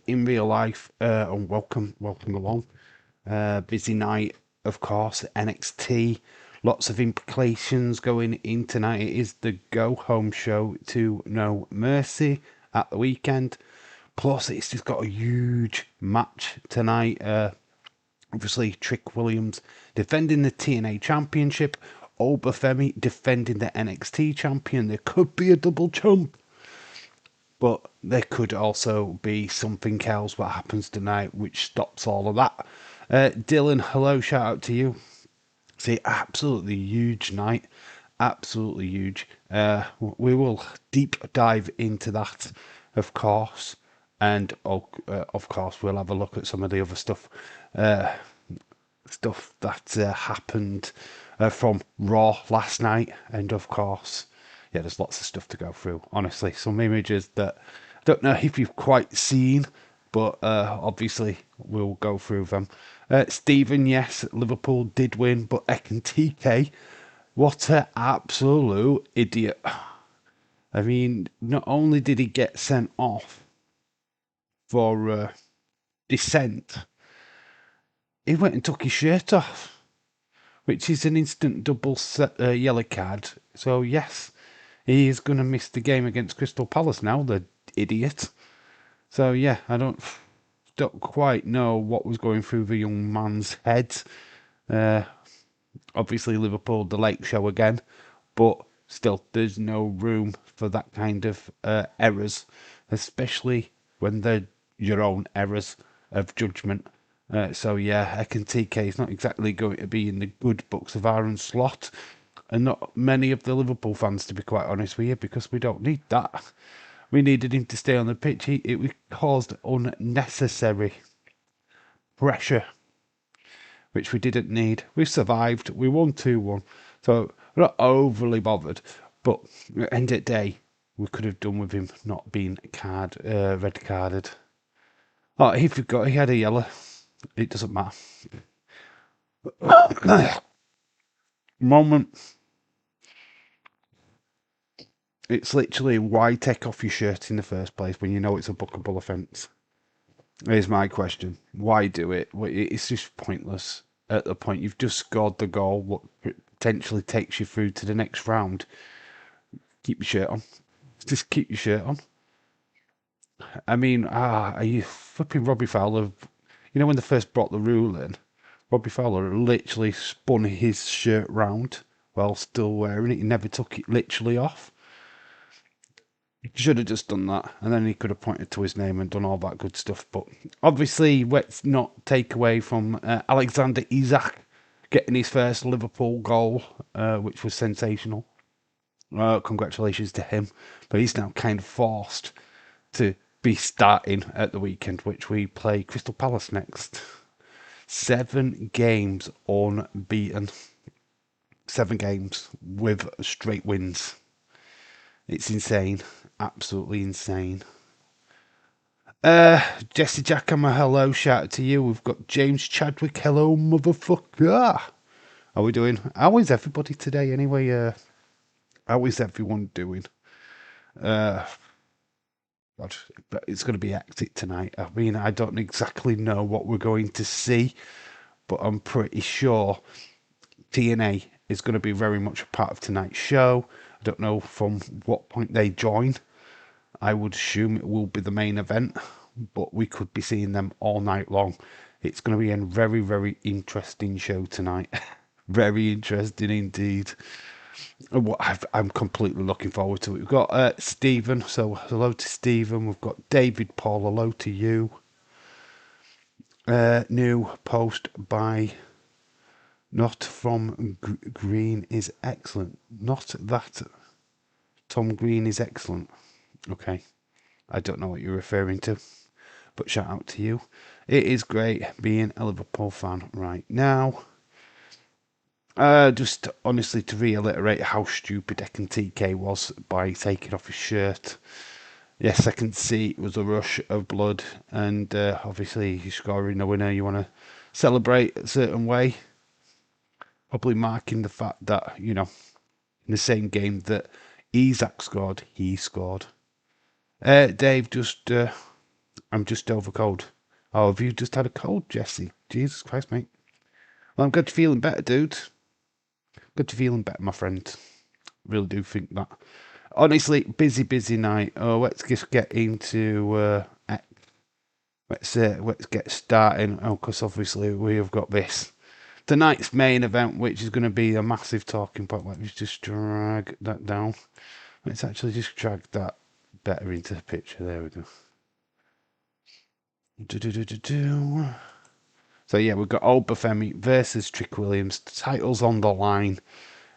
in real life, and welcome along. Busy night, of course. NXT, lots of implications going in tonight. It is the go home show to No Mercy at the weekend. Plus, it's just got a huge match tonight. Obviously, Trick Williams defending the TNA Championship. Obafemi defending the NXT Champion. There could be a double champ. But there could also be something else what happens tonight which stops all of that. Dylan, hello, shout out to you. See, absolutely huge night. Absolutely huge. We will deep dive into that, of course. And of course, we'll have a look at some of the other stuff that happened from Raw last night. And of course, yeah, there's lots of stuff to go through. Honestly, some images that I don't know if you've quite seen, but obviously we'll go through them. Stephen, yes, Liverpool did win, but Ekin TK, what an absolute idiot. I mean, not only did he get sent off for dissent, he went and took his shirt off, which is an instant double yellow card. So, yes, he is going to miss the game against Crystal Palace now, the idiot. So, yeah, I don't quite know what was going through the young man's head. Obviously, Liverpool, the late show again, but still, there's no room for that kind of errors, especially when they're your own errors of judgment. So, yeah, Ekin TK is not exactly going to be in the good books of Aaron Slot, and not many of the Liverpool fans, to be quite honest with you, because we don't need that. We needed him to stay on the pitch. It caused unnecessary pressure, which we didn't need. We survived. We won 2-1. So we're not overly bothered. But at the end of the day, we could have done with him not being red carded. Oh, he forgot he had a yellow. It doesn't matter. Moment. It's literally, why take off your shirt in the first place when you know it's a bookable offence? Here's my question. Why do it? It's just pointless. At the point you've just scored the goal, what potentially takes you through to the next round. Keep your shirt on. Just keep your shirt on. I mean, are you flipping Robbie Fowler? You know when they first brought the rule in, Robbie Fowler literally spun his shirt round while still wearing it. He never took it literally off. He should have just done that, and then he could have pointed to his name and done all that good stuff. But obviously, let's not take away from Alexander Isak getting his first Liverpool goal, which was sensational. Congratulations to him. But he's now kind of forced to be starting at the weekend, which we play Crystal Palace next. 7 games unbeaten. 7 games with straight wins. It's insane. Absolutely insane. Jesse Jackhammer, hello. Shout out to you. We've got James Chadwick. Hello, motherfucker. How are we doing? How is everybody today anyway? How is everyone doing? God, it's going to be hectic tonight. I mean, I don't exactly know what we're going to see, but I'm pretty sure TNA is going to be very much a part of tonight's show. I don't know from what point they join. I would assume it will be the main event, but we could be seeing them all night long. It's going to be a very, very interesting show tonight. Very interesting indeed. I'm completely looking forward to it. We've got Stephen, so hello to Stephen. We've got David Paul, hello to you. New post by Not From Green is excellent. Not that Tom Green is excellent. Okay, I don't know what you're referring to, but shout out to you. It is great being a Liverpool fan right now. Just honestly to reiterate how stupid Ekin TK was by taking off his shirt. Yes, I can see it was a rush of blood, and obviously you're scoring a winner, you want to celebrate a certain way. Probably marking the fact that, you know, in the same game that Isak scored, he scored. Dave just I'm just over cold. Oh, have you just had a cold, Jesse? Jesus Christ, mate. Well, I'm glad you're feeling better, dude. Good you're feeling better, my friend. Really do think that. Honestly, busy night. Oh, let's just get into let's get starting. Oh, because obviously we have got this tonight's main event, which is going to be a massive talking point. Let me just drag that down. Let's actually just drag that better into the picture. There we go. So yeah, we've got Obafemi versus Trick Williams. The title's on the line.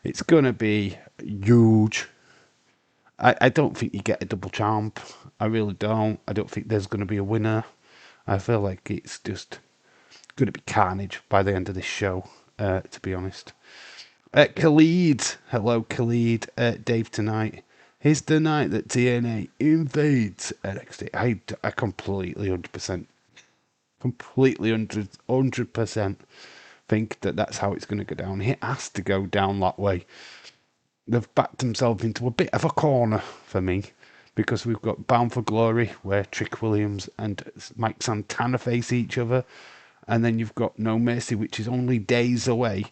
It's gonna be huge. I don't think you get a double champ. I really don't. I don't think there's gonna be a winner. I feel like it's just gonna be carnage by the end of this show. To be honest. Khalid, hello Khalid. Dave tonight. Here's the night that TNA invades NXT. I completely 100%. Completely 100% think that that's how it's going to go down. It has to go down that way. They've backed themselves into a bit of a corner for me because we've got Bound for Glory where Trick Williams and Mike Santana face each other, and then you've got No Mercy, which is only days away,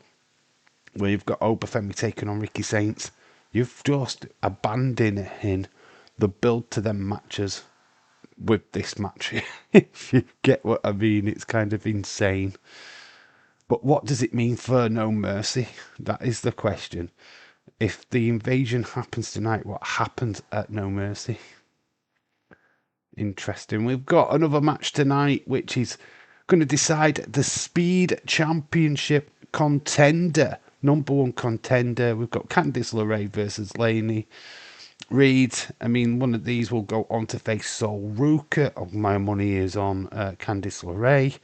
where you've got Obafemi taking on Ricky Saints. You've just abandoning the build to them matches with this match. If you get what I mean, it's kind of insane. But what does it mean for No Mercy? That is the question. If the invasion happens tonight, what happens at No Mercy? Interesting. We've got another match tonight, which is going to decide the Speed Championship contender. Number one contender. We've got Candice LeRae versus Lainey Reed. I mean, one of these will go on to face Sol Ruka. Oh, my money is on Candice LeRae.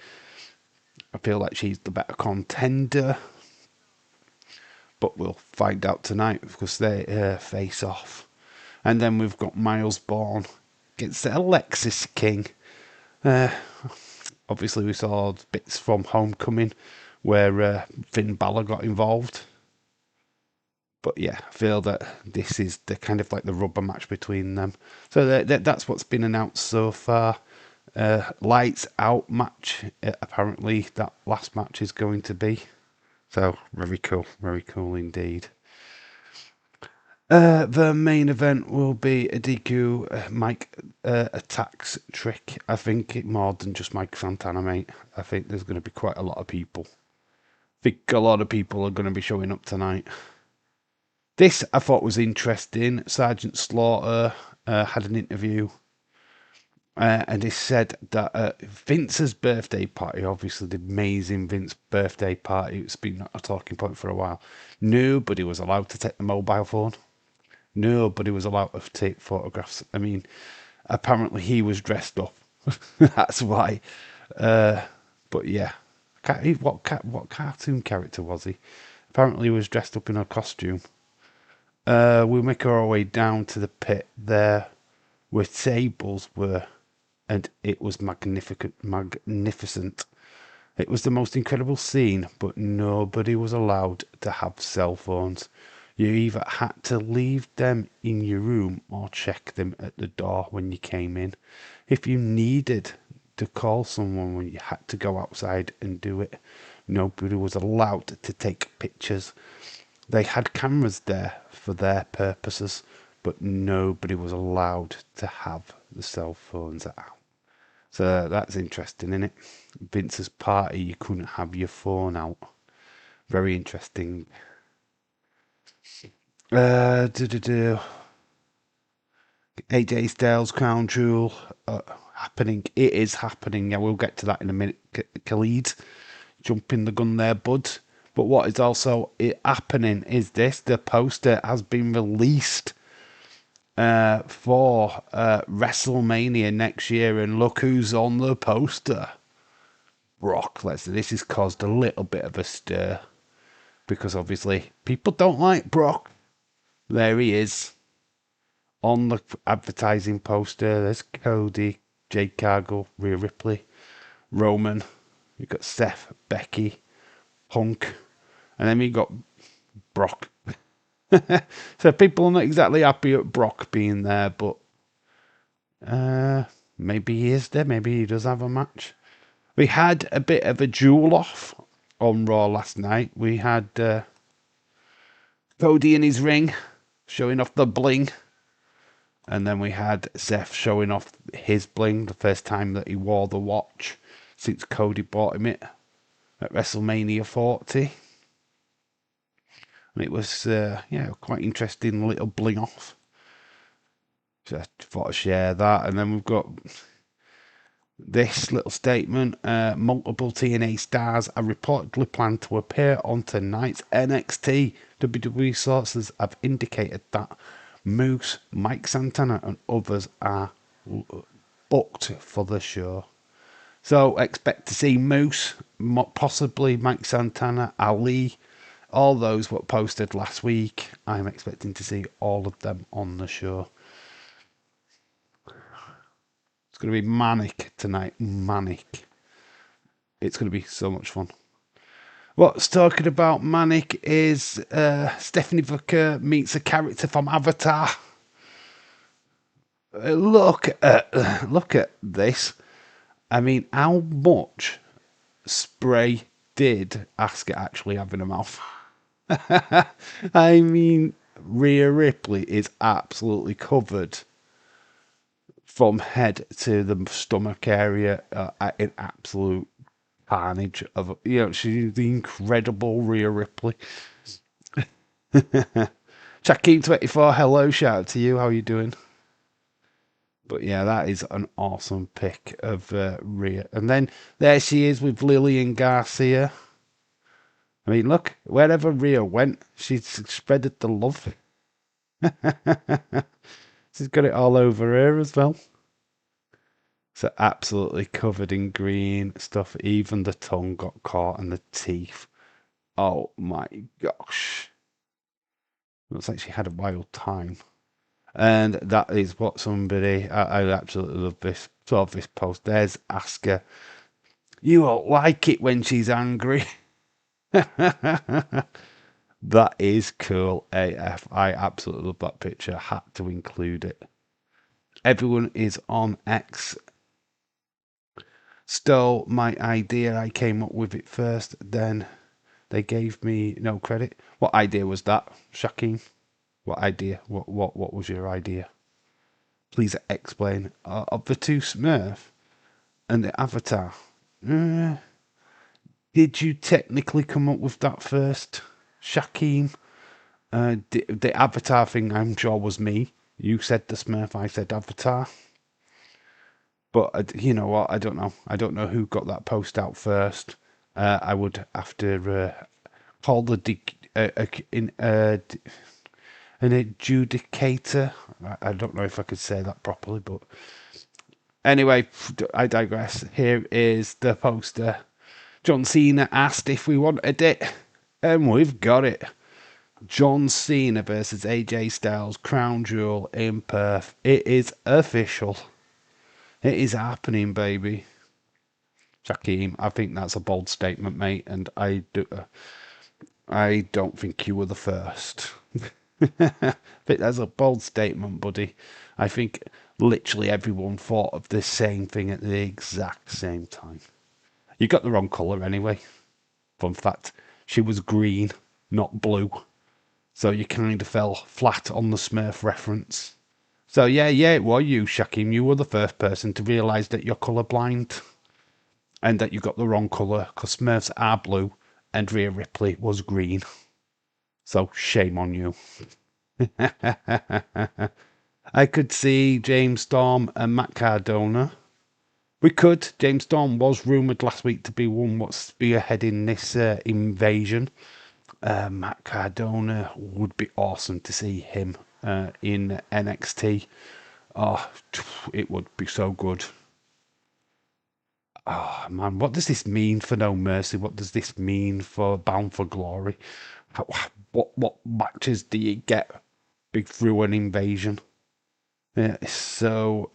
I feel like she's the better contender. But we'll find out tonight because they face off. And then we've got Miles Bourne against Alexis King. Obviously, we saw bits from Homecoming where Finn Balor got involved. But yeah, I feel that this is the kind of like the rubber match between them. So that's what's been announced so far. Lights out match. Apparently, that last match is going to be. So very cool indeed. The main event will be a DQ Mike attacks Trick. I think it more than just Mike Santana, mate. I think there's going to be quite a lot of people. I think a lot of people are going to be showing up tonight. This I thought was interesting. Sergeant Slaughter had an interview and he said that Vince's birthday party, obviously the amazing Vince birthday party, it's been a talking point for a while. Nobody was allowed to take the mobile phone. Nobody was allowed to take photographs. I mean, apparently he was dressed up. That's why. But yeah, what cartoon character was he? Apparently he was dressed up in a costume. We make our way down to the pit there where tables were, and it was magnificent. It was the most incredible scene, but nobody was allowed to have cell phones. You either had to leave them in your room or check them at the door when you came in. If you needed to call someone when you had to go outside and do it, nobody was allowed to take pictures. They had cameras there for their purposes, but nobody was allowed to have the cell phones out. So that's interesting, isn't it? Vince's party, you couldn't have your phone out. Very interesting. AJ Styles Crown Jewel happening. It is happening. Yeah, we'll get to that in a minute. Khalid, jumping the gun there, bud. But what is also happening is this: the poster has been released for WrestleMania next year, and look who's on the poster. Brock Lesnar. This has caused a little bit of a stir because obviously people don't like Brock. There he is on the advertising poster. There's Cody, Jade Cargill, Rhea Ripley, Roman. You've got Seth, Becky, Punk, and then we got Brock. So people are not exactly happy at Brock being there, but Maybe he is there. Maybe he does have a match. We had a bit of a duel off on Raw last night. We had Cody in his ring, showing off the bling. And then we had Seth showing off his bling, the first time that he wore the watch since Cody bought him it at WrestleMania 40. And it was, quite interesting little bling off. So I thought I'd share that. And then we've got this little statement. Multiple TNA stars are reportedly planned to appear on tonight's NXT. WWE sources have indicated that Moose, Mike Santana and others are booked for the show. So expect to see Moose, possibly Mike Santana, Ali, all those were posted last week. I'm expecting to see all of them on the show. It's going to be manic tonight. Manic. It's going to be so much fun. What's talking about manic is Stephanie Booker meets a character from Avatar. Look at this. I mean, how much spray did Asuka actually have in her mouth? I mean, Rhea Ripley is absolutely covered from head to the stomach area in absolute carnage of, she's the incredible Rhea Ripley. Shaquem24, hello, shout out to you. How are you doing? But yeah, that is an awesome pick of Rhea. And then there she is with Lillian Garcia. I mean, look, wherever Rhea went, she's spreaded the love. She's got it all over her as well. So absolutely covered in green stuff. Even the tongue got caught and the teeth. Oh my gosh. Looks like she had a wild time. And that is what somebody, I absolutely love this, saw this post. There's Asuka. You won't like it when she's angry. That is cool AF. I absolutely love that picture. Had to include it. Everyone is on X. Stole my idea. I came up with it first. Then they gave me no credit. What idea was that, Shaquem? What idea? What was your idea? Please explain. Of the two Smurf and the Avatar. Did you technically come up with that first, Shaquem? The Avatar thing, I'm sure, was me. You said the Smurf, I said Avatar. But you know what? I don't know. I don't know who got that post out first. I would have to call an adjudicator. I don't know if I could say that properly, but anyway, I digress. Here is the poster. John Cena asked if we wanted it, and we've got it. John Cena versus AJ Styles, Crown Jewel in Perth. It is official. It is happening, baby. Shaquem, I think that's a bold statement, mate, and I don't think you were the first. I think that's a bold statement, buddy. I think literally everyone thought of the same thing at the exact same time. You got the wrong colour anyway. Fun fact, she was green, not blue. So you kind of fell flat on the Smurf reference. So yeah, it was you, Shaquem. You were the first person to realise that you're colourblind. And that you got the wrong colour, because Smurfs are blue and Rhea Ripley was green. So shame on you. I could see James Storm and Matt Cardona. We could. James Storm was rumoured last week to be one what's spearheading this invasion. Matt Cardona would be awesome to see him in NXT. Oh, it would be so good. Oh man, what does this mean for No Mercy? What does this mean for Bound for Glory? What matches do you get through an invasion? Yeah, it's so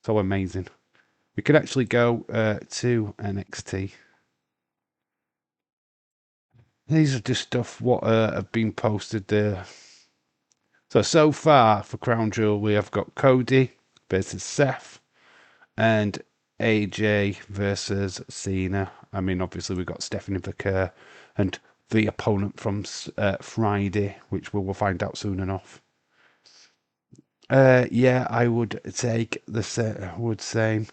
amazing. We could actually go to NXT. These are just stuff what have been posted there. So far for Crown Jewel, we have got Cody versus Seth. And AJ versus Cena. I mean, obviously we've got Stephanie McCurr and the opponent from Friday, which we will find out soon enough. Yeah, I would take the would same,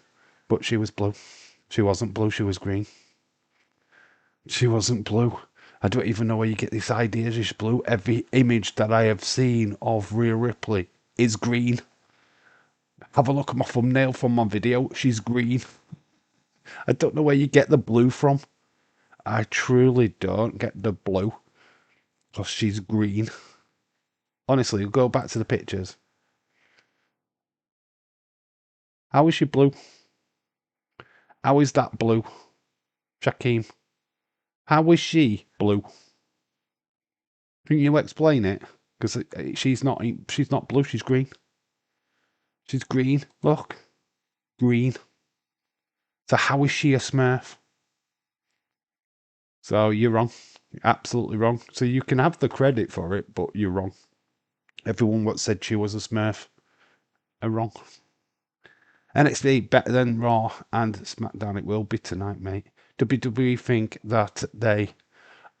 but she was blue. She wasn't blue. She was green. She wasn't blue. I don't even know where you get this idea she's blue. Every image that I have seen of Rhea Ripley is green. Have a look at my thumbnail from my video. She's green. I don't know where you get the blue from. I truly don't get the blue. Because she's green. Honestly, go back to the pictures. How is she blue? How is that blue? Shaquem. How is she blue? Can you explain it? Because she's not blue, she's green. She's green. Look. Green. So how is she a Smurf? So you're wrong. You're absolutely wrong. So you can have the credit for it, but you're wrong. Everyone what said she was a Smurf are wrong. NXT better than Raw and SmackDown. It will be tonight, mate. WWE think that they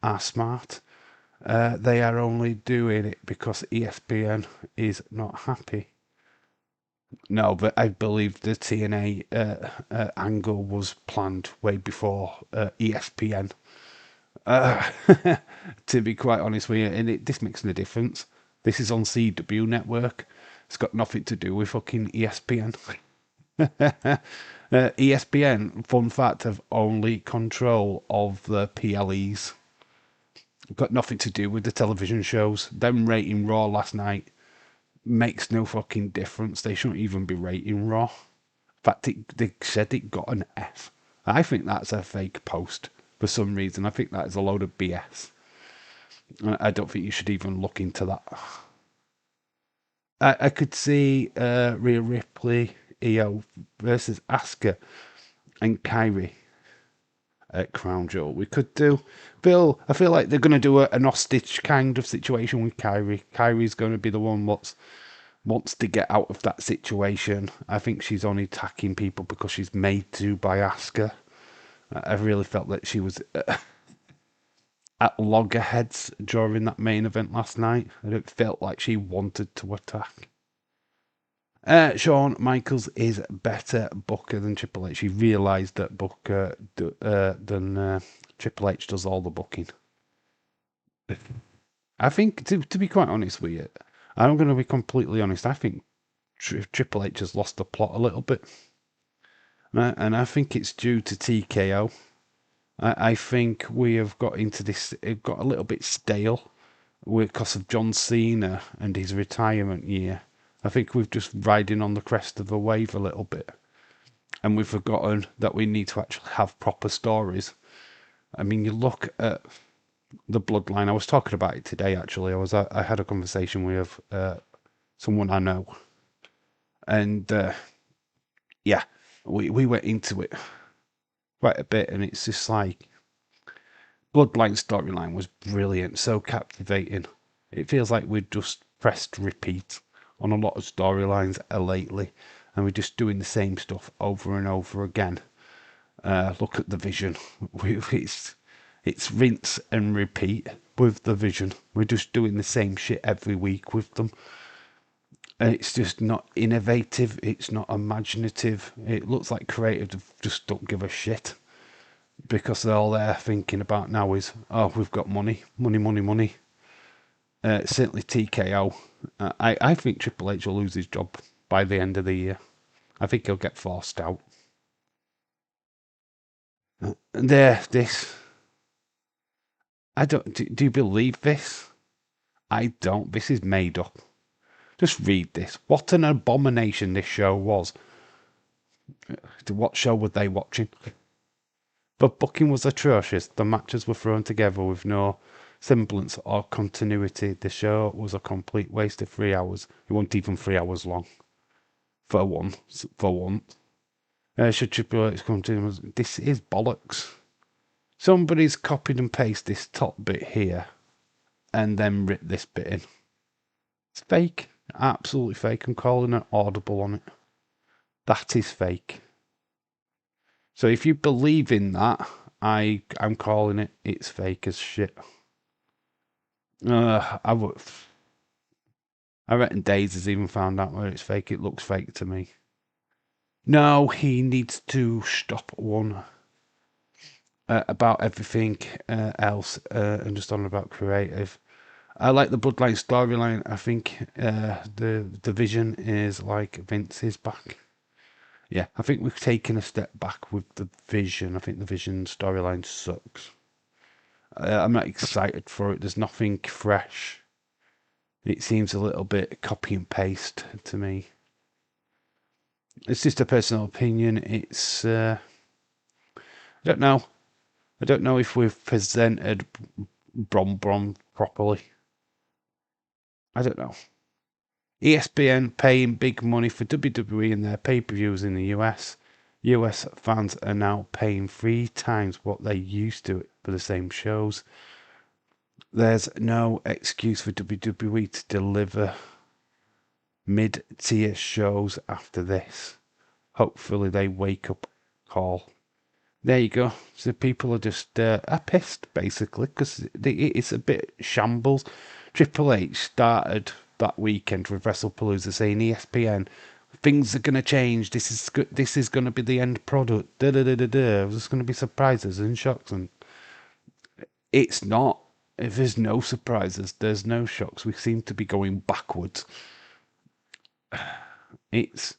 are smart. They are only doing it because ESPN is not happy. No, but I believe the TNA angle was planned way before ESPN. To be quite honest with you, and this makes no difference. This is on CW Network. It's got nothing to do with fucking ESPN. ESPN, fun fact, have only control of the PLEs. Got nothing to do with the television shows. Them rating Raw last night makes no fucking difference. They shouldn't even be rating Raw. In fact, they said it got an F. I think that's a fake post for some reason. I think that is a load of BS. I don't think you should even look into that. I could see Rhea Ripley, Io versus Asuka and Kyrie at Crown Jewel. We could do. I feel like they're going to do an hostage kind of situation with Kyrie. Kyrie's going to be the one wants to get out of that situation. I think she's only attacking people because she's made to by Asuka. I really felt that she was at loggerheads during that main event last night. It felt like she wanted to attack. Shawn Michaels is better booker than Triple H. He realised that Booker than Triple H does all the booking. I think, to be quite honest with you, I'm going to be completely honest. I think Triple H has lost the plot a little bit, and I think it's due to TKO. I think we have got into this. It got a little bit stale because of John Cena and his retirement year. I think we've just riding on the crest of a wave a little bit, and we've forgotten that we need to actually have proper stories. I mean, you look at the Bloodline. I was talking about it today. Actually, I had a conversation with someone I know, and yeah, we went into it quite a bit, and it's just like Bloodline storyline was brilliant, so captivating. It feels like we've just pressed repeat on a lot of storylines lately, and we're just doing the same stuff over and over again. Look at the Vision. It's rinse and repeat with the Vision. We're just doing the same shit every week with them. And it's just not innovative. It's not imaginative. It looks like creatives just don't give a shit. Because all they're thinking about now is, oh, we've got money. Certainly TKO. I think Triple H will lose his job by the end of the year. I think he'll get forced out. This. I don't. Do you believe this? I don't. This is made up. Just read this. What an abomination this show was. What show were they watching? The booking was atrocious. The matches were thrown together with no semblance or continuity. The show was a complete waste of 3 hours. It wasn't even 3 hours long. For once. Should Triple H come to him? This is bollocks. Somebody's copied and pasted this top bit here and then ripped this bit in. It's fake. Absolutely fake. I'm calling an audible on it. That is fake. So if you believe in that, I'm calling it. It's fake as shit. I reckon Days has even found out where it's fake. It looks fake to me. No, he needs to stop one about everything else and just on about creative. I like the Bloodline storyline. I think the vision is like Vince is back. Yeah, I think we've taken a step back with the vision. I think the vision storyline sucks. I'm not excited for it. There's nothing fresh. It seems a little bit copy and paste to me. It's just a personal opinion. It's I don't know. I don't know if we've presented Brom Brom properly. I don't know. ESPN paying big money for WWE and their pay-per-views in the US. US fans are now paying 3 times what they used to for the same shows. There's no excuse for WWE to deliver mid-tier shows after this. Hopefully they wake up call. There you go. So people are just are pissed, basically, because it's a bit shambles. Triple H started that weekend with WrestlePalooza saying ESPN, things are going to change. This is going to be the end product. There's going to be surprises and shocks, and it's not. If there's no surprises, there's no shocks. We seem to be going backwards. It's.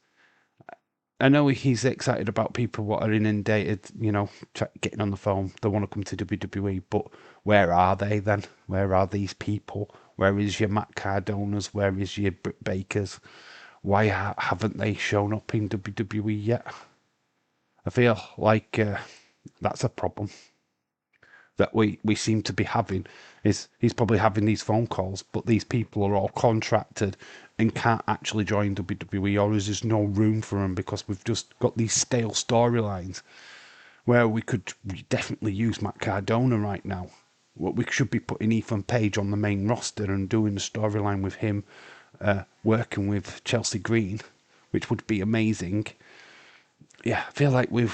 I know he's excited about people what are inundated, getting on the phone. They want to come to WWE, but where are they then? Where are these people? Where is your Matt Cardonas? Where is your Britt Bakers? Why haven't they shown up in WWE yet? I feel like that's a problem that we seem to be having. Is he's probably having these phone calls, but these people are all contracted and can't actually join WWE, or is there no room for them because we've just got these stale storylines where we could definitely use Matt Cardona right now. What we should be putting Ethan Page on the main roster and doing the storyline with him working with Chelsea Green, which would be amazing. Yeah, I feel like we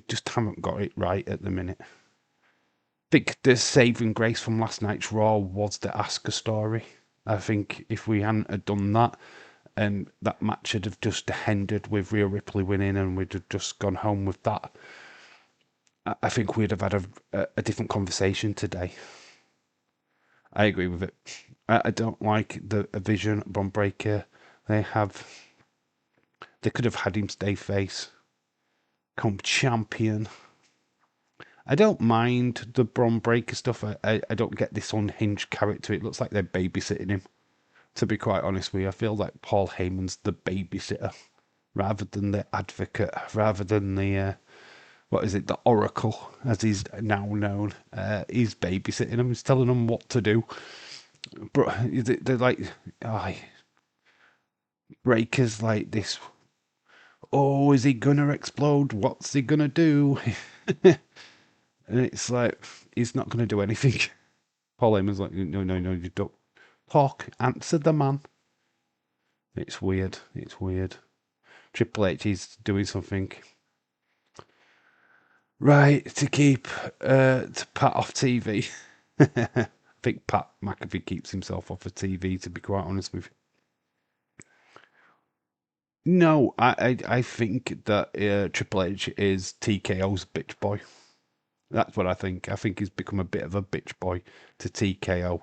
just haven't got it right at the minute. I think the saving grace from last night's Raw was the Asuka story. I think if we hadn't have done that, and that match would have just ended with Rhea Ripley winning, and we'd have just gone home with that, I think we'd have had a different conversation today. I agree with it. I don't like the Vision Bron Breakker they have. They could have had him stay face, come champion. I don't mind the Bron Breakker stuff. I don't get this unhinged character. It looks like they're babysitting him. To be quite honest with you, I feel like Paul Heyman's the babysitter rather than the advocate, rather than the the Oracle, as he's now known. He's babysitting him. He's telling them what to do. But they're like, Breaker's like this. Oh, is he gonna explode? What's he gonna do? And it's like, he's not going to do anything. Paul Heyman's like, no, you don't talk, answer the man. It's weird. Triple H is doing something right to keep to Pat off TV. I think Pat McAfee keeps himself off of TV, to be quite honest with you. No, I think that Triple H is TKO's bitch boy. That's what I think. I think he's become a bit of a bitch boy to TKO.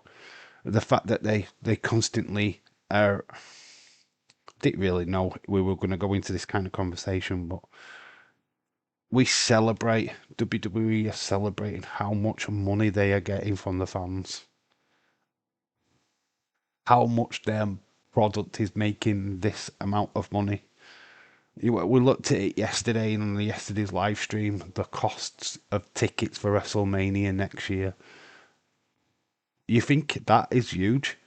The fact that they constantly are. I didn't really know we were going to go into this kind of conversation, but we celebrate. WWE are celebrating how much money they are getting from the fans. How much their product is making this amount of money. We looked at it yesterday on yesterday's live stream, the costs of tickets for WrestleMania next year. You think that is huge?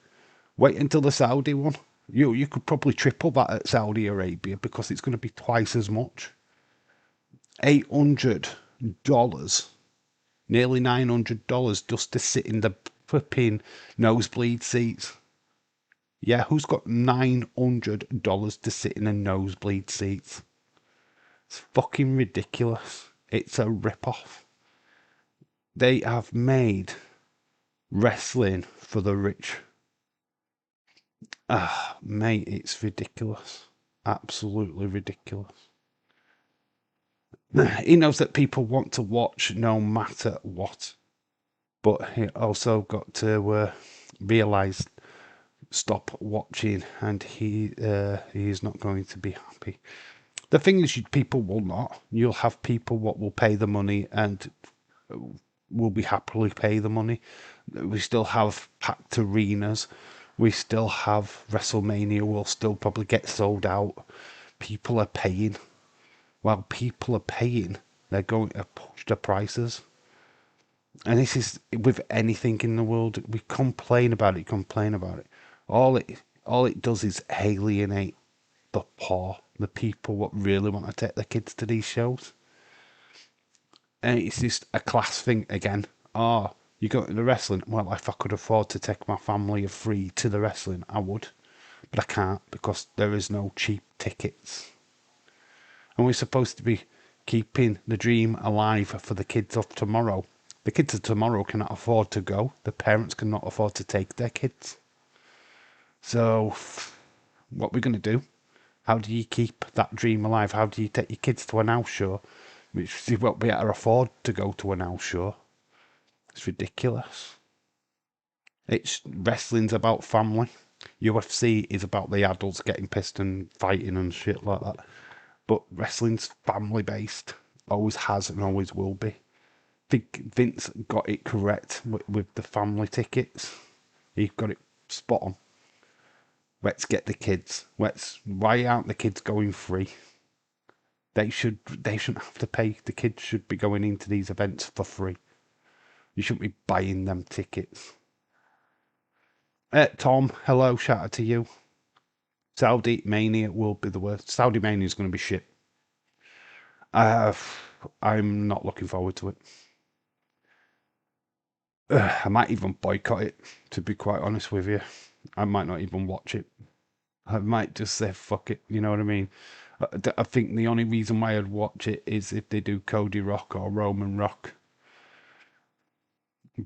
Wait until the Saudi one. You could probably triple that at Saudi Arabia because it's going to be twice as much. $800, nearly $900 just to sit in the flipping nosebleed seats. Yeah, who's got $900 to sit in a nosebleed seats? It's fucking ridiculous. It's a rip-off. They have made wrestling for the rich. Ah, mate, it's ridiculous. Absolutely ridiculous. He knows that people want to watch no matter what. But he also got to realise, stop watching, and he is not going to be happy. The thing is, people will not. You'll have people what will pay the money and will be happily pay the money. We still have packed arenas. We still have WrestleMania will still probably get sold out. People are paying. While people are paying, they're going to push the prices. And this is with anything in the world. We complain about it. All it does is alienate the poor, the people what really want to take their kids to these shows. And it's just a class thing again. Oh, you go to the wrestling. Well, if I could afford to take my family of three to the wrestling, I would. But I can't because there is no cheap tickets. And we're supposed to be keeping the dream alive for the kids of tomorrow. The kids of tomorrow cannot afford to go. The parents cannot afford to take their kids. So, what we're going to do? How do you keep that dream alive? How do you take your kids to an house show, which you won't be able to afford to go to an house show? It's ridiculous. It's wrestling's about family. UFC is about the adults getting pissed and fighting and shit like that. But wrestling's family based. Always has and always will be. I think Vince got it correct with the family tickets. He got it spot on. Let's get the kids. Why aren't the kids going free? They shouldn't have to pay. The kids should be going into these events for free. You shouldn't be buying them tickets. Tom, hello, shout out to you. Saudi Mania will be the worst. Saudi Mania is going to be shit. I'm not looking forward to it. I might even boycott it, to be quite honest with you. I might not even watch it. I might just say fuck it, you know what I mean? I think the only reason why I'd watch it is if they do Cody Rock or Roman Rock.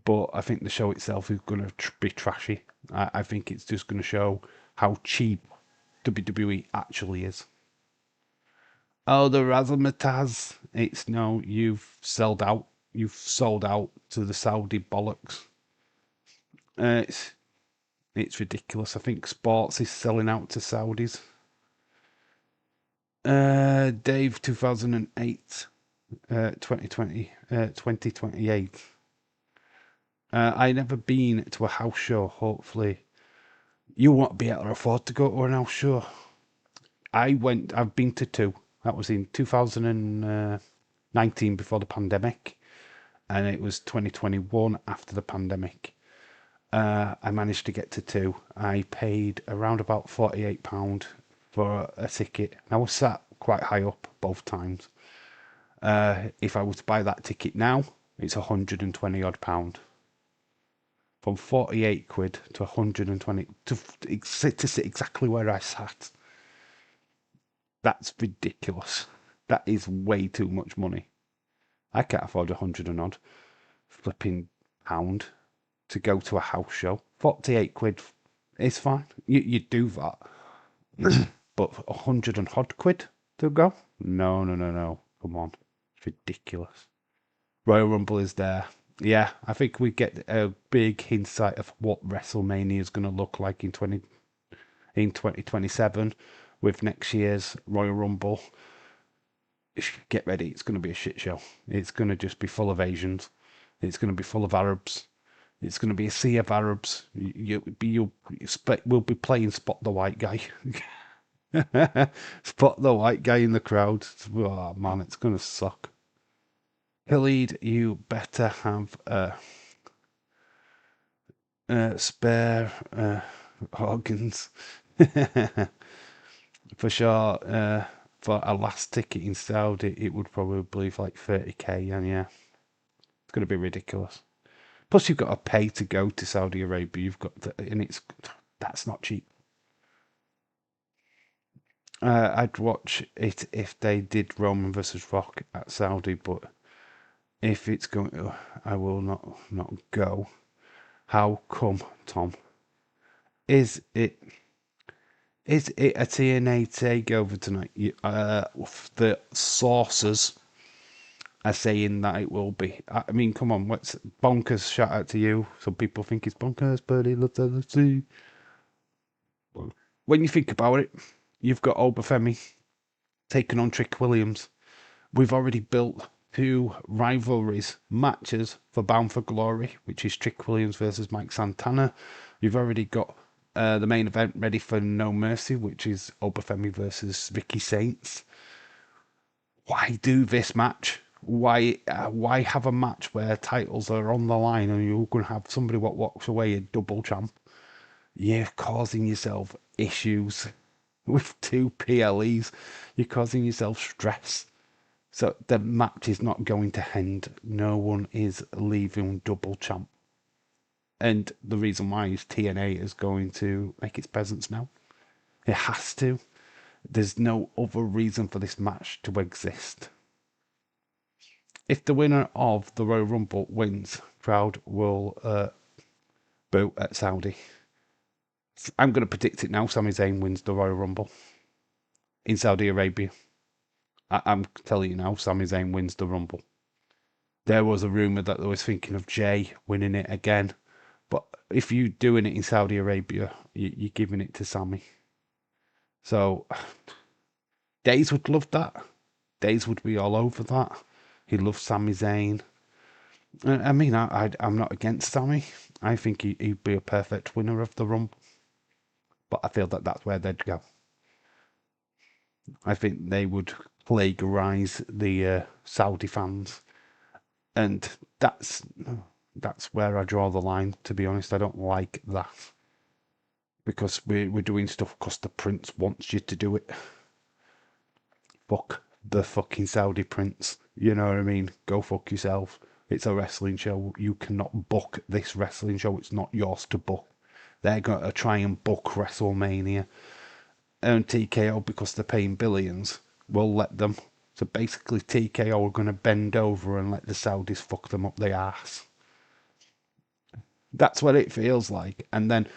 But I think the show itself is going to be trashy. I think it's just going to show how cheap WWE actually is. Oh, the Razzmatazz. It's no, you've sold out. You've sold out to the Saudi bollocks. It's ridiculous. I think sports is selling out to Saudis. Dave, 2008, 2020, 2028. I never been to a house show. Hopefully, you won't be able to afford to go to an house show. I've been to two. That was in 2019 before the pandemic, and it was 2021 after the pandemic. I managed to get to two. I paid around about £48 for a ticket. I was sat quite high up both times. If I was to buy that ticket now, it's 120 odd pound. From 48 quid to 120 to sit exactly where I sat. That's ridiculous. That is way too much money. I can't afford 100 and odd flipping pound to go to a house show. 48 quid is fine. You do that. But 100 and odd quid to go? No. Come on. It's ridiculous. Royal Rumble is there. Yeah, I think we get a big insight of what WrestleMania is going to look like in 2027 with next year's Royal Rumble. Get ready, it's going to be a shit show. It's going to just be full of Asians. It's going to be full of Arabs. It's going to be a sea of Arabs. We'll be playing Spot the White Guy. Spot the white guy in the crowd. Oh man, it's going to suck. Khalid, you better have spare organs. For sure, for a last ticket in Saudi, it would probably be like 30k, and yeah, it's going to be ridiculous. Plus, you've got to pay to go to Saudi Arabia. That's not cheap. I'd watch it if they did Roman versus Rock at Saudi, but if it's going to, I will not go. How come, Tom? Is it is it a TNA takeover tonight? The sources are saying that it will be. I mean, come on, what's bonkers? Shout out to you. Some people think it's bonkers, but let's see. When you think about it, you've got Obafemi taking on Trick Williams. We've already built two rivalries matches for Bound for Glory, which is Trick Williams versus Mike Santana. You've already got the main event ready for No Mercy, which is Obafemi versus Ricky Saints. Why do this match? Why have a match where titles are on the line and you're going to have somebody what walks away a double champ? You're causing yourself issues with two PLEs. You're causing yourself stress. So the match is not going to end. No one is leaving double champ. And the reason why is TNA is going to make its presence now. It has to. There's no other reason for this match to exist. If the winner of the Royal Rumble wins, crowd will boo at Saudi. I'm going to predict it now. Sami Zayn wins the Royal Rumble in Saudi Arabia. I'm telling you now, Sami Zayn wins the Rumble. There was a rumour that they was thinking of Jay winning it again. But if you're doing it in Saudi Arabia, you're giving it to Sami. So, Days would love that. Days would be all over that. He loves Sami Zayn. I mean, I'm not against Sami. I think he'd be a perfect winner of the Rumble. But I feel that that's where they'd go. I think they would plagiarise the Saudi fans. And that's where I draw the line, to be honest. I don't like that. Because we're doing stuff because the prince wants you to do it. Fuck the fucking Saudi prince. You know what I mean? Go fuck yourself. It's a wrestling show. You cannot book this wrestling show. It's not yours to book. They're going to try and book WrestleMania. And TKO, because they're paying billions, will let them. So basically TKO are going to bend over and let the Saudis fuck them up the arse. That's what it feels like. And then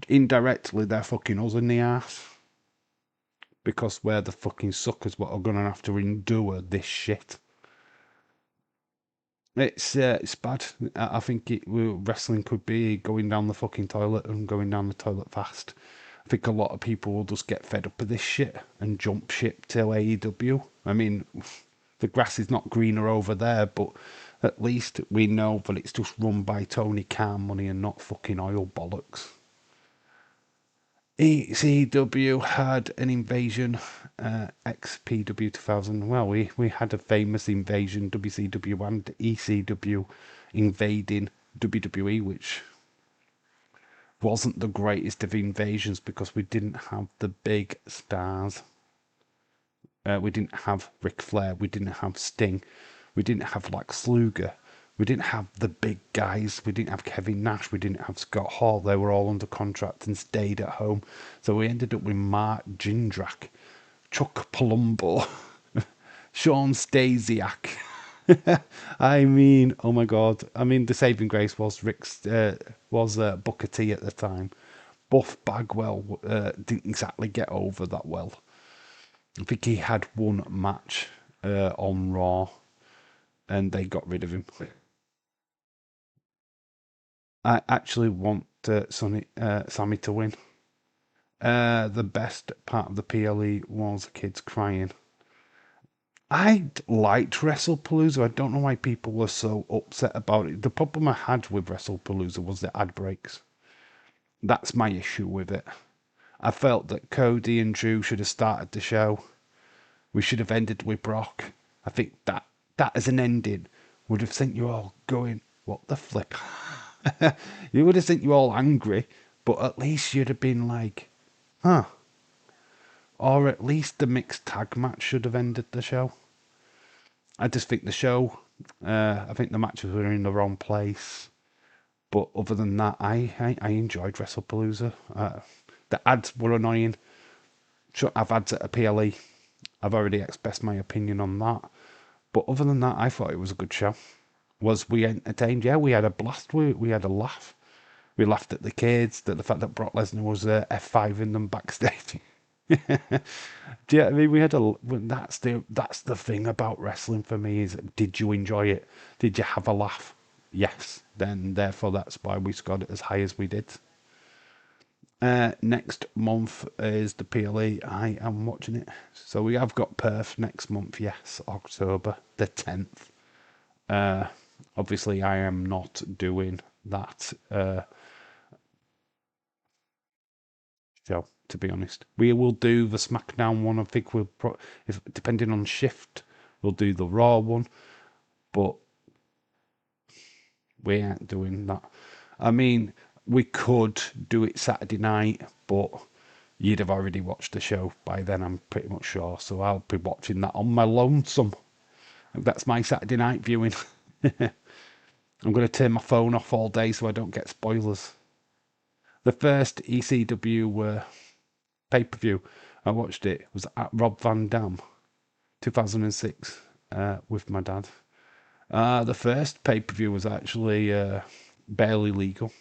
indirectly they're fucking us in the arse. Because we're the fucking suckers what are going to have to endure this shit. It's bad. I think wrestling could be going down the fucking toilet and going down the toilet fast. I think a lot of people will just get fed up of this shit and jump ship to AEW. I mean, the grass is not greener over there, but at least we know that it's just run by Tony Khan money and not fucking oil bollocks. ECW had an invasion, XPW 2000. Well, we had a famous invasion, WCW and ECW invading WWE, which wasn't the greatest of invasions because we didn't have the big stars. We didn't have Ric Flair, we didn't have Sting, we didn't have Lex Luger. We didn't have the big guys. We didn't have Kevin Nash. We didn't have Scott Hall. They were all under contract and stayed at home. So we ended up with Mark Jindrak, Chuck Palumbo, Sean Stasiak. I mean, oh my God. I mean, the saving grace was Booker T at the time. Buff Bagwell didn't exactly get over that well. I think he had one match on Raw, and they got rid of him. I actually want Sami to win. The best part of the PLE was kids crying. I liked WrestlePalooza. I don't know why people were so upset about it. The problem I had with WrestlePalooza was the ad breaks. That's my issue with it. I felt that Cody and Drew should have started the show. We should have ended with Brock. I think that as an ending would have sent you all going, what the flip? You would have sent you all angry, but at least you'd have been like, huh. Or at least the mixed tag match should have ended the show. I just think the show, I think the matches were in the wrong place. But other than that, I enjoyed WrestlePalooza. The ads were annoying. I've had a PLE. I've already expressed my opinion on that. But other than that, I thought it was a good show. Was we entertained? Yeah, we had a blast. We had a laugh. We laughed at the kids, at the fact that Brock Lesnar was F5 in them backstage. Do you know what I mean? We had a. That's the thing about wrestling for me is, did you enjoy it? Did you have a laugh? Yes. Then therefore that's why we scored it as high as we did. Next month is the PLE. I am watching it. So we have got Perth next month. Yes, October the 10th. Obviously, I am not doing that show, to be honest. We will do the SmackDown one. I think if depending on shift, we'll do the Raw one. But we ain't doing that. I mean, we could do it Saturday night, but you'd have already watched the show by then, I'm pretty much sure. So I'll be watching that on my lonesome. That's my Saturday night viewing. I'm going to turn my phone off all day so I don't get spoilers. The first ECW pay-per-view, I watched it, was at Rob Van Dam, 2006, with my dad. The first pay-per-view was actually barely legal.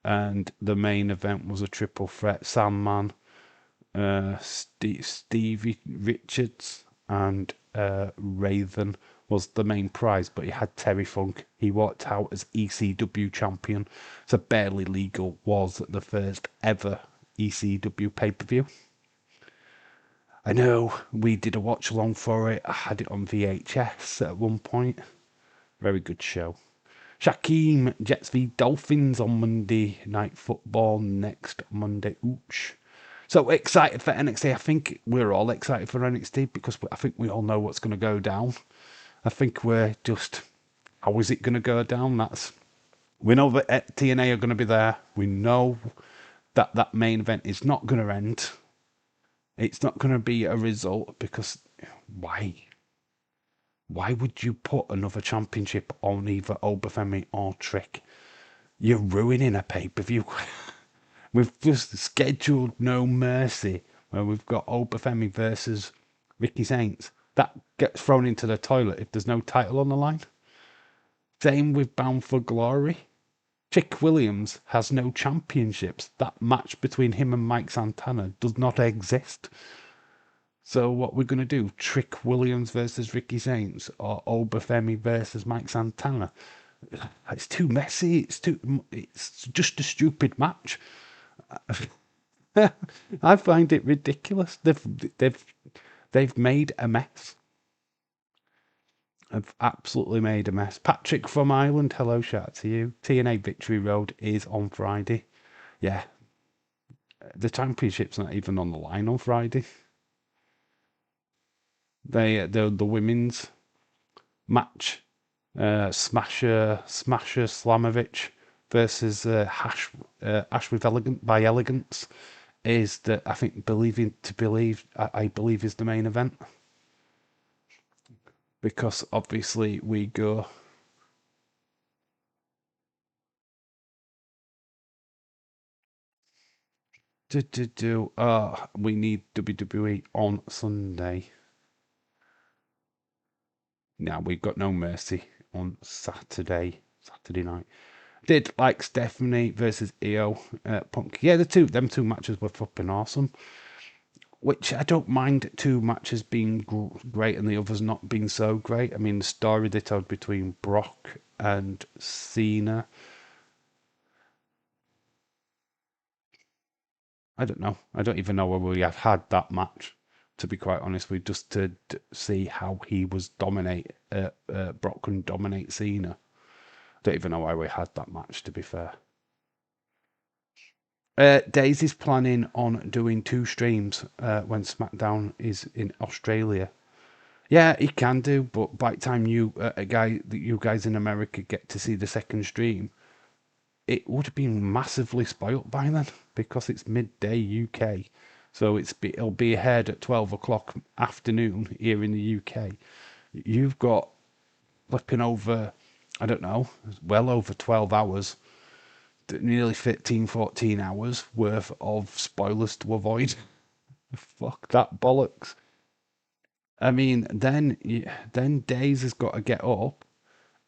And the main event was a triple threat. Sandman, Stevie Richards, and Raven was the main prize, but he had Terry Funk. He walked out as ECW champion. So barely legal was the first ever ECW pay-per-view. I know we did a watch along for it. I had it on VHS at one point. Very good show. Shaquem Jets v Dolphins on Monday Night Football next Monday. Ooch. So excited for NXT. I think we're all excited for NXT because I think we all know what's going to go down. I think we're just, how is it going to go down? We know that TNA are going to be there. We know that that main event is not going to end. It's not going to be a result because why? Why would you put another championship on either Obafemi or Trick? You're ruining a pay-per-view. We've just scheduled No Mercy, where we've got Obafemi versus Ricky Saints. That gets thrown into the toilet if there's no title on the line. Same with Bound for Glory. Chick Williams has no championships. That match between him and Mike Santana does not exist. So what we're going to do, Trick Williams versus Ricky Saints or Obafemi versus Mike Santana? It's too messy. It's just a stupid match. I find it ridiculous. They've made a mess. I've absolutely made a mess. Patrick from Ireland, hello, shout out to you. TNA Victory Road is on Friday. Yeah. The championship's not even on the line on Friday. The women's match, Smasher Slamovich versus Ash with Elegance is that I believe is the main event. Because obviously we go we need WWE on Sunday. Now we've got No Mercy on Saturday night. Did like Stephanie versus Io Punk. Yeah, them two matches were fucking awesome. Which I don't mind two matches being great and the others not being so great. I mean, the story they told between Brock and Cena. I don't know. I don't even know where we have had that match. To be quite honest, we just to see how he was Brock can dominate Cena. Don't even know why we had that match. To be fair, Daisy's planning on doing 2 streams when SmackDown is in Australia. Yeah, he can do, but by the time you guys in America get to see the second stream, it would have been massively spoilt by then because it's midday UK. So it'll be ahead at 12 o'clock afternoon here in the UK. You've got flipping over, I don't know, well over 12 hours, nearly 14 hours worth of spoilers to avoid. Fuck that bollocks. I mean, then Days has got to get up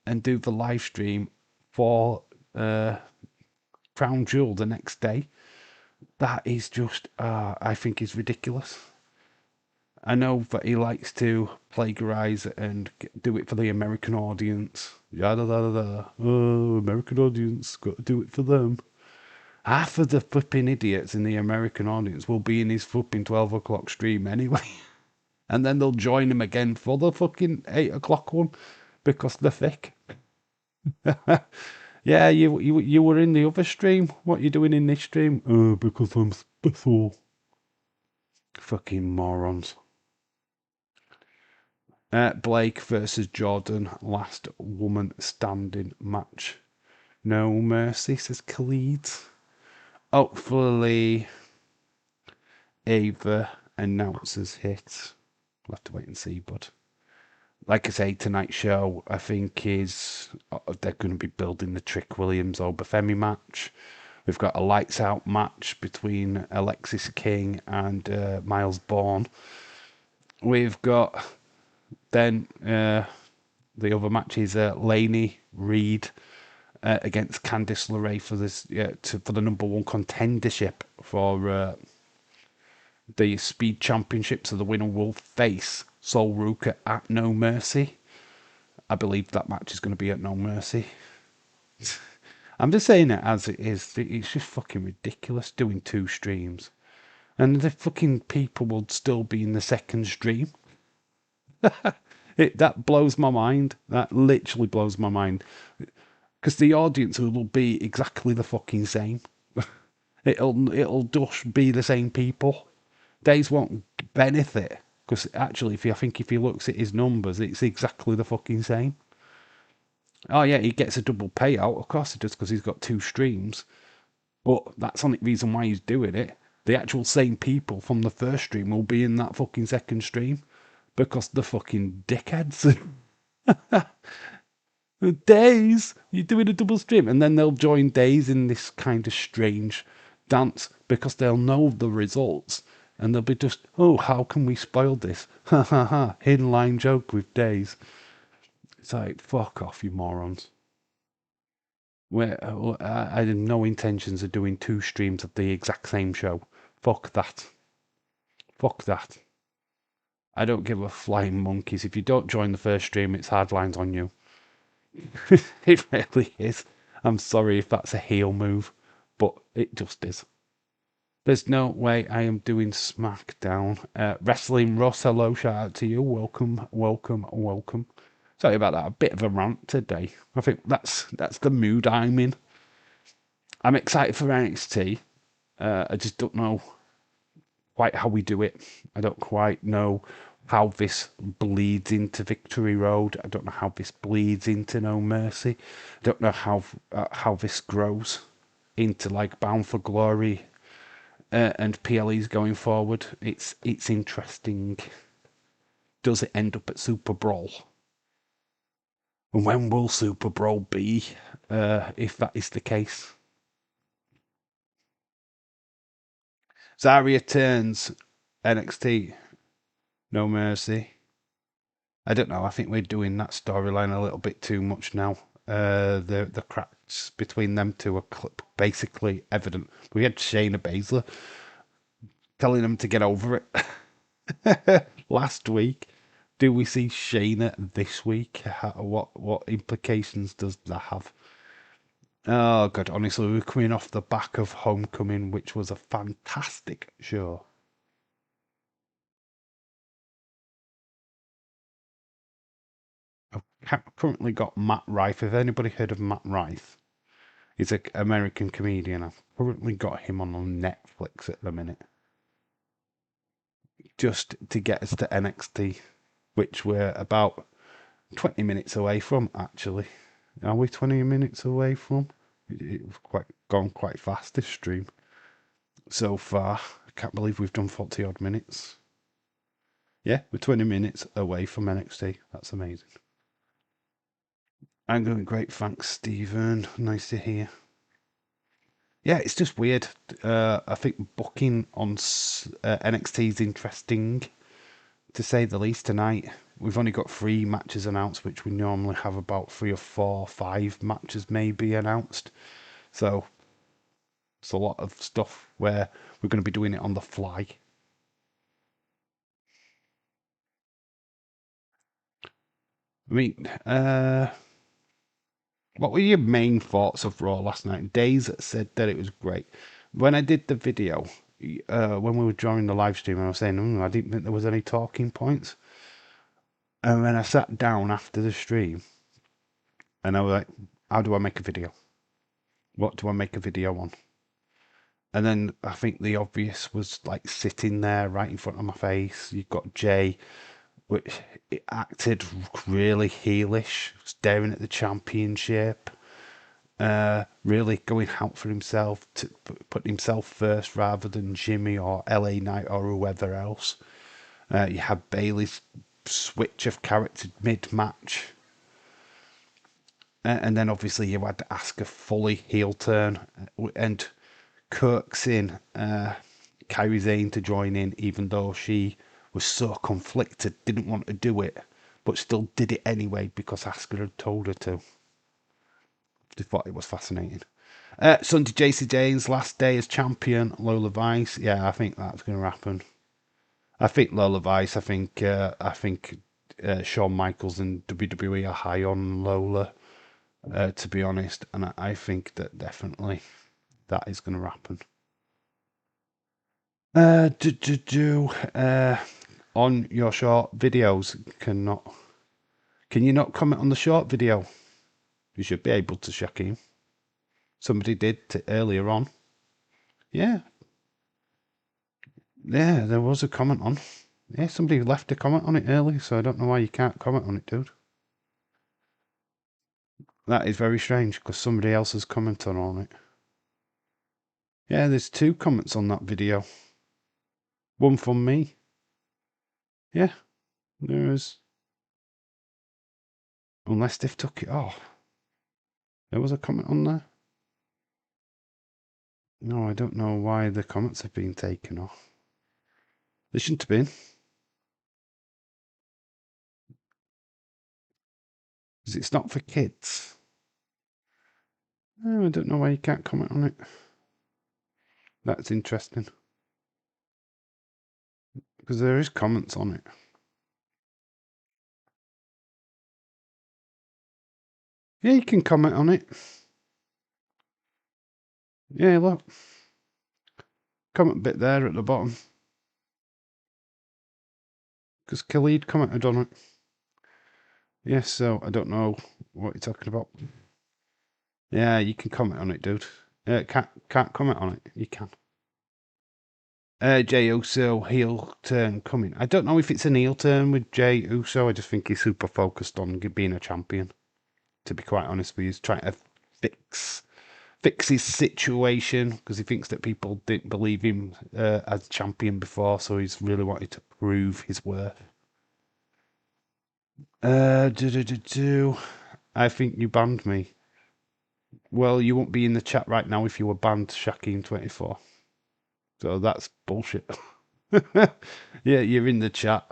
and do the live stream for Crown Jewel the next day. That is just, I think is ridiculous. I know that he likes to plagiarize and do it for the American audience. Yada da da da. Oh, American audience, got to do it for them. Half of the flipping idiots in the American audience will be in his flipping 12 o'clock stream anyway. And then they'll join him again for the fucking 8 o'clock one because they're thick. Yeah, you were in the other stream. What are you doing in this stream? Because I'm special. Fucking morons. Blake versus Jordan, last woman standing match. No mercy, says Khalid. Hopefully, Ava announces hit. We'll have to wait and see, but like I say, tonight's show, I think is they're going to be building the Trick Williams Obafemi match. We've got a lights out match between Alexis King and Miles Bourne. We've got then the other match is Laney Reed against Candice LeRae for this for the number one contendership for the Speed Championship. So the winner will face Sol Ruka at No Mercy. I believe that match is going to be at No Mercy. I'm just saying it as it is. It's just fucking ridiculous doing two streams. And the fucking people will still be in the second stream. That blows my mind. That literally blows my mind. Because the audience will be exactly the fucking same. It'll just be the same people. Days won't benefit. Because actually, if he looks at his numbers, it's exactly the fucking same. Oh yeah, he gets a double payout. Of course he does, because he's got two streams. But that's the only reason why he's doing it. The actual same people from the first stream will be in that fucking second stream. Because the fucking dickheads. Days, you're doing a double stream, and then they'll join Days in this kind of strange dance because they'll know the results, and they'll be just, oh, how can we spoil this? Ha ha ha! Hidden line joke with Days. It's like, fuck off, you morons. I had no intentions of doing two streams of the exact same show. Fuck that. Fuck that. I don't give a flying monkeys. If you don't join the first stream, it's hard lines on you. It really is. I'm sorry if that's a heel move, but it just is. There's no way I am doing SmackDown. Wrestling Ross, hello, shout out to you. Welcome, welcome, welcome. Sorry about that. A bit of a rant today. I think that's the mood I'm in. I'm excited for NXT. I just don't know quite how we do it. I don't quite know how this bleeds into Victory Road. I don't know how this bleeds into No Mercy. I don't know how this grows into like Bound for Glory and PLEs going forward. It's interesting. Does it end up at Super Brawl? And when will Super Brawl be, if that is the case? Zarya turns NXT. No Mercy. I don't know. I think we're doing that storyline a little bit too much now. The cracks between them two are basically evident. We had Shayna Baszler telling them to get over it last week. Do we see Shayna this week? What implications does that have? Oh god, honestly, we're coming off the back of Homecoming, which was a fantastic show. I've currently got Matt Rife. Have anybody heard of Matt Rife? He's an American comedian. I've currently got him on Netflix at the minute. Just to get us to NXT, which we're about 20 minutes away from, actually. Are we 20 minutes away from? It's gone quite fast, this stream. So far, I can't believe we've done 40 odd minutes. Yeah, we're 20 minutes away from NXT. That's amazing. I'm doing great, thanks, Stephen. Nice to hear. Yeah, it's just weird. I think booking on NXT is interesting, to say the least, tonight. We've only got 3 matches announced, which we normally have about 3 or 4, 5 matches maybe announced. So it's a lot of stuff where we're going to be doing it on the fly. I mean, what were your main thoughts of Raw last night? Days said that it was great. When I did the video, when we were joining the live stream, I was saying, I didn't think there was any talking points. And then I sat down after the stream, and I was like, how do I make a video? What do I make a video on? And then I think the obvious was like sitting there right in front of my face. You've got Jay, which it acted really heelish, staring at the championship. Really going out for himself, to put himself first rather than Jimmy or LA Knight or whoever else. You had Bailey's switch of character mid-match. And then obviously you had Asuka fully heel turn and coaxing Kairi Sane to join in, even though she was so conflicted, didn't want to do it, but still did it anyway because Asuka had told her to. I thought it was fascinating. Sunday, JC Jane's last day as champion, Lola Vice. Yeah, I think that's going to happen. I think Lola Vice. I think Shawn Michaels and WWE are high on Lola, to be honest, and I think that definitely that is going to happen. On your short videos, can you not comment on the short video? You should be able to, Shaquem. Somebody did earlier on. Yeah, there was a comment on. Yeah, somebody left a comment on it early, so I don't know why you can't comment on it, dude. That is very strange, because somebody else has commented on it. Yeah, there's 2 comments on that video. One from me. Yeah, there is. Unless they've took it off. There was a comment on there. No, I don't know why the comments have been taken off. They shouldn't have been. Because it's not for kids. Oh, I don't know why you can't comment on it. That's interesting. Because there is comments on it. Yeah, you can comment on it. Yeah, look. Comment bit there at the bottom. Because Khalid commented on it. Yes, so I don't know what you're talking about. Yeah, you can comment on it, dude. Can't comment on it. You can. Jey Uso heel turn coming. I don't know if it's an heel turn with Jey Uso. I just think he's super focused on being a champion. To be quite honest with you, he's trying to fix his situation because he thinks that people didn't believe him as champion before, so he's really wanted to prove his worth. I think you banned me. Well, you won't be in the chat right now if you were banned, Shaquem24. So that's bullshit. Yeah, you're in the chat.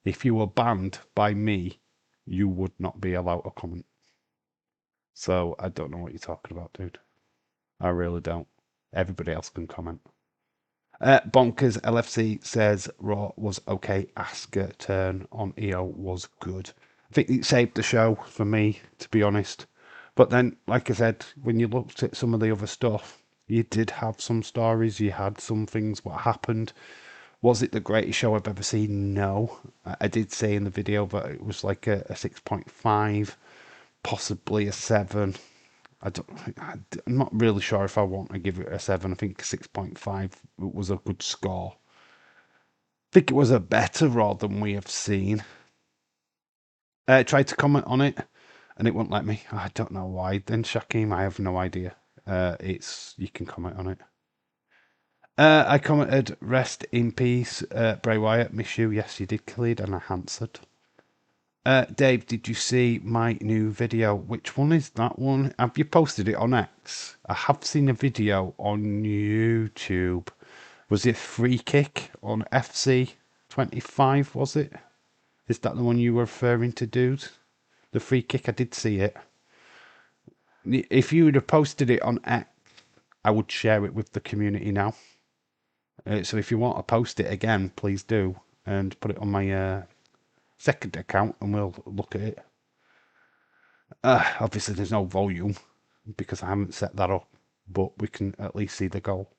If you were banned by me, you would not be allowed to comment. So I don't know what you're talking about, dude. I really don't. Everybody else can comment. Bonkers LFC says Raw was okay. Asuka turn on EO was good. I think it saved the show for me, to be honest. But then, like I said, when you looked at some of the other stuff, you did have some stories. You had some things what happened. Was it the greatest show I've ever seen? No. I did say in the video that it was like a 6.5, possibly a 7. I'm not really sure if I want to give it a 7. I think 6.5 was a good score. I think it was a better Raw than we have seen. I tried to comment on it, and it wouldn't let me. I don't know why. Then Shaquem, I have no idea. You can comment on it. I commented, rest in peace, Bray Wyatt, miss you. Yes, you did, Khalid, and I answered. Dave, did you see my new video? Which one is that one? Have you posted it on X? I have seen a video on YouTube. Was it Free Kick on FC25, was it? Is that the one you were referring to, dude? The Free Kick, I did see it. If you would have posted it on X, I would share it with the community now. So if you want to post it again, please do. And put it on my second account and we'll look at it. Obviously, there's no volume because I haven't set that up, but we can at least see the goal.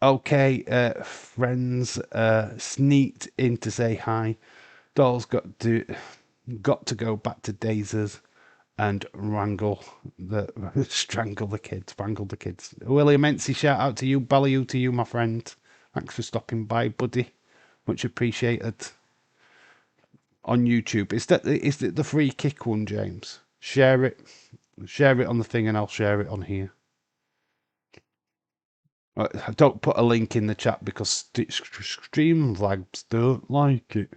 Okay, friends, sneaked in to say hi. Doll's got to go back to Dazers and strangle the kids. William Ency, shout out to you, Ballyoo to you, my friend. Thanks for stopping by, buddy. Much appreciated. On YouTube, is it the Free Kick one, James? Share it on the thing, and I'll share it on here. Don't put a link in the chat because Streamlabs don't like it.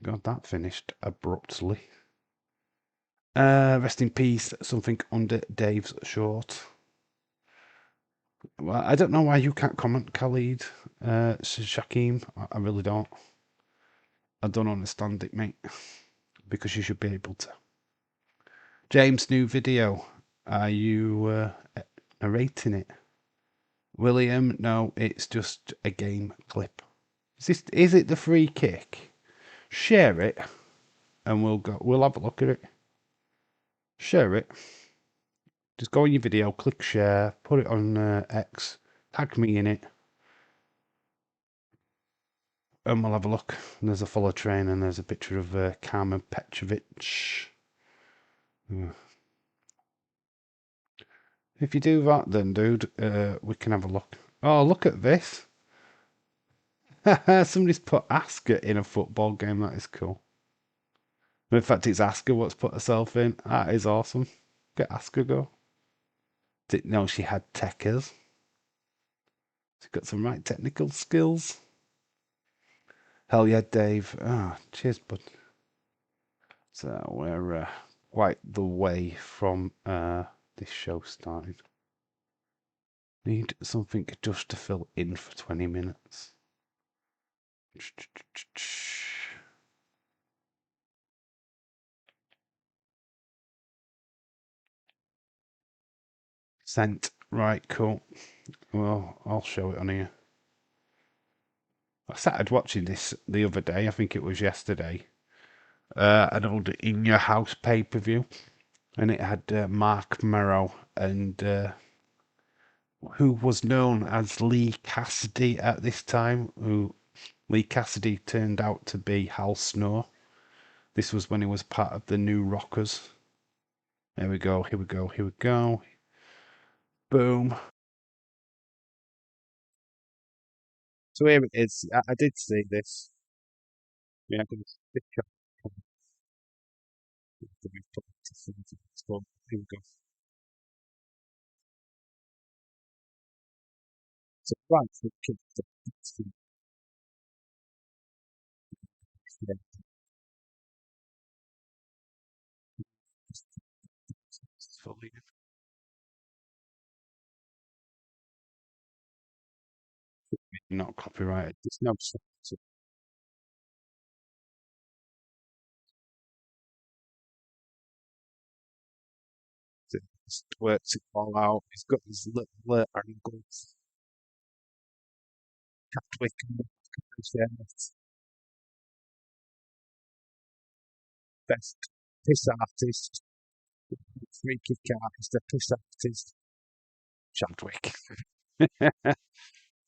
God, that finished abruptly. Rest in peace. Something under Dave's short. Well, I don't know why you can't comment, Khalid. Shakim, I really don't. I don't understand it, mate. Because you should be able to. James, new video. Are you narrating it? William, no, it's just a game clip. Is it the Free Kick? Share it, and we'll have a look at it. Share it. Just go on your video, click share, put it on X, tag me in it, and we'll have a look. And there's a follow train, and there's a picture of Carmen Petrovic. If you do that, then, dude, we can have a look. Oh, look at this. Somebody's put Asuka in a football game. That is cool. In fact, it's Asuka what's put herself in. That is awesome. Get Asuka go. Didn't know she had techers. She's got some right technical skills. Hell yeah, Dave. Cheers, bud. So we're quite the way from this show starting. Need something just to fill in for 20 minutes. Sent. Right, cool. Well, I'll show it on here. I started watching this the other day. I think it was yesterday. An old In Your House pay-per-view. And it had Mark Merrow and who was known as Lee Cassidy at this time. Lee Cassidy turned out to be Hal Snow. This was when he was part of the New Rockers. There we go. Here we go. Here we go. Boom. So here it is. I did see this. Yeah, I'm going to here we go. So right, not copyrighted. There's no sense. It works it all out. He's got his little angles. Catwick and best piss artist, free kick artist, a piss artist, Chadwick.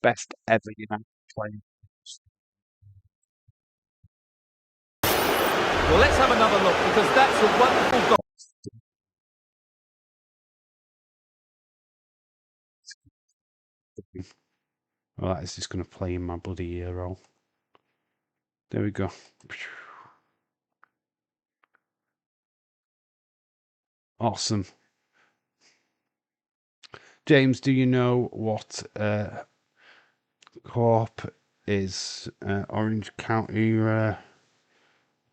Best ever United player. Well, let's have another look because that's a wonderful goal. Well, that is just going to play in my bloody ear roll. There we go. Awesome. James, do you know what Corp is Orange County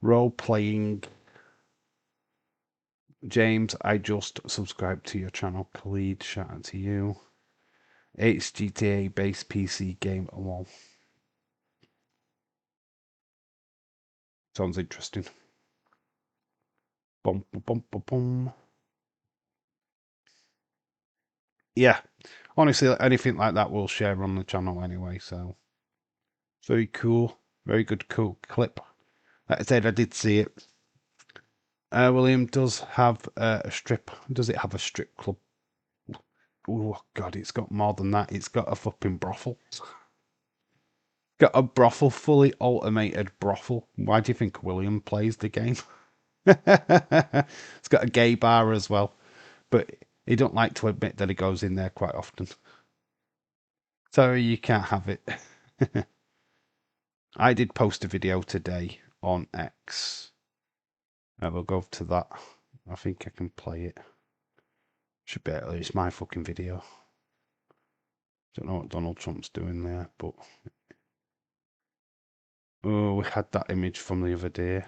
role-playing. James, I just subscribed to your channel. Khalid, shout out to you. It's GTA-based PC game. Well, sounds interesting. Bum, bum, bum, bum, bum. Yeah, honestly, anything like that we'll share on the channel anyway, so very cool. Very good, cool clip. Like I said, I did see it. William does have a strip. Does it have a strip club? Oh, God, it's got more than that. It's got a fucking brothel. Got a brothel, fully automated brothel. Why do you think William plays the game? It's got a gay bar as well, but he don't like to admit that he goes in there quite often. Sorry, you can't have it. I did post a video today on X. We'll go to that. I think I can play it. Should be able. It's my fucking video. Don't know what Donald Trump's doing there, but oh, we had that image from the other day.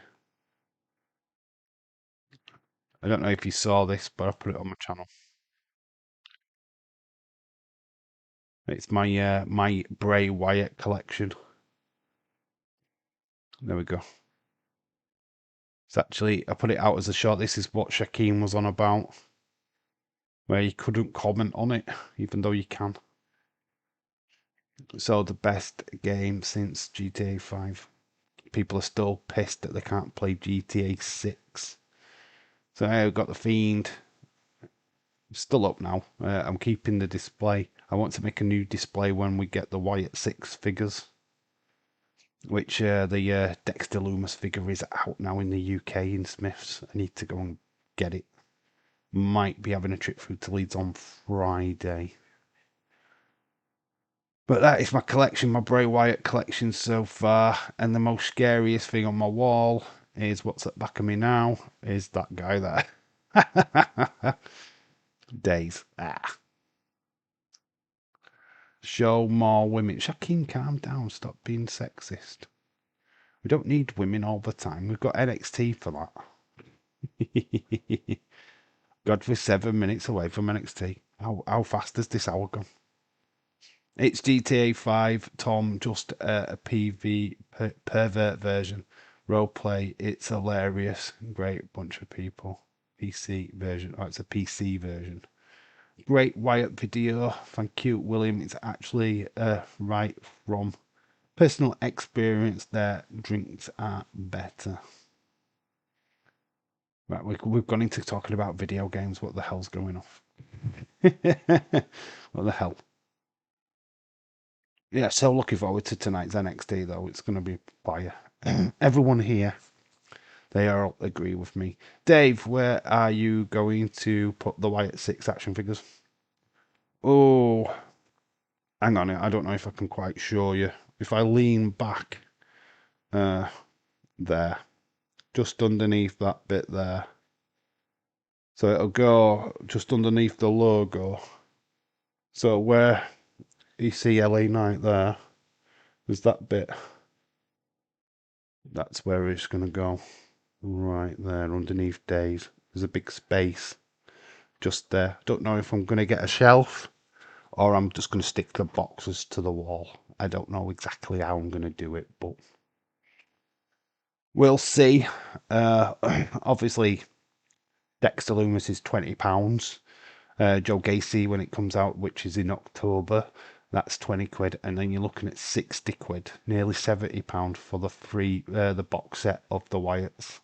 I don't know if you saw this, but I put it on my channel. It's my Bray Wyatt collection. There we go. It's actually, I put it out as a short. This is what Shaquem was on about, where you couldn't comment on it, even though you can. So the best game since GTA 5. People are still pissed that they can't play GTA 6. So I've got the Fiend. Still up now. I'm keeping the display. I want to make a new display when we get the Wyatt 6 figures. Which the Dexter Loomis figure is out now in the UK in Smiths. I need to go and get it. Might be having a trip through to Leeds on Friday. But that is my collection, my Bray Wyatt collection so far. And the most scariest thing on my wall is what's at the back of me now, is that guy there. Days. Show more women. Shaquem, calm down. Stop being sexist. We don't need women all the time. We've got NXT for that. God, we're 7 minutes away from NXT. How fast has this hour gone? It's GTA 5, Tom, just a PV pervert version. Roleplay, it's hilarious. Great bunch of people. PC version. Oh, it's a PC version. Great Wyatt video. Thank you, William. It's actually right from personal experience there. Drinks are better. Right, we've gone into talking about video games. What the hell's going off? What the hell? Yeah, so looking forward to tonight's NXT though. It's going to be fire. Everyone here, they all agree with me. Dave, where are you going to put the Wyatt 6 action figures? Oh, hang on. I don't know if I can quite show you. If I lean back there, just underneath that bit there. So it'll go just underneath the logo. So where you see LA Knight there, there's that bit. That's where it's going to go. Right there, underneath Days. There's a big space just there. Don't know if I'm going to get a shelf or I'm just going to stick the boxes to the wall. I don't know exactly how I'm going to do it, but we'll see. Obviously, Dexter Loomis is £20. Joe Gacy, when it comes out, which is in October, that's 20 quid. And then you're looking at 60 quid, nearly £70 for the box set of the Wyatts.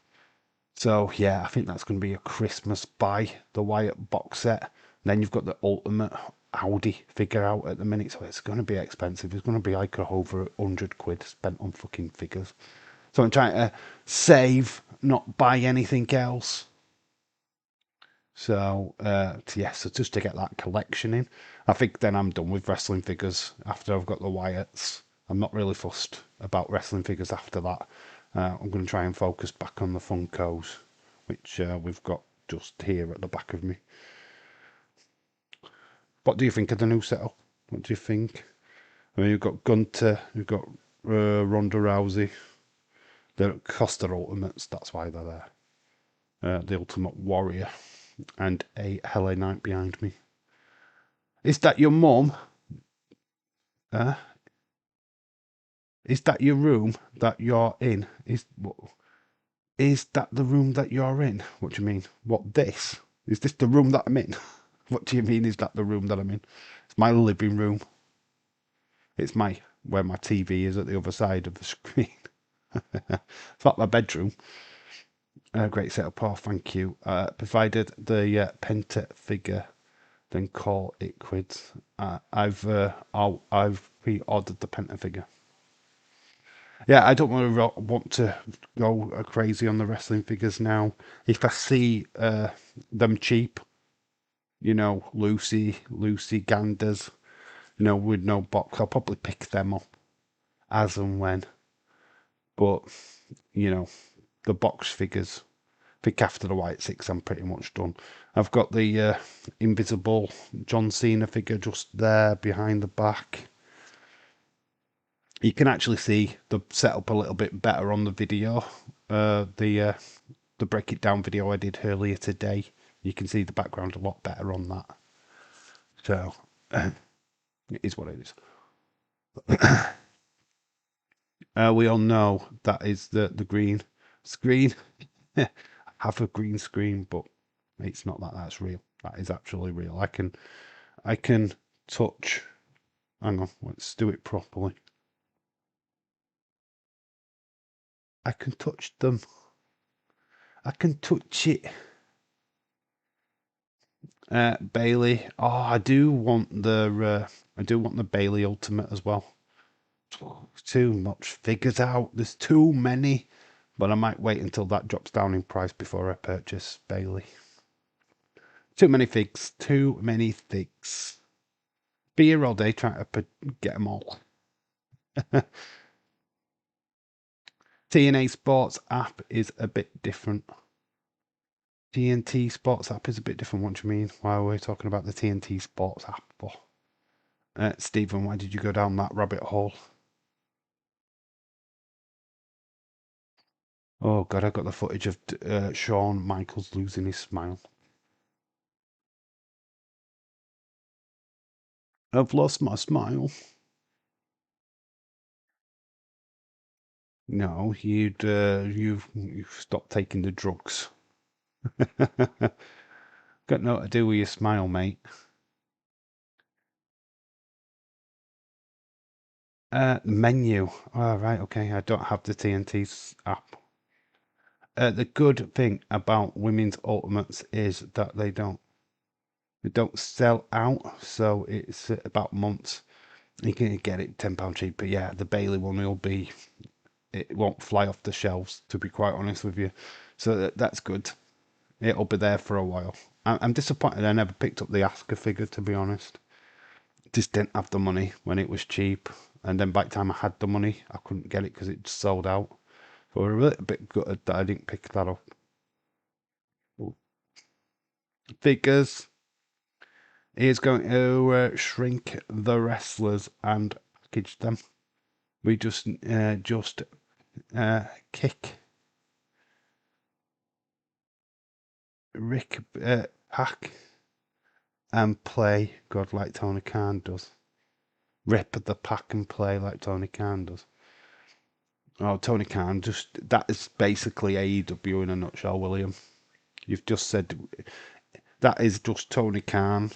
So yeah, I think that's going to be a Christmas buy, the Wyatt box set. And then you've got the ultimate Audi figure out at the minute, so it's going to be expensive. It's going to be like over 100 quid spent on fucking figures. So I'm trying to save, not buy anything else. So yeah, so just to get that collection in. I think then I'm done with wrestling figures after I've got the Wyatts. I'm not really fussed about wrestling figures after that. I'm going to try and focus back on the Funkos, which we've got just here at the back of me. What do you think of the new setup? What do you think? I mean, you've got Gunter, you've got Ronda Rousey. They're Costa Ultimates, that's why they're there. The Ultimate Warrior. And a LA Knight behind me. Is that your mum? Is that your room that you're in? Is that the room that you're in? What do you mean? What, this? Is this the room that I'm in? What do you mean, is that the room that I'm in? It's my living room. It's where my TV is at the other side of the screen. It's not my bedroom. Great setup, oh, thank you. Provided the Penta figure, then call it quits. I've pre-ordered the Penta figure. Yeah, I don't want to go crazy on the wrestling figures now. If I see them cheap, Lucy Ganders, with no box, I'll probably pick them up as and when. But, the box figures, I think after the White Six, I'm pretty much done. I've got the invisible John Cena figure just there behind the back. You can actually see the setup a little bit better on the video. The break it down video I did earlier today. You can see the background a lot better on that. So it is what it is. We all know that is the green screen. I have a green screen, but it's not that. That's real. That is actually real. I can touch. Hang on, let's do it properly. I can touch them. I can touch it. Bailey. Oh, I do want the Bailey Ultimate as well. Too much figures out. There's too many. But I might wait until that drops down in price before I purchase Bailey. Too many figs. Too many figs. Be here all day trying to get them all. TNA Sports app is a bit different. TNT Sports app is a bit different. What do you mean? Why are we talking about the TNT Sports app for? Stephen, why did you go down that rabbit hole? Oh, God, I got the footage of Shawn Michaels losing his smile. I've lost my smile. No, you've stopped taking the drugs. Got nothing to do with your smile, mate. Menu. Oh, right, okay. I don't have the TNT app. The good thing about women's ultimates is that they don't sell out, so it's about months. You can get it £10 cheaper. Yeah, the Bailey one it won't fly off the shelves, to be quite honest with you. So that's good. It'll be there for a while. I'm disappointed I never picked up the Asuka figure, to be honest. Just didn't have the money when it was cheap, and then by the time I had the money, I couldn't get it because it sold out. So we're a little bit gutted that I didn't pick that up. Figures. He is going to shrink the wrestlers and package them. We just kick Rick pack and play God like Tony Khan does. Rip the pack and play like Tony Khan does. Oh, Tony Khan, that is basically AEW in a nutshell, William. You've just said that is just Tony Khan.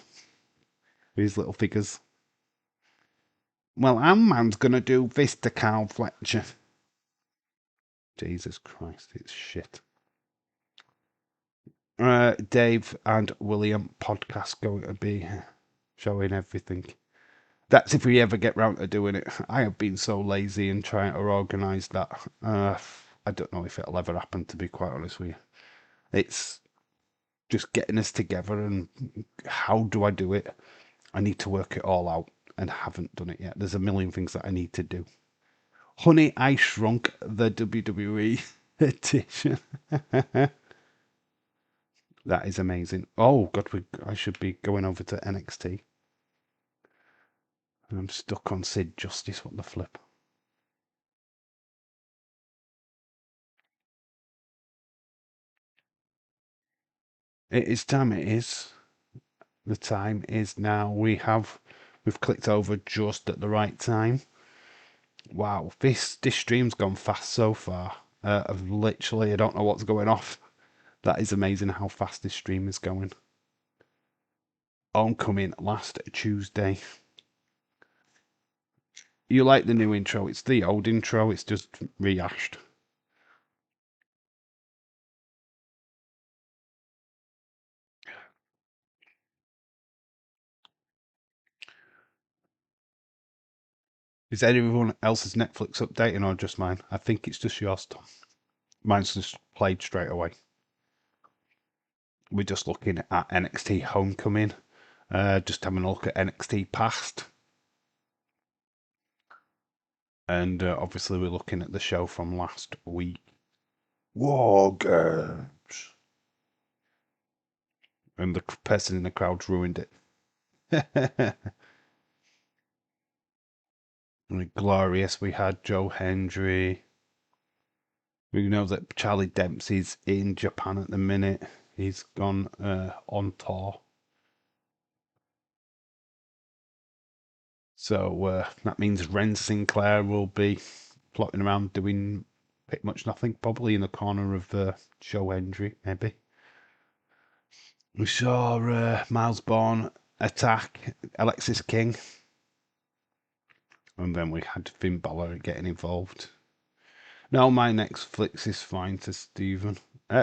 His little figures. Well, Ant-Man's gonna do this to Carl Fletcher. Jesus Christ, it's shit. Dave and William podcast going to be showing everything. That's if we ever get round to doing it. I have been so lazy in trying to organise that. I don't know if it'll ever happen, to be quite honest with you. It's just getting us together, and how do I do it? I need to work it all out, and haven't done it yet. There's a million things that I need to do. Honey, I Shrunk the WWE edition. That is amazing. Oh, God, I should be going over to NXT. I'm stuck on Sid Justice. What the flip? It is time. It is. The time is now. We've clicked over just at the right time. Wow, this stream's gone fast so far. I've literally, I don't know what's going off. That is amazing how fast this stream is going. Homecoming last Tuesday. You like the new intro? It's the old intro. It's just rehashed. Is everyone else's Netflix updating or just mine? I think it's just yours, Tom. Mine's just played straight away. We're just looking at NXT Homecoming. Just having a look at NXT Past. And obviously we're looking at the show from last week. War Games. And the person in the crowd's ruined it. Glorious. We had Joe Hendry. We know that Charlie Dempsey's in Japan at the minute. He's gone on tour. So that means Ren Sinclair will be plotting around doing pretty much nothing, probably in the corner of Joe Hendry, maybe. We saw Miles Bourne attack Alexis King. And then we had Finn Balor getting involved. No, my Netflix is fine, to Stephen.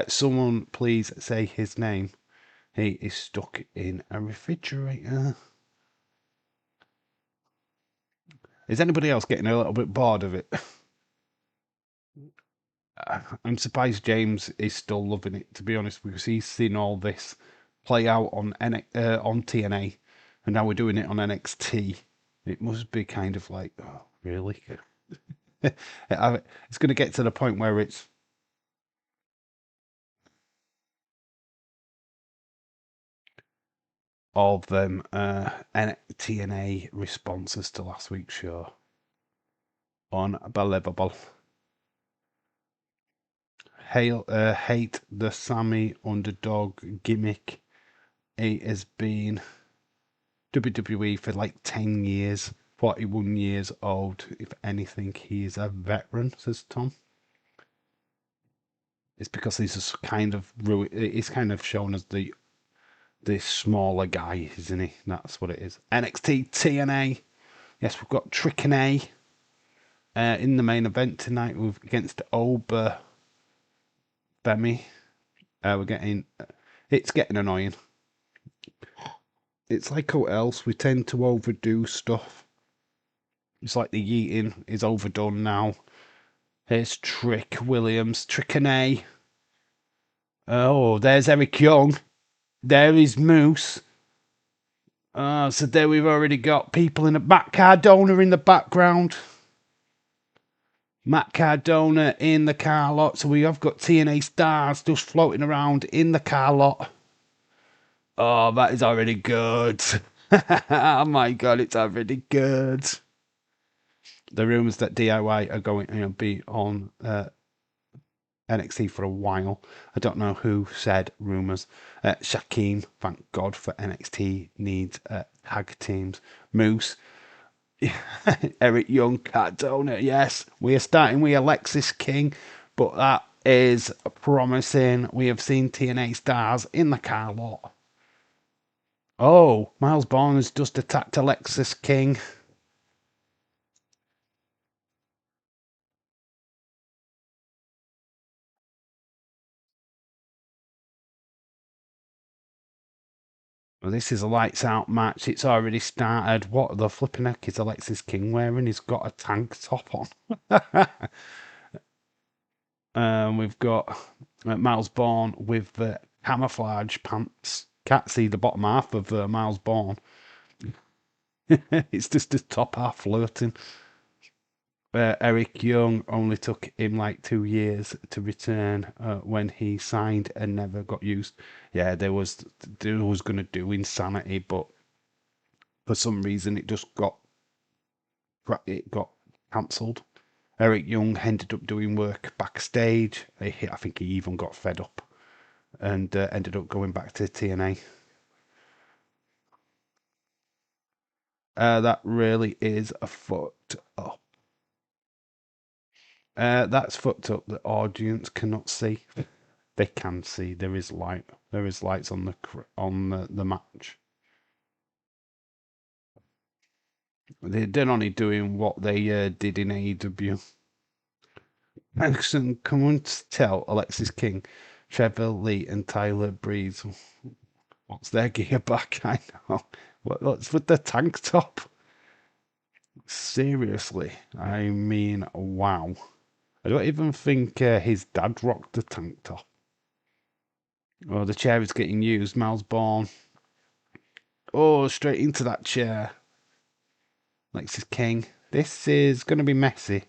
Someone please say his name. He is stuck in a refrigerator. Is anybody else getting a little bit bored of it? I'm surprised James is still loving it, to be honest, because he's seen all this play out on TNA, and now we're doing it on NXT. It must be kind of like, oh, really? It's going to get to the point where it's of them TNA responses to last week's show. Unbelievable. Hate the Sammy underdog gimmick. It has been WWE for like 10 years, 41 years old. If anything, he is a veteran, says Tom. It's because he's kind of shown as the smaller guy, isn't he? That's what it is. NXT TNA. Yes, we've got Trickene in the main event tonight against Ober Femi. It's getting annoying. It's like what else, we tend to overdo stuff. It's like the yeeting is overdone now. Here's Trick Williams, Trickene. Oh, there's Eric Young. There is Moose. So there we've already got people in the back. Cardona in the background. Matt Cardona in the car lot. So we have got TNA stars just floating around in the car lot. Oh, that is already good. Oh my god, it's already good. The rumours that DIY are going to be on NXT for a while. I don't know who said rumours. Shaquem, thank God for NXT needs tag teams. Moose. Eric Young, Cardona, yes. We are starting with Alexis King, but that is promising. We have seen TNA stars in the car lot. Oh, Miles Bourne has just attacked Alexis King. Well, this is a lights out match. It's already started. What the flipping heck is Alexis King wearing? He's got a tank top on. We've got Miles Bourne with the camouflage pants. Can't see the bottom half of Miles Bourne. It's just his top half floating. Eric Young only took him like 2 years to return when he signed and never got used. Yeah, they was going to do Insanity, but for some reason it got cancelled. Eric Young ended up doing work backstage. I think he even got fed up and ended up going back to TNA. That really is a fucked up. That's fucked up. The audience cannot see. They can see. There is light. There is lights on the match. They're only doing what they did in AEW. Excellent. Come on to tell Alexis King, Trevor Lee, and Tyler Breeze what's their gear back. I know. What's with the tank top? Seriously, I mean, wow. I don't even think his dad rocked the tank top. Oh, the chair is getting used. Miles Bourne. Oh, straight into that chair. Alexis King. This is going to be messy.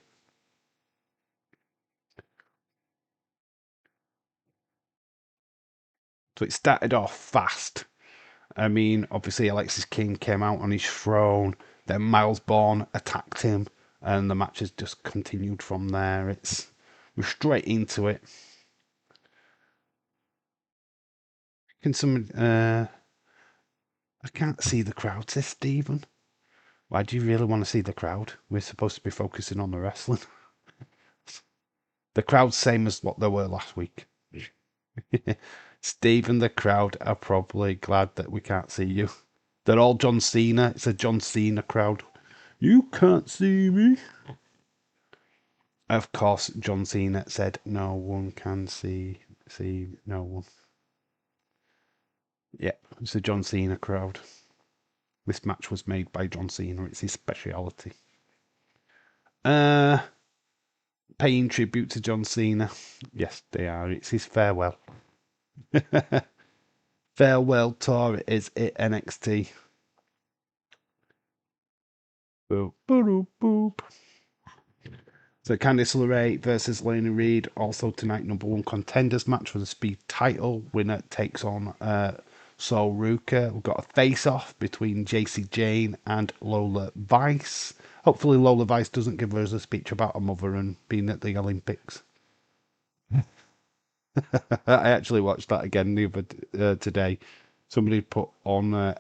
So it started off fast. I mean, obviously Alexis King came out on his throne. Then Miles Bourne attacked him, and the match has just continued from there. We're straight into it. Can someone? I can't see the crowd, says Stephen. Why do you really want to see the crowd? We're supposed to be focusing on the wrestling. The crowd's same as what they were last week. Steve and the crowd are probably glad that we can't see you. They're all John Cena. It's a John Cena crowd. You can't see me. Of course, John Cena said no one can see no one. Yeah, it's a John Cena crowd. This match was made by John Cena. It's his speciality. Paying tribute to John Cena. Yes, they are. It's his farewell. Farewell tour is at NXT. Boop, boop, boop. So Candice LeRae versus Lena Reed. Also tonight, #1 contenders match for the Speed title. Winner takes on Sol Ruka. We've got a face-off between JC Jane and Lola Vice. Hopefully Lola Vice doesn't give us a speech about her mother and being at the Olympics. I actually watched that again the other today. Somebody put on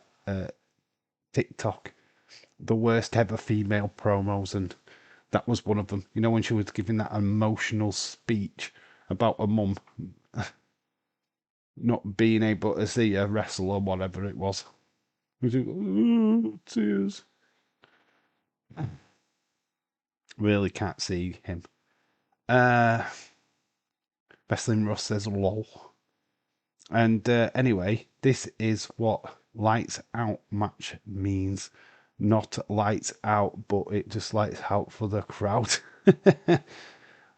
TikTok the worst ever female promos, and that was one of them. You know, when she was giving that emotional speech about her mum not being able to see her wrestle or whatever it was. It was like, oh, tears. Really can't see him. Wrestling Russ says lol. And anyway, this is what lights out match means. Not lights out, but it just lights out for the crowd. I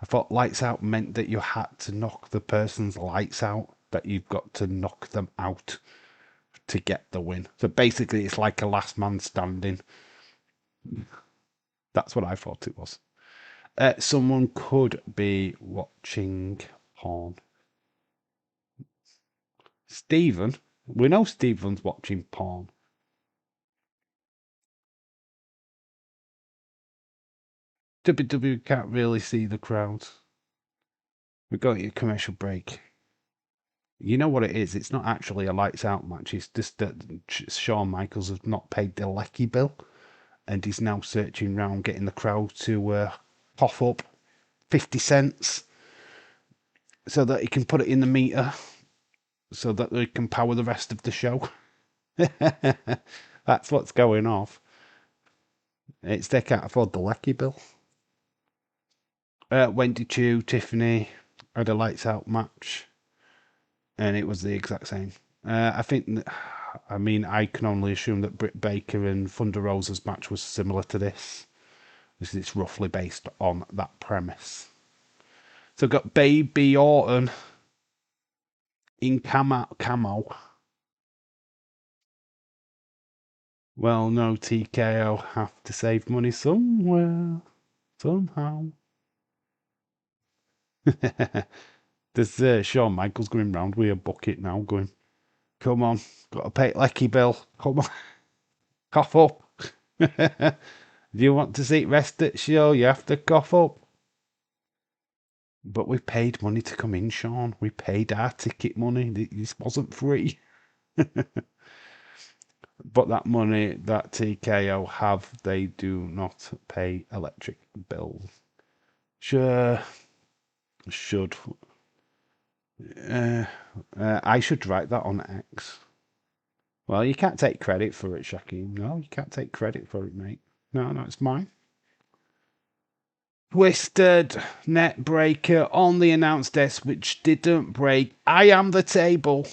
thought lights out meant that you had to knock the person's lights out, that you've got to knock them out to get the win. So basically, it's like a last man standing. That's what I thought it was. Someone could be watching porn. Stephen? We know Stephen's watching porn. WWE can't really see the crowds. We're going to a commercial break. You know what it is? It's not actually a lights out match. It's just that Shawn Michaels has not paid the Lecky bill, and he's now searching around getting the crowd to cough up 50 cents so that he can put it in the meter so that they can power the rest of the show. That's what's going off. It's they can't afford the Lecky bill. Wendy Chu, Tiffany had a lights out match, and it was the exact same. I can only assume that Britt Baker and Thunder Rosa's match was similar to this, because it's roughly based on that premise. So I've got Baby Orton in camo. Well, no, TKO have to save money somewhere, somehow. There's Shawn Michaels going round with a bucket now, going, come on, got to pay Lecky bill. Come on, cough up. Do you want to see rest at show? You have to cough up. But we paid money to come in, Sean. We paid our ticket money. This wasn't free. But that money that TKO have, they do not pay electric bills. Sure, should. I should write that on X. Well, you can't take credit for it, Shaquem. No, you can't take credit for it, mate. No, it's mine. Twisted net breaker on the announce desk, which didn't break. I am the table.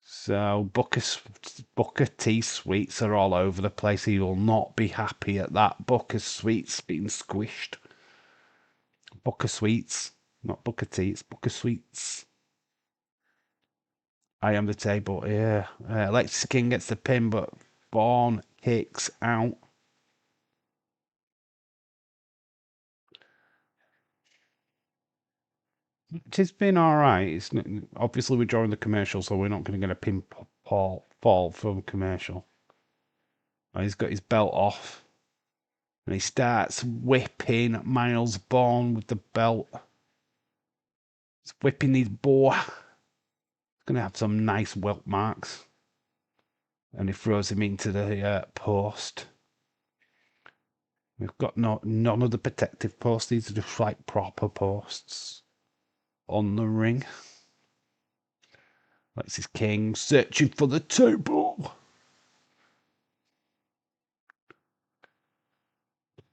So Booker T sweets are all over the place. He will not be happy at that. Booker sweets being squished. Booker sweets, not Booker T. It's Booker sweets. I am the table. Yeah, Alexis King gets the pin, but Vaughn kicks out. It has been all right. It's obviously we're drawing the commercial, so we're not going to get a pin fall from commercial. Oh, he's got his belt off, and he starts whipping Miles Bourne with the belt. He's whipping his boy. He's going to have some nice welt marks, and he throws him into the post. We've got none of the protective posts. These are just like proper posts on the ring. Alexis King searching for the table.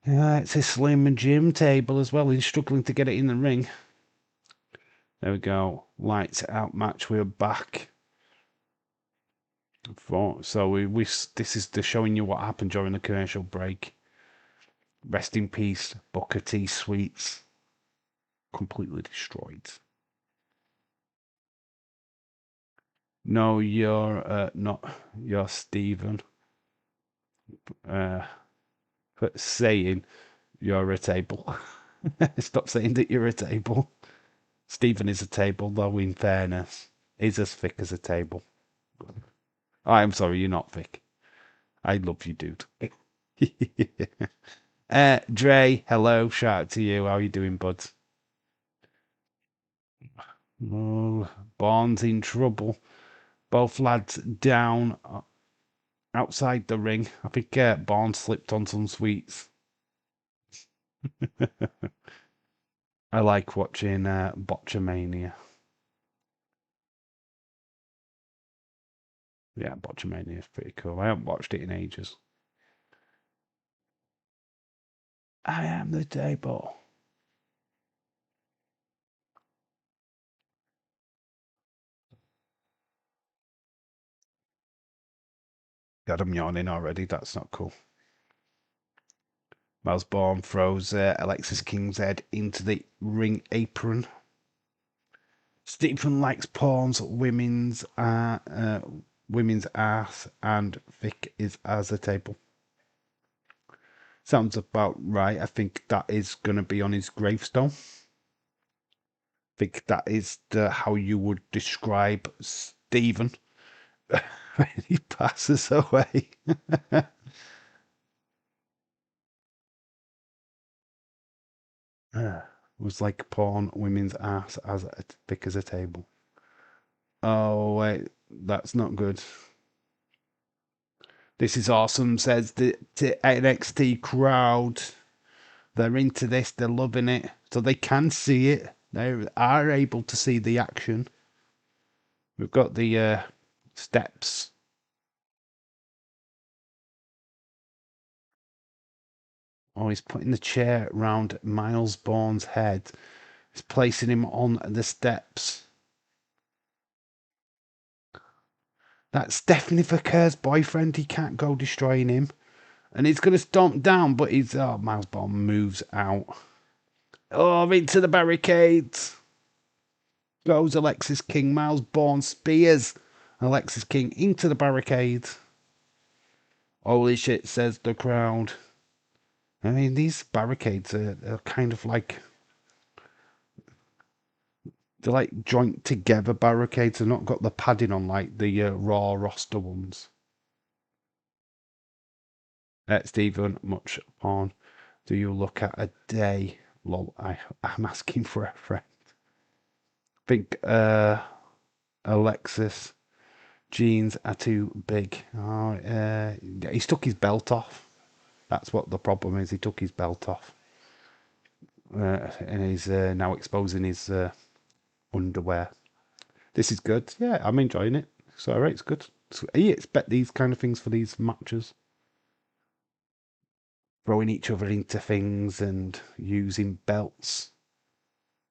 Yeah, it's a Slim Jim table as well. He's struggling to get it in the ring. There we go. Lights out match. We're back. So we this is the showing you what happened during the commercial break. Rest in peace, Booker T Sweets. Completely destroyed. No, you're not. You're Stephen. But saying you're a table. Stop saying that you're a table. Stephen is a table, though, in fairness, is as thick as a table. I'm sorry, you're not thick. I love you, dude. Dre, hello, shout out to you. How are you doing, bud? Oh, Barnes in trouble. Both lads down outside the ring. I think Barnes slipped on some sweets. I like watching Botchamania. Yeah, Botchamania is pretty cool. I haven't watched it in ages. I am the table. God, I'm yawning already. That's not cool. Miles Bourne throws Alexis King's head into the ring apron. Stephen likes Pawn's women's ass, and Vic is as a table. Sounds about right. I think that is going to be on his gravestone. I think that is how you would describe Stephen when he passes away. Was like Pawn women's ass as thick as a table. Oh wait, that's not good. This is awesome, says the NXT crowd. They're into this, they're loving it. So they can see it. They are able to see the action. We've got the steps. Oh, he's putting the chair around Miles Bourne's head. He's placing him on the steps. That's definitely for Kerr's boyfriend. He can't go destroying him. And he's going to stomp down, but Miles Bourne moves out. Oh, into the barricades. Goes Alexis King. Miles Bourne spears Alexis King into the barricades. Holy shit, says the crowd. I mean, these barricades are kind of like... They're like joint together barricades. They've not got the padding on like the Raw roster ones. Stephen, much upon. Do you look at a day? Lol, I'm asking for a friend. Think Alexis jeans are too big. Oh, he's took his belt off. That's what the problem is. He took his belt off. And he's now exposing his underwear. This is good. Yeah, I'm enjoying it. It's alright, it's good. You expect these kind of things for these matches. Throwing each other into things and using belts.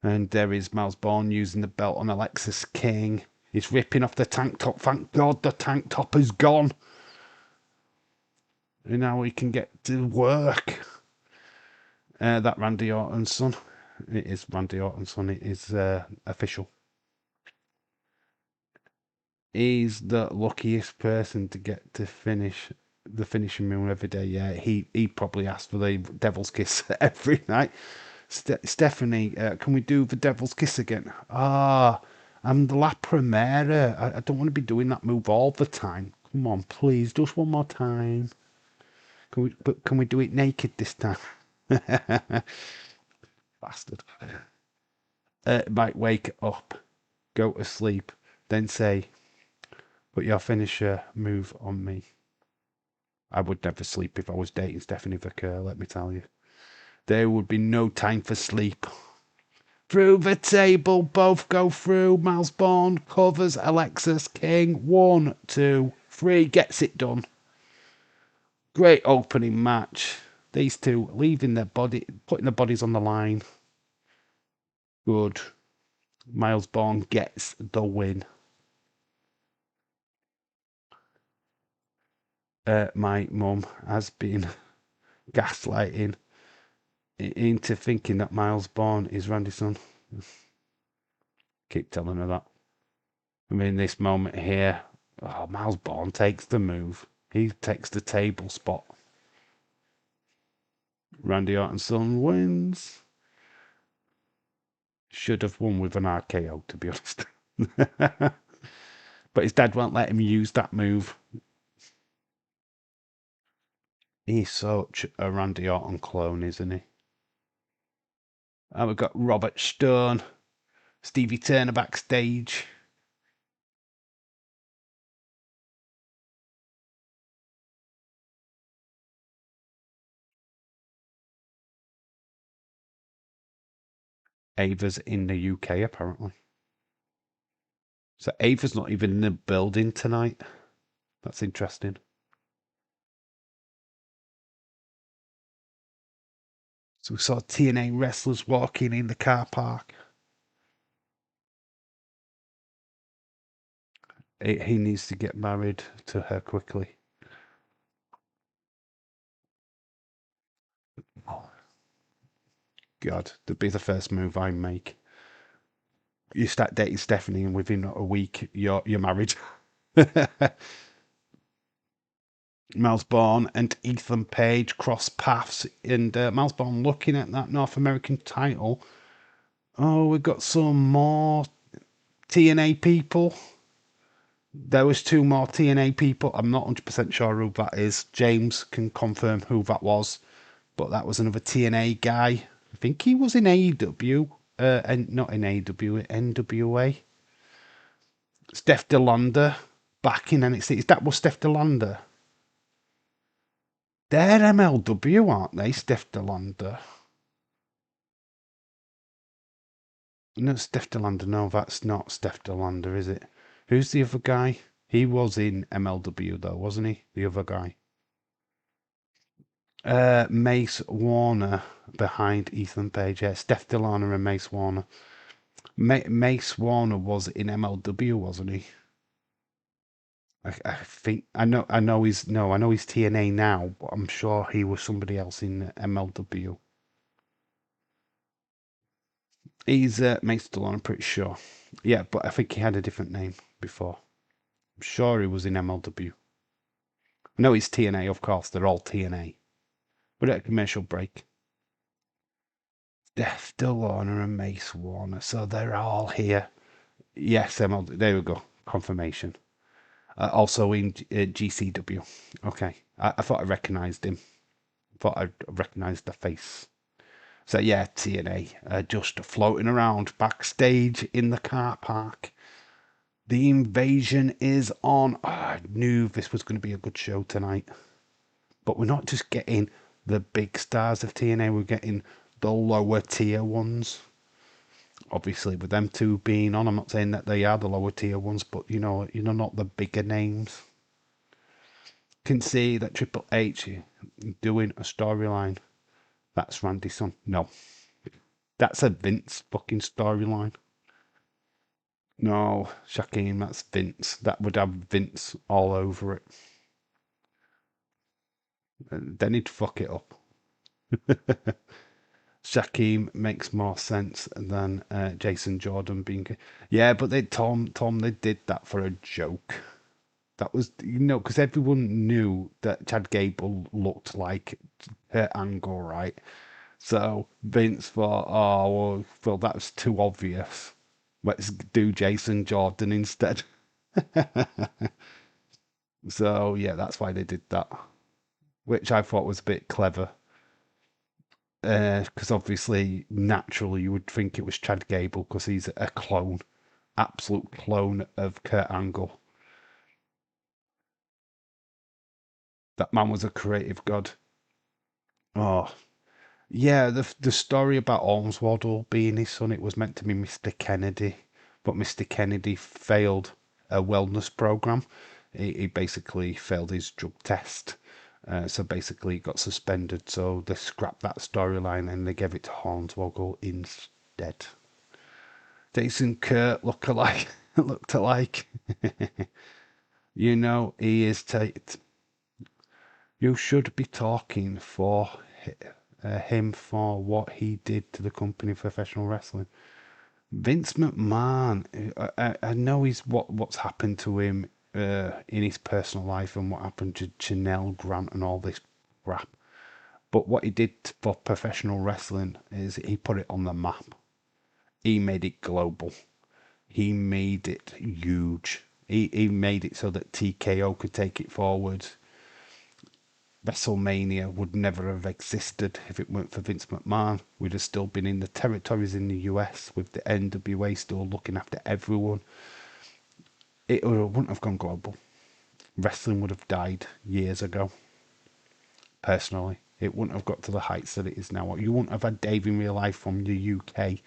And there is Miles Bourne using the belt on Alexis King. He's ripping off the tank top. Thank God the tank top is gone. And now we can get to work. That Randy Orton's son. It is Randy Orton's son. It is official. He's the luckiest person to get to finish the finishing move every day. Yeah, he probably asked for the Devil's Kiss every night. Stephanie, can we do the Devil's Kiss again? I'm the La Primera. I don't want to be doing that move all the time. Come on, please, just one more time. Can we do it naked this time? Bastard. Might wake up, go to sleep, then say, put your finisher move on me. I would never sleep if I was dating Stephanie Vaquer, let me tell you. There would be no time for sleep. Through the table, both go through. Miles Bourne covers Alexis King. 1, 2, 3, gets it done. Great opening match. These two leaving their body, putting their bodies on the line. Good. Miles Bourne gets the win. My mum has been gaslighting into thinking that Miles Bourne is Randy's son. Keep telling her that. I mean, this moment here, Miles Bourne takes the move. He takes the table spot. Randy Orton's son wins. Should have won with an RKO, to be honest. But his dad won't let him use that move. He's such a Randy Orton clone, isn't he? And we've got Robert Stone, Stevie Turner backstage. Ava's in the UK, apparently. So Ava's not even in the building tonight. That's interesting. So we saw TNA wrestlers walking in the car park. He needs to get married to her quickly. God, that'd be the first move I make. You start dating Stephanie, and within a week, you're married. Miles Bourne and Ethan Page cross paths, and Miles Bourne looking at that North American title. Oh, we've got some more TNA people. There was 2 more TNA people. I'm not 100% sure who that is. James can confirm who that was, but that was another TNA guy. I think he was in AEW, and not in AEW, NWA. Steph DeLander back in NXT. That was Steph DeLander. They're MLW, aren't they? Steph DeLander. No, Steph DeLander. No, that's not Steph DeLander, is it? Who's the other guy? He was in MLW though, wasn't he? The other guy. Mace Warner behind Ethan Page. Yeah, Steph DeLander and Mace Warner. Mace Warner was in MLW, wasn't he? I think I know he's TNA now, but I'm sure he was somebody else in MLW. He's Mace DeLander, I'm pretty sure. Yeah, but I think he had a different name before. I'm sure he was in MLW. No, he's TNA, of course. They're all TNA. But at a commercial break. Steph DeLauna and Mace Warner. So they're all here. Yes, MLW. There we go. Confirmation. Also in GCW. Okay. I thought I recognised him. thought I recognised the face. So yeah, TNA just floating around backstage in the car park. The invasion is on. I knew this was going to be a good show tonight. But we're not just getting the big stars of TNA, we're getting the lower tier ones. Obviously, with them two being on, I'm not saying that they are the lower tier ones, but not the bigger names. Can see that Triple H doing a storyline. That's Randy's son. No, that's a Vince fucking storyline. No, Shaquem, that's Vince. That would have Vince all over it. Then he'd fuck it up. Shaquem makes more sense than Jason Jordan being. Yeah, but Tom, they did that for a joke. That was, because everyone knew that Chad Gable looked like Kurt Angle, right? So Vince thought, oh, well, that was too obvious. Let's do Jason Jordan instead. So, yeah, that's why they did that, which I thought was a bit clever. Because obviously, naturally, you would think it was Chad Gable because he's a clone, absolute clone of Kurt Angle. That man was a creative god. Oh, yeah, the story about Ormswaddle being his son, it was meant to be Mr. Kennedy, but Mr. Kennedy failed a wellness program. He basically failed his drug test. So basically, he got suspended. So they scrapped that storyline and they gave it to Hornswoggle instead. Jason Kurt looked alike. He is. You should be talking for him for what he did to the company of professional wrestling. Vince McMahon, I know what's happened to him in his personal life and what happened to Janelle Grant and all this crap. But what he did for professional wrestling is he put it on the map. He made it global. He made it huge. He made it so that TKO could take it forward. WrestleMania would never have existed if it weren't for Vince McMahon. We'd have still been in the territories in the US with the NWA still looking after everyone. It wouldn't have gone global. Wrestling would have died years ago. Personally, it wouldn't have got to the heights that it is now. You wouldn't have had Dave in real life from the UK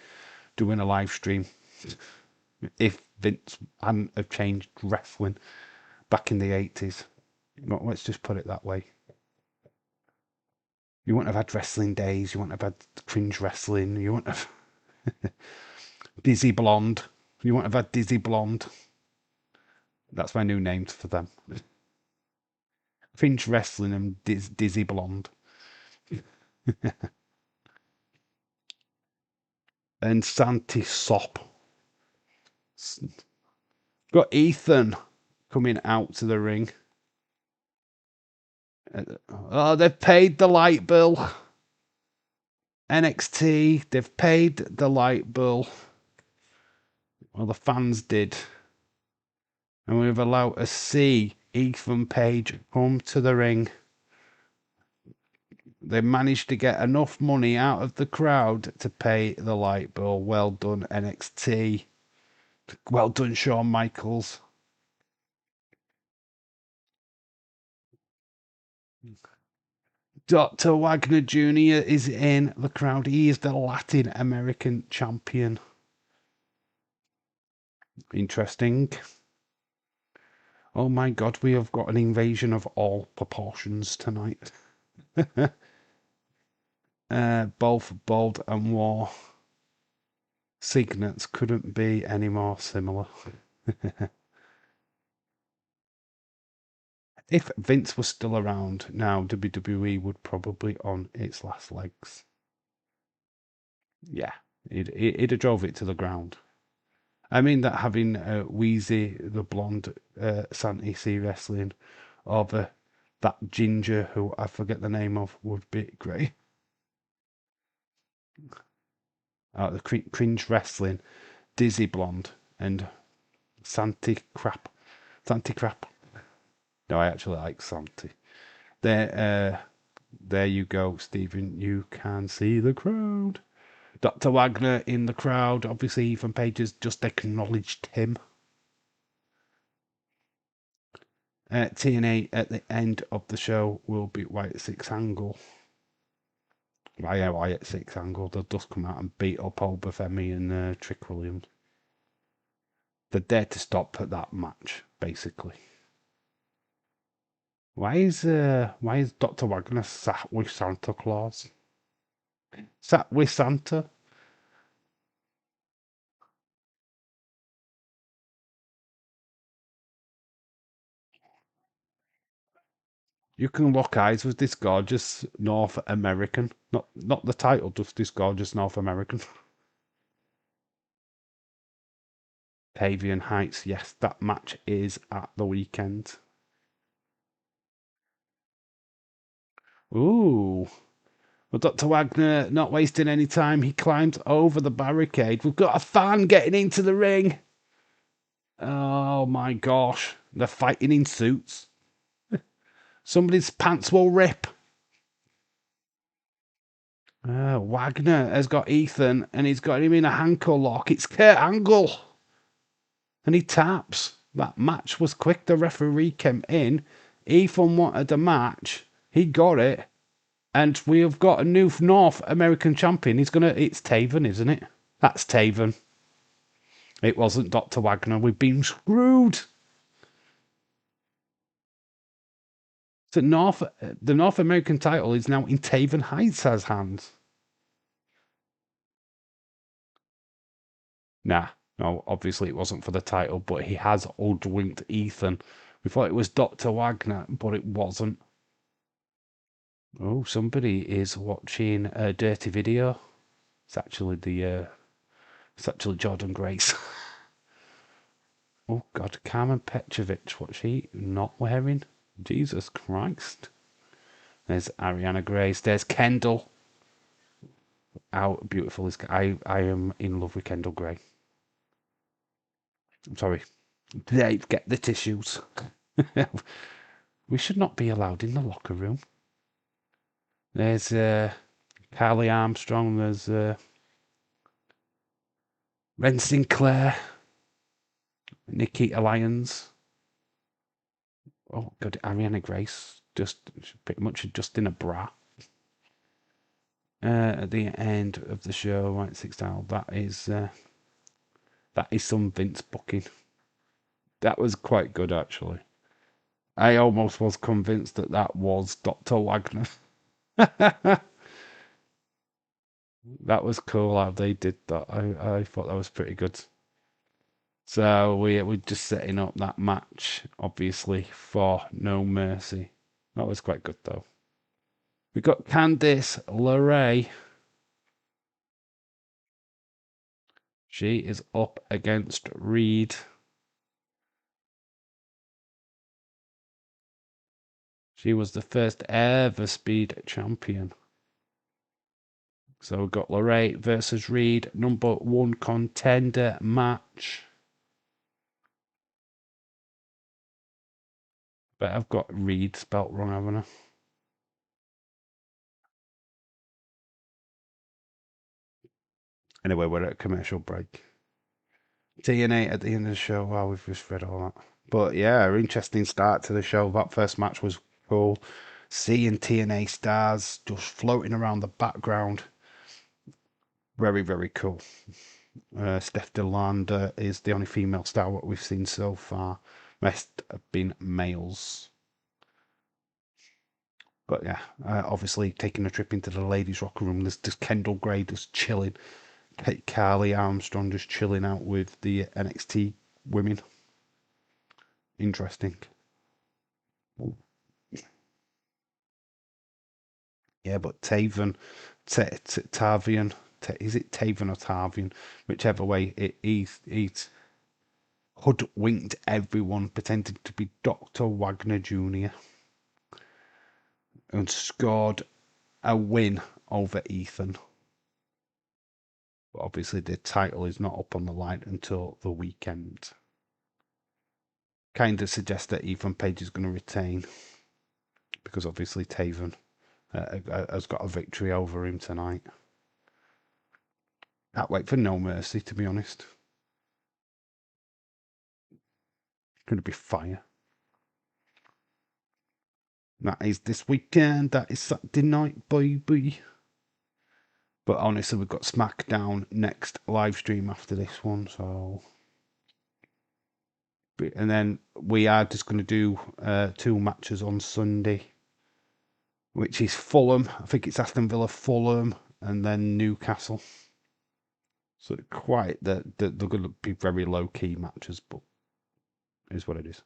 doing a live stream if Vince hadn't have changed wrestling back in the 80s. Let's just put it that way. You wouldn't have had wrestling days. You wouldn't have had cringe wrestling. You wouldn't have Dizzy Blonde. You wouldn't have had Dizzy Blonde. That's my new name for them. Cringe wrestling and Dizzy Blonde. And Santi Sop. Got Ethan coming out to the ring. Oh, they've paid the light bill. NXT, they've paid the light bill. Well, the fans did. And we've allowed to see Ethan Page come to the ring. They managed to get enough money out of the crowd to pay the light bill. Well done, NXT. Well done, Shawn Michaels. Dr. Wagner Jr. is in the crowd. He is the Latin American champion. Interesting. Oh my god, we have got an invasion of all proportions tonight. Both Bold and War signets couldn't be any more similar. If Vince was still around now, WWE would probably on its last legs. Yeah, he'd have drove it to the ground. I mean that having Wheezy, the blonde Santi C wrestling, over that ginger who I forget the name of would be great. The cringe wrestling, Dizzy Blonde and Santi Crap. No, I actually like Santi. They're There you go, Stephen. You can see the crowd. Dr. Wagner in the crowd. Obviously, Ethan Page has just acknowledged him. TNA at the end of the show will be Wyatt Six Angle. Wyatt Six Angle. They'll just come out and beat up Paul Buffemi and Trick Williams. They're there to stop at that match, basically. Why is Dr. Wagner sat with Santa Claus? Sat with Santa? You can lock eyes with this gorgeous North American. Not the title, just this gorgeous North American. Pavian Heights, yes, that match is at the weekend. Ooh. Well, Dr. Wagner, not wasting any time, he climbs over the barricade. We've got a fan getting into the ring. Oh my gosh. They're fighting in suits. Somebody's pants will rip. Wagner has got Ethan and he's got him in a ankle lock. It's Kurt Angle. And he taps. That match was quick. The referee came in. Ethan wanted a match. He got it. And we have got a new North American champion. It's Taven, isn't it? That's Taven. It wasn't Dr. Wagner. We've been screwed. So the North American title is now in Taven Heights' hands. Nah, no, obviously it wasn't for the title, but he has hoodwinked Ethan. We thought it was Dr. Wagner, but it wasn't. Oh, somebody is watching a dirty video. It's actually Jordan Grace. Oh God, Carmen Petrovic, what's she not wearing? Jesus Christ. There's Ariana Grace. There's Kendall. How beautiful is I am in love with Kendall Gray. I'm sorry. Dave, get the tissues. We should not be allowed in the locker room. There's Carly Armstrong. There's Ren Sinclair. Nikita Lyons. Oh God, Ariana Grace. Just pretty much just in a bra. At the end of the show, right, 6 hours. That is some Vince booking. That was quite good, actually. I almost was convinced that was Dr. Wagner. That was cool how they did that. I thought that was pretty good. So we're just setting up that match, obviously, for No Mercy. That was quite good, though. We got Candice LeRae. She is up against Reed. She was the first ever Speed champion. So we've got LeRae versus Reed, number 1 contender match. But I've got Reed spelt wrong, haven't I? Anyway, we're at a commercial break. TNA at the end of the show. Wow, we've just read all that. But yeah, interesting start to the show. That first match was cool. Seeing TNA stars just floating around the background. Very, very cool. Steph DeLanda is the only female star what we've seen so far. Rest have been males. But yeah, obviously taking a trip into the ladies' locker room. There's just Kendall Gray just chilling. Carly Armstrong just chilling out with the NXT women. Interesting. Yeah, but Taven, Tavian, is it Taven or Tavian? Whichever way, he's hoodwinked everyone, pretending to be Dr. Wagner Jr. and scored a win over Ethan. But obviously the title is not up on the line until the weekend. Kind of suggests that Ethan Page is going to retain, because obviously Taven has got a victory over him tonight. Can't wait for No Mercy, to be honest. Going to be fire. That is this weekend. That is Saturday night, baby. But honestly, we've got SmackDown next live stream after this one, so. And then we are just going to do 2 matches on Sunday, which is Fulham. I think it's Aston Villa, Fulham, and then Newcastle. So quite they're going to be very low key matches, but it is what it is.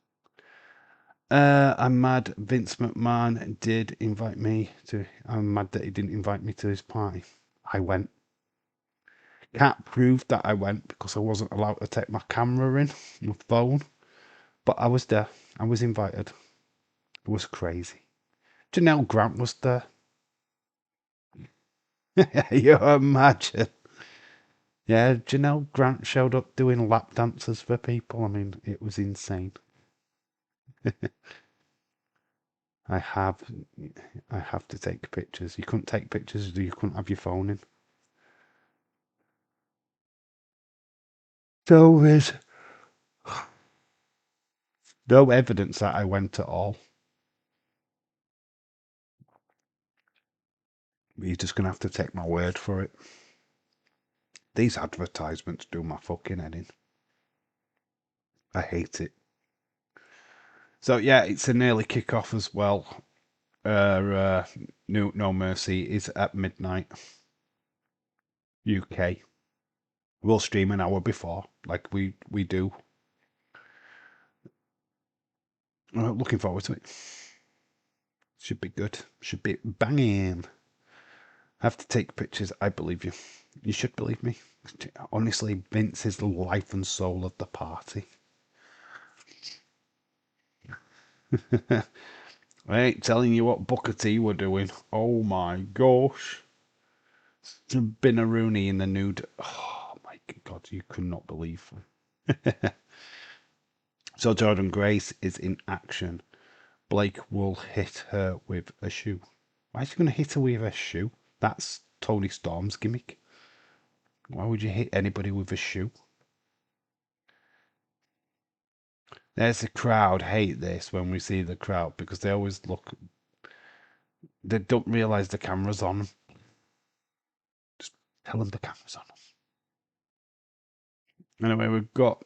I'm mad Vince McMahon did invite me to. I'm mad that he didn't invite me to his party. I went. Can't prove that I went because I wasn't allowed to take my camera in, my phone. But I was there. I was invited. It was crazy. Janelle Grant was there. You imagine. Yeah, Janelle Grant showed up doing lap dances for people. I mean, it was insane. I have to take pictures. You couldn't take pictures, you couldn't have your phone in. So there's no evidence that I went at all. You're just going to have to take my word for it. These advertisements do my fucking head in. I hate it. So yeah, it's an early kickoff as well. No Mercy is at midnight UK. We'll stream an hour before, like we do. Looking forward to it. Should be good. Should be banging. I have to take pictures. I believe you. You should believe me. Honestly, Vince is the life and soul of the party. I ain't telling you what Booker T were doing. Oh my gosh. Been a Rooney in the nude. Oh my God, you could not believe. So Jordan Grace is in action. Blake will hit her with a shoe. Why is he going to hit her with a shoe? That's Tony Storm's gimmick. Why would you hit anybody with a shoe? There's the crowd. Hate this when we see the crowd because they always look. They don't realise the camera's on. Just tell them the camera's on. Anyway, we've got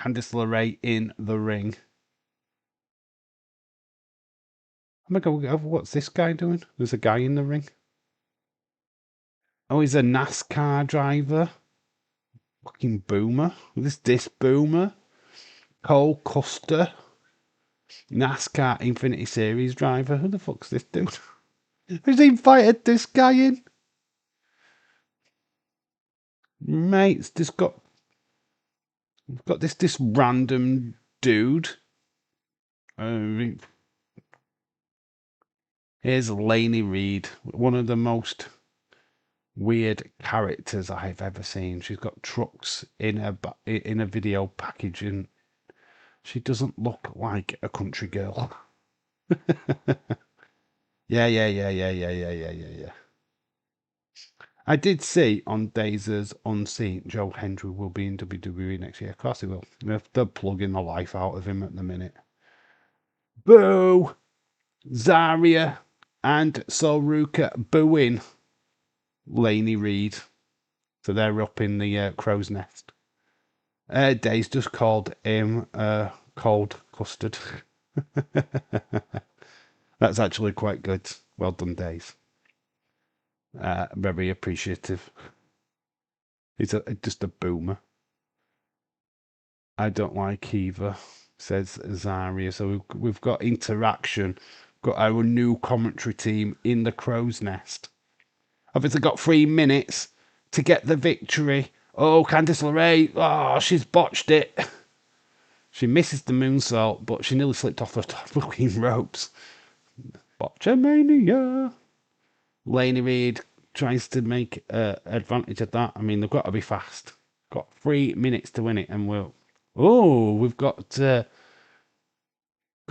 Candice LeRae in the ring. Oh my God, what's this guy doing? There's a guy in the ring. Oh, he's a NASCAR driver. Fucking boomer. This boomer. Cole Custer. NASCAR Infinity Series driver. Who the fuck's this dude? Who's invited this guy in? Mate's just got this random dude. Here's Lainey Reed, one of the most weird characters I've ever seen. She's got trucks in a video package, and she doesn't look like a country girl. Yeah. I did see on Dazers Unseen, Joe Hendry will be in WWE next year. Of course he will. They're plugging the life out of him at the minute. Boo! Zarya and Soruka booing Lainey Reed. So they're up in the crow's nest. Days just called him cold custard. That's actually quite good. Well done, Days. Very appreciative. He's just a boomer. I don't like either, says Zarya. So we've got interaction. Got our new commentary team in the crow's nest. Obviously got 3 minutes to get the victory. Oh, Candice LeRae. Oh, she's botched it. She misses the moonsault, but she nearly slipped off the fucking ropes. Botchamania. Lainey Reed tries to make advantage of that. I mean, they've got to be fast. Got 3 minutes to win it, and we've got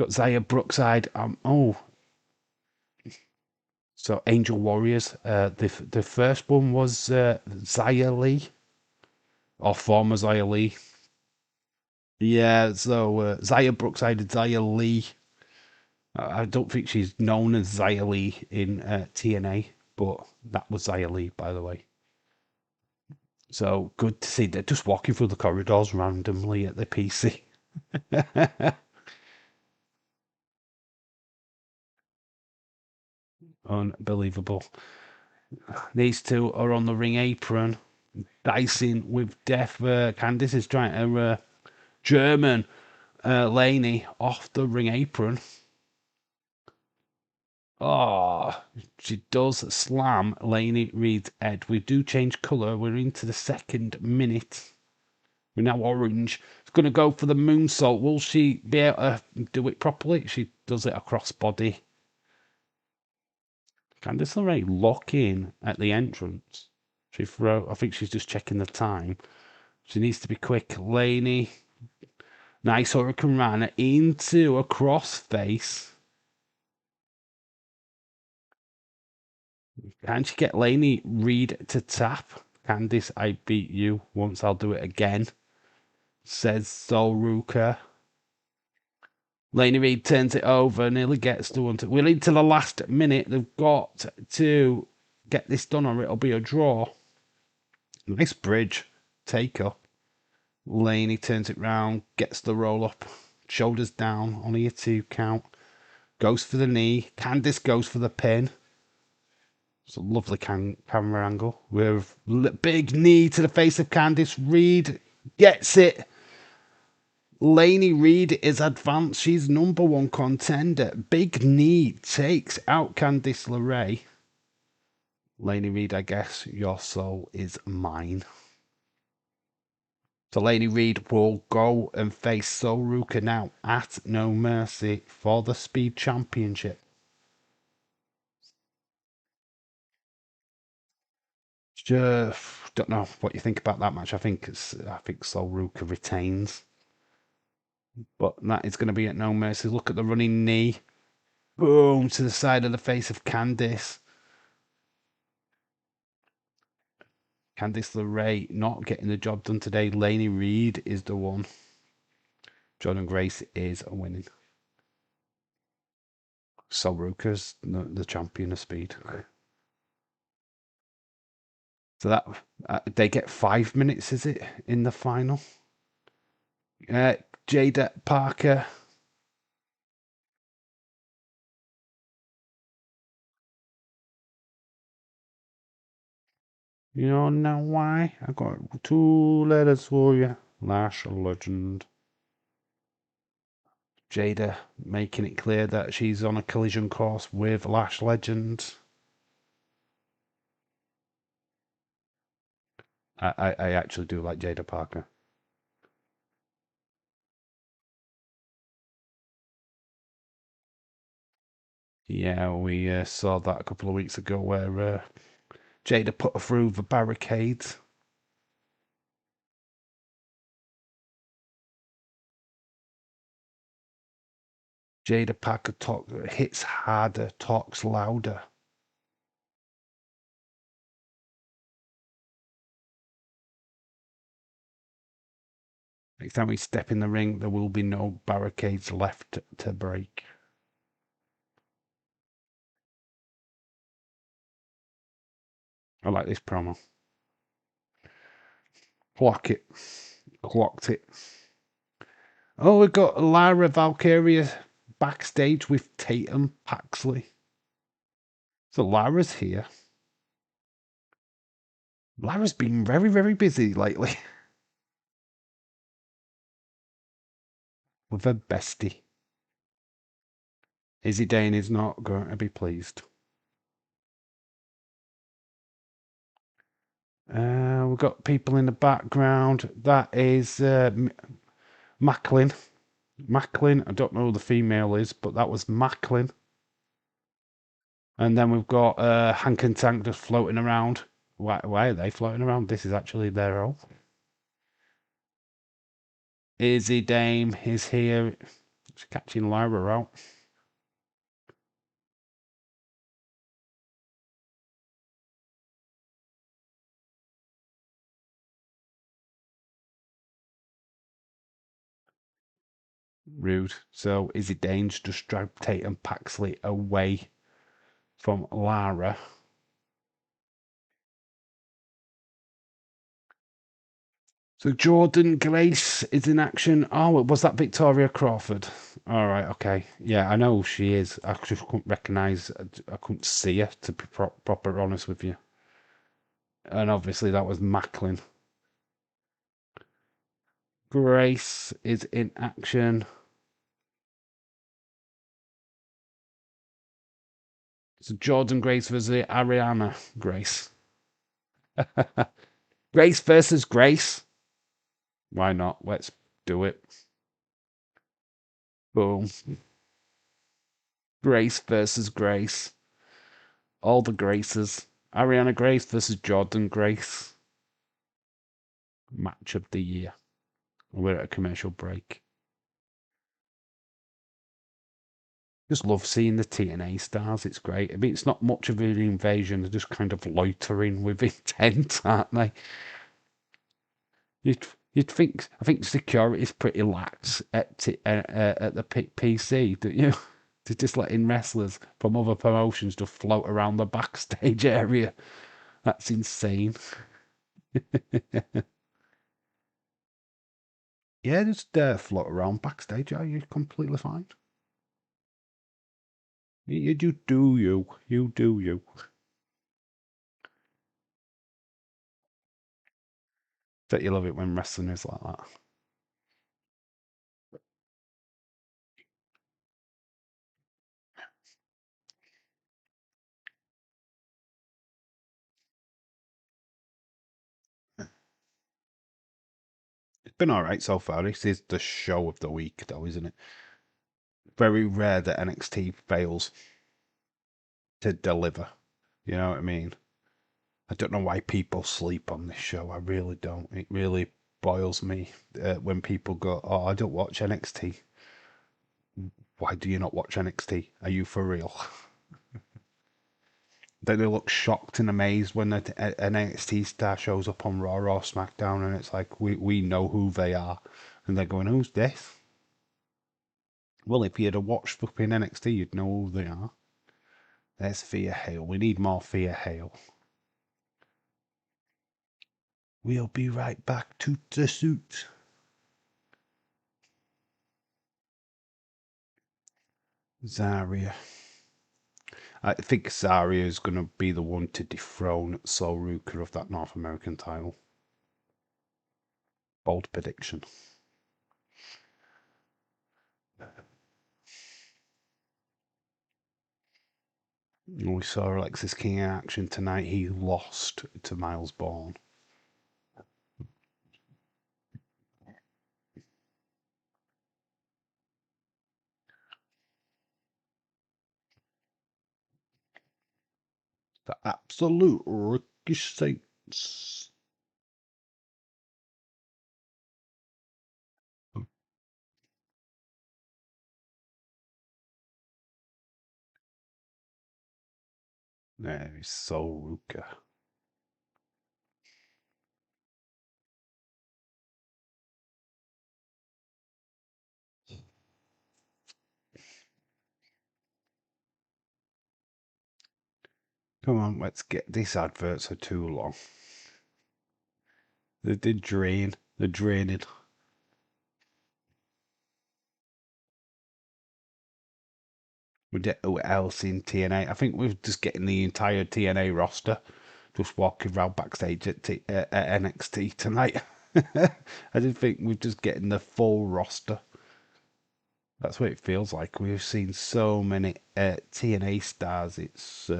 Zaya Brookside. So Angel Warriors. The first one was Xia Li, or former Xia Li. Yeah, so Xia Brookside and Xia Li. I don't think she's known as Xia Li in TNA, but that was Xia Li, by the way. So good to see they're just walking through the corridors randomly at the PC. Unbelievable. These two are on the ring apron, dicing with death. Candice is trying to German Laney off the ring apron. Oh, she does slam Laney Reed's head. We do change colour. We're into the second minute. We're now orange. It's going to go for the moonsault. Will she be able to do it properly? She does it across body. Candice LeRae looking at the entrance. I think she's just checking the time. She needs to be quick. Laney. Nice Hurricane Rana into a crossface. Can she get Laney Reed to tap? Candice, I beat you. Once I'll do it again. Says Solruka. Laney Reed turns it over, nearly gets to one. We're into the last minute. They've got to get this done or it'll be a draw. Nice bridge. Take up. Laney turns it round, gets the roll up. Shoulders down, only a 2 count. Goes for the knee. Candice goes for the pin. It's a lovely camera angle. With big knee to the face of Candice. Reed gets it. Laney Reed is advanced. She's number 1 contender. Big knee takes out Candice LeRae. Laney Reed, I guess your soul is mine. So Laney Reed will go and face Solruka now at No Mercy for the Speed Championship. Don't know what you think about that match. I think Solruka retains. But that is going to be at No Mercy. Look at the running knee. Boom, to the side of the face of Candice. Candice LeRae not getting the job done today. Laney Reed is the one. Jordan Grace is winning. Solruka's the champion of speed. So that they get 5 minutes, is it, in the final? Jada Parker. You don't know why? I got 2 letters for you. Lash Legend. Jada making it clear that she's on a collision course with Lash Legend. I actually do like Jada Parker. Yeah, we saw that a couple of weeks ago where Jada put her through the barricades. Jada Parker hits harder, talks louder. Next time we step in the ring, there will be no barricades left to break. I like this promo. Clocked it. Oh, we've got Lyra Valkyria backstage with Tatum Paxley. So Lyra's here. Lyra's been very, very busy lately. With her bestie. Izzy Dane is not going to be pleased. We've got people in the background. That is Macklin. Macklin, I don't know who the female is, but that was Macklin. And then we've got Hank and Tank just floating around. Why are they floating around? This is actually their role. Izzy Dame is here. She's catching Lyra out. Rude. So Izzy Danes just dragged Tatum Paxley away from Lara. So Jordan Grace is in action. Oh, was that Victoria Crawford? All right, okay. Yeah, I know who she is. I just couldn't recognise, I couldn't see her, to be proper honest with you. And obviously that was Macklin. Grace is in action. So Jordan Grace versus Ariana Grace. Grace versus Grace. Why not? Let's do it. Boom. Grace versus Grace. All the Graces. Ariana Grace versus Jordan Grace. Match of the year. We're at a commercial break. Just love seeing the TNA stars. It's great. I mean, it's not much of an invasion. They're just kind of loitering with intent, aren't they? You'd think. I think security's pretty lax at the PC, don't you? They're just letting wrestlers from other promotions just float around the backstage area. That's insane. Yeah, just float around backstage. Are you completely fine? You do you. You do you. Don't you love it when wrestling is like that? It's been all right so far. This is the show of the week, though, isn't it? Very rare that NXT fails to deliver. You know what I mean? I don't know why people sleep on this show. I really don't. It really boils me when people go, "Oh, I don't watch NXT." Why do you not watch NXT? Are you for real? Then they look shocked and amazed when an NXT star shows up on Raw or SmackDown, and it's like we know who they are, and they're going, "Who's this?" Well, if you'd have watched flipping NXT, you'd know who they are. There's Thea Hale. We need more Thea Hale. We'll be right back to the suit. Zarya. I think Zarya is going to be the one to dethrone Sol Ruka of that North American title. Bold prediction. We saw Alexis King in action tonight. He lost to Miles Bourne. The absolute rookie Saints. There is Sol Ruka. Come on, let's get these adverts are too long. They did drain. They're draining. We did who else in TNA? I think we're just getting the entire TNA roster just walking around backstage at NXT tonight. I didn't think we're just getting the full roster. That's what it feels like. We've seen so many TNA stars. It's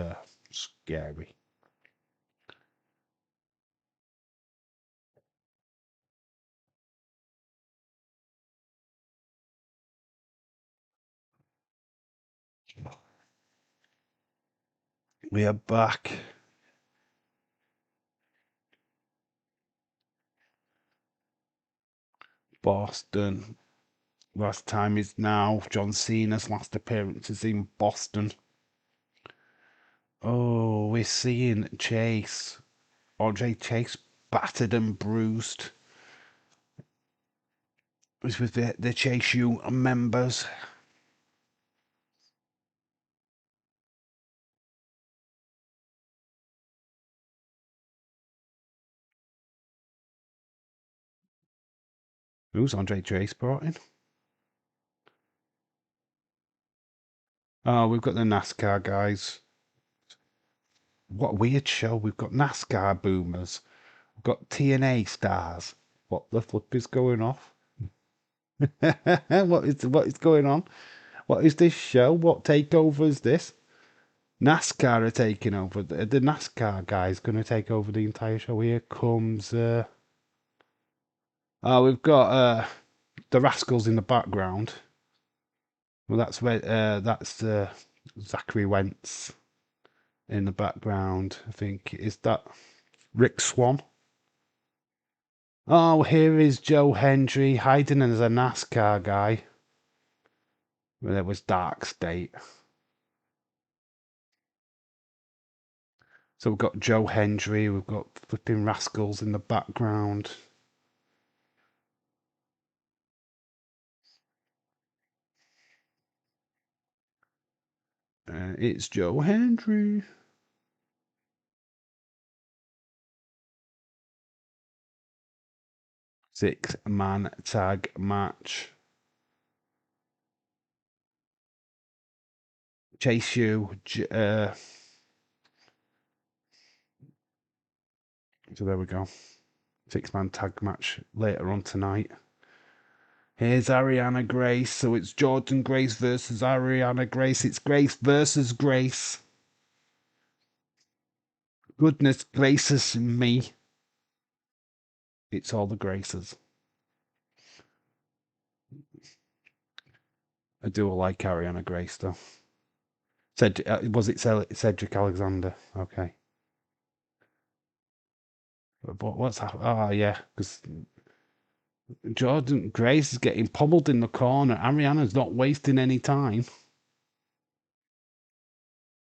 scary. We are back. Boston. Last time is now. John Cena's last appearance is in Boston. Oh, we're seeing Chase. Andre Chase battered and bruised. It's with the Chase U members. Who's Andre Trace brought in? Oh, we've got the NASCAR guys. What a weird show. We've got NASCAR boomers. We've got TNA stars. What the flip is going off? what is going on? What is this show? What takeover is this? NASCAR are taking over. The NASCAR guy's going to take over the entire show. Here comes. Oh, we've got the Rascals in the background. Well, that's where that's Zachary Wentz in the background. I think is that Rick Swan. Oh, here is Joe Hendry hiding as a NASCAR guy. Well, it was Dark State. So we've got Joe Hendry, we've got flipping Rascals in the background. It's Joe Hendry. Six-man tag match. Chase U. So there we go. Six-man tag match later on tonight. Here's Ariana Grace. So it's Jordan Grace versus Ariana Grace. It's Grace versus Grace. Goodness gracious me. It's all the Graces. I do like Ariana Grace though. Was it Cedric Alexander? Okay. But what's happened? Oh, yeah, because Jordan Grace is getting pummeled in the corner. Ariana's not wasting any time.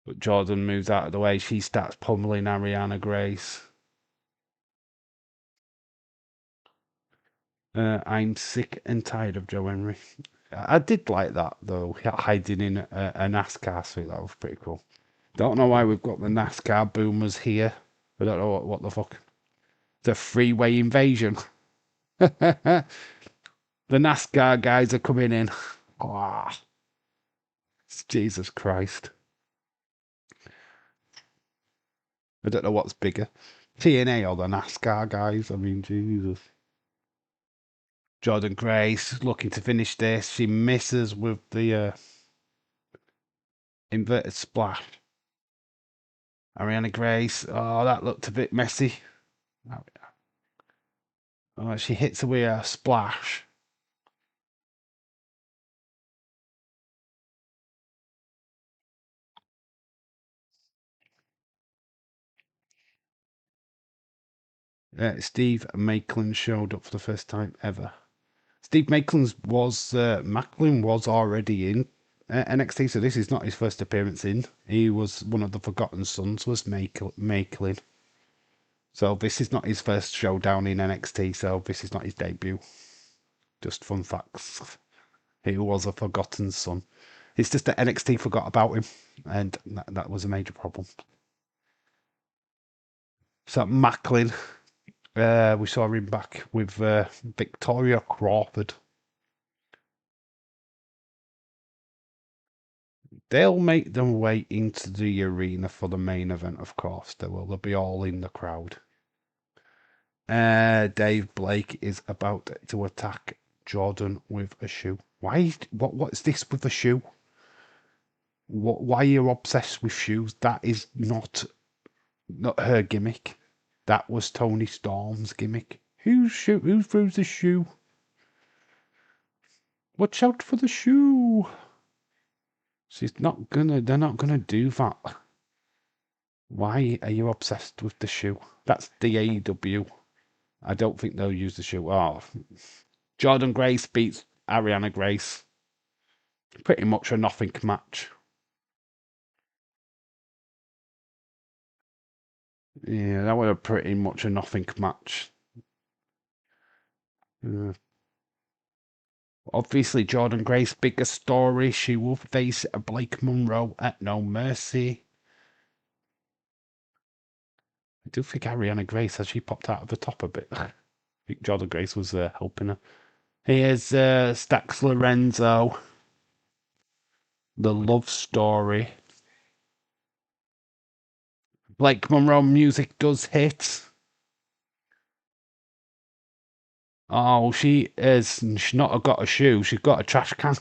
But Jordan moves out of the way. She starts pummeling Ariana Grace. I'm sick and tired of Joe Henry. I did like that, though, hiding in a NASCAR suit. That was pretty cool. Don't know why we've got the NASCAR boomers here. I don't know what the fuck. It's a freeway invasion. The NASCAR guys are coming in. Oh, Jesus Christ. I don't know what's bigger, TNA or the NASCAR guys. I mean, Jesus. Jordan Grace looking to finish this. She misses with the inverted splash. Ariana Grace. Oh, that looked a bit messy. Oh, she hits away a splash. Steve Macklin showed up for the first time ever. Steve Macklin was already in NXT, so this is not his first appearance in. He was one of the Forgotten Sons, was Macklin. So this is not his first showdown in NXT, so this is not his debut. Just fun facts. He was a Forgotten Son. It's just that NXT forgot about him, and that was a major problem. So Macklin, we saw him back with Victoria Crawford. They'll make them way into the arena for the main event, of course. They will. They'll be all in the crowd. Dave Blake is about to attack Jordan with a shoe. Why? What's this with the shoe? Why are you obsessed with shoes? That is not her gimmick. That was Tony Storm's gimmick. Who throws the shoe? Watch out for the shoe. They're not gonna do that. Why are you obsessed with the shoe? That's the AEW. I don't think they'll use the shoe. Oh, Jordan Grace beats Ariana Grace. Pretty much a nothing match. Yeah, that was pretty much a nothing match. Obviously, Jordan Grace, bigger story. She will face Blake Monroe at No Mercy. I do think Ariana Grace, as she popped out of the top a bit. I think Jordan Grace was helping her. Here's Stax Lorenzo. The love story. Blake Monroe music does hit. Oh, she is. She's not got a shoe. She's got a trash can.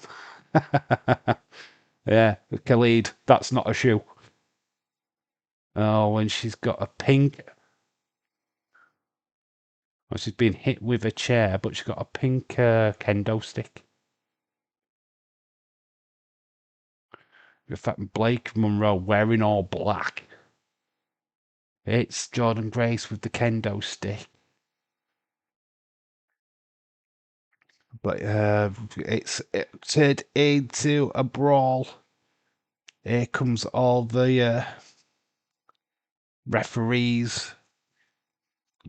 Yeah, Khalid, that's not a shoe. Oh, and she's got a pink. Well, she's been hit with a chair, but she's got a pink kendo stick. In fact, Blake Monroe wearing all black. It's Jordan Grace with the kendo stick. But it turned into a brawl. Here comes all the referees,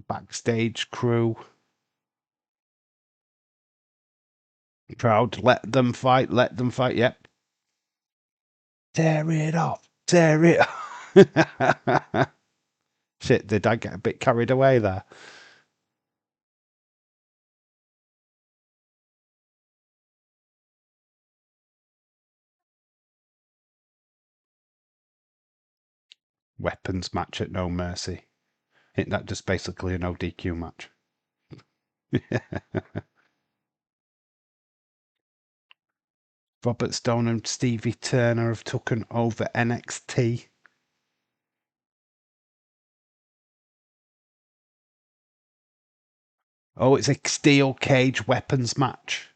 backstage crew. Proud, let them fight, yep. Tear it off, tear it off. Shit, did I get a bit carried away there? Weapons match at No Mercy. Isn't that just basically a no DQ match? Robert Stone and Stevie Turner have taken over NXT. Oh, it's a steel cage weapons match.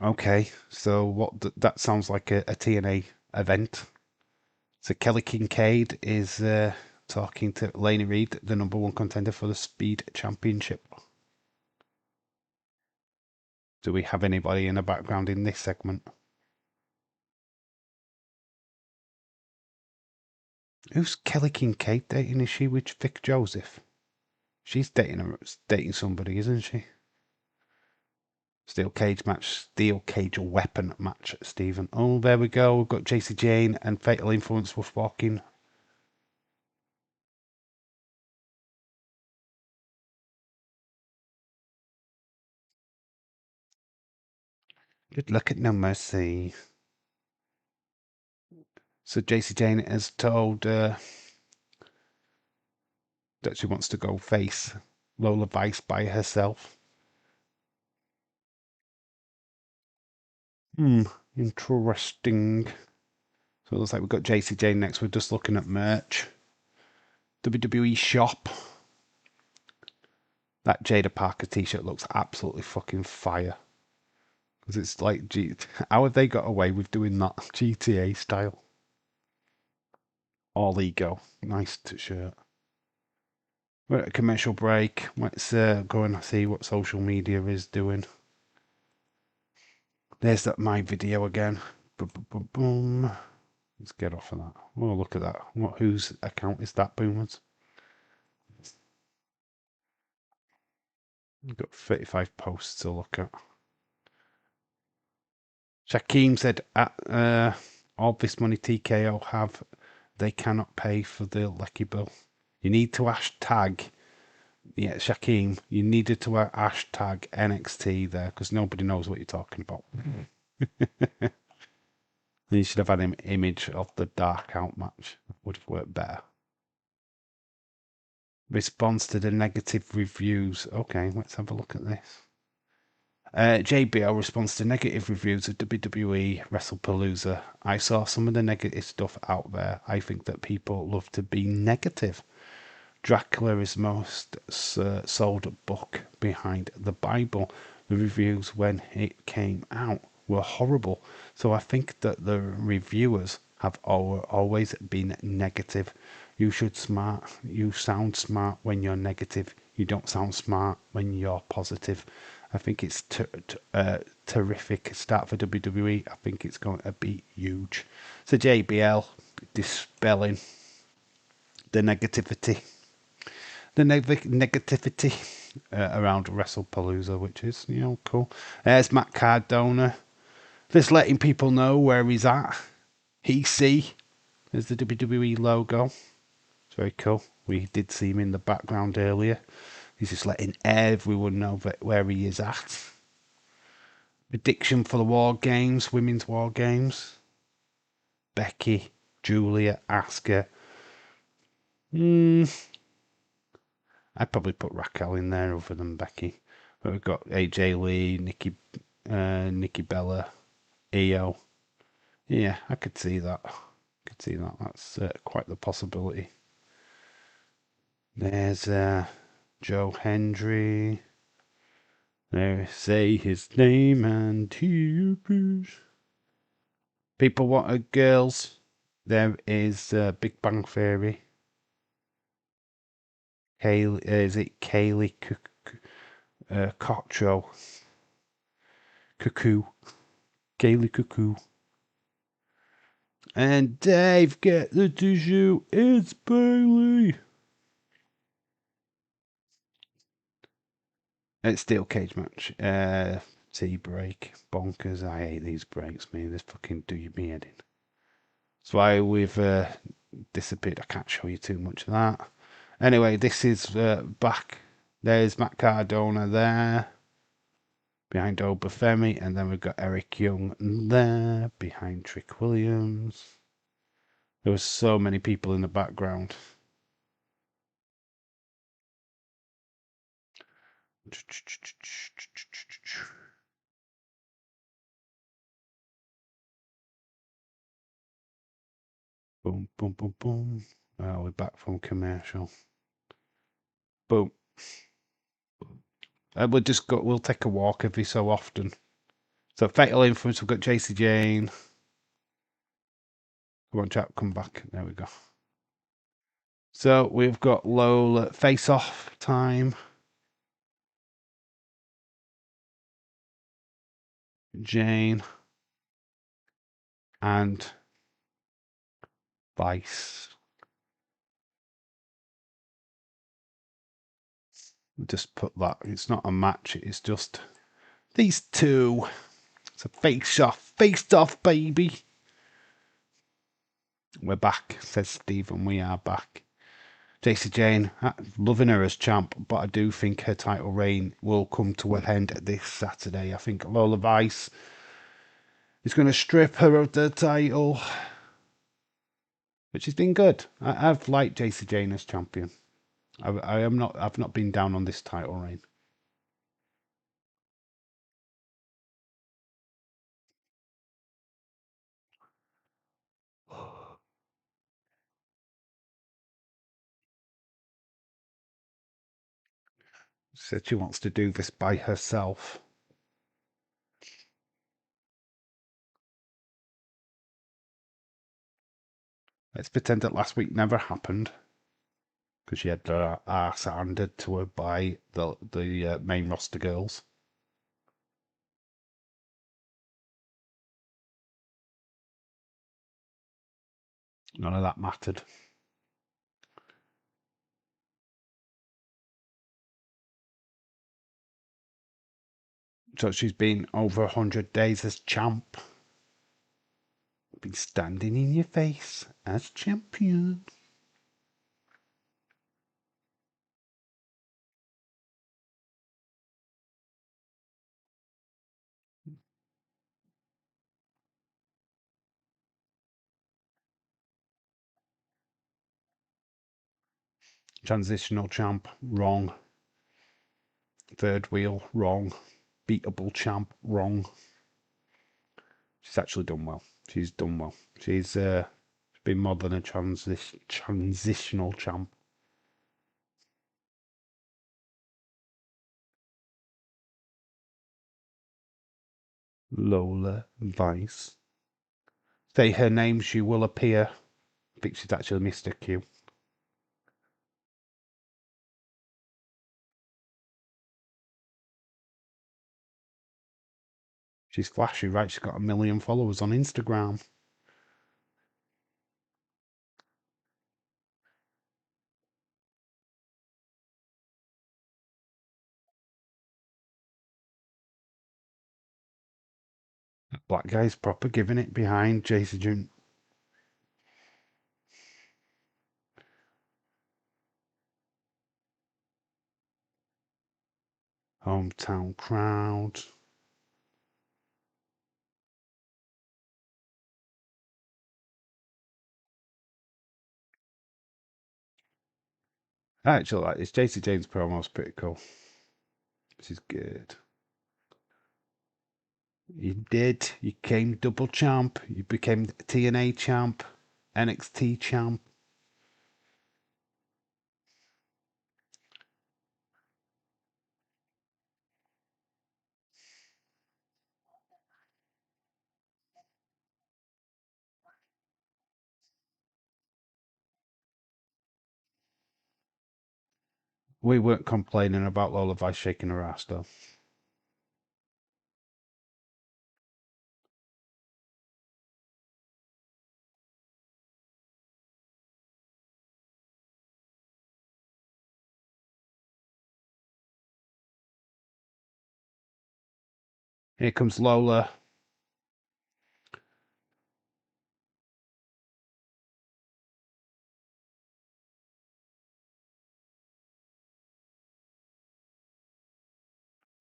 Okay, so what? That sounds like a TNA event. So Kelly Kincaid is talking to Laney Reed, the #1 contender for the Speed Championship. Do we have anybody in the background in this segment? Who's Kelly Kincaid dating? Is she with Vic Joseph? She's dating somebody, isn't she? Steel cage match, steel cage weapon match, Stephen. Oh, there we go. We've got JC Jane and Fatal Influence was walking. Good luck at No Mercy. So JC Jane has told that she wants to go face Lola Vice by herself. Interesting. So it looks like we've got JC Jane next. We're just looking at merch. WWE shop. That Jada Parker t-shirt looks absolutely fucking fire. Because it's like, how have they got away with doing that GTA style? All ego. Nice shirt. We're at a commercial break. Let's go and see what social media is doing. There's that my video again. Boom. Let's get off of that. Oh, look at that. Whose account is that, Boomers? We've got 35 posts to look at. Shaquem said, all this money TKO have, they cannot pay for the Lecky bill. You need to hashtag, yeah, Shaquem, you needed to hashtag NXT there because nobody knows what you're talking about. You should have had an image of the Dark Out match. Would have worked better. Response to the negative reviews. Okay, let's have a look at this. JBL responds to negative reviews of WWE WrestlePalooza. I saw some of the negative stuff out there. I think that people love to be negative. Dracula is most sold book behind the Bible. The reviews when it came out were horrible. So I think that the reviewers have always been negative. You sound smart when you're negative. You don't sound smart when you're positive. I think it's terrific start for WWE. I think it's going to be huge. So JBL dispelling the negativity. The negativity. around WrestlePalooza, which is, cool. There's Matt Cardona. Just letting people know where he's at. There's the WWE logo. It's very cool. We did see him in the background earlier. He's just letting everyone know where he is at. Prediction for the War Games, Women's War Games. Becky, Julia, Asuka. I'd probably put Raquel in there other than Becky. But we've got AJ Lee, Nikki Bella, Io. Yeah, I could see that. That's quite the possibility. There's Joe Hendry. There, say his name and he appears. People wanted girls. There is Big Bang Theory. Is it Kaylee Cottrell? Cuckoo. Kaylee Cuckoo. And Dave, get the tissue. It's Bailey. It's steel cage match. Tea break. Bonkers. I hate these breaks, man. This fucking do you me head in. That's why we've disappeared. I can't show you too much of that. Anyway, this is back. There's Matt Cardona there. Behind Obafemi. And then we've got Eric Young there. Behind Trick Williams. There was so many people in the background. Boom, boom, boom, boom. Oh, we're back from commercial. Boom. We'll take a walk every so often. So Fatal Influence, we've got JC Jane. Come on, chap, come back. There we go. So we've got Lola face-off time. Jane. And Vice. Just put that. It's not a match. It's just these two. It's a face-off. Face-off, baby. We're back, says Stephen. We are back. JC Jane, loving her as champ, but I do think her title reign will come to an end this Saturday. I think Lola Vice is going to strip her of the title, which has been good. I've liked JC Jane as champion. I've not been down on this title reign. Said she wants to do this by herself. Let's pretend that last week never happened, because she had her arse handed to her by the main roster girls. None of that mattered. So she's been over 100 days as champ. Been standing in your face as champion. Transitional champ, wrong. Third wheel, wrong. Beatable champ, wrong. She's actually done well. She's done well. She's been more than a transitional champ. Lola Vice. Say her name, she will appear. I think she's actually Mr. Q. She's flashy, right? She's got 1 million followers on Instagram. Black guy's proper giving it behind JC June. Hometown crowd. I actually like this. JC Jane's promo's pretty cool. This is good. You did. You came double champ. You became TNA champ. NXT champ. We weren't complaining about Lola Vice shaking her ass, though. Here comes Lola.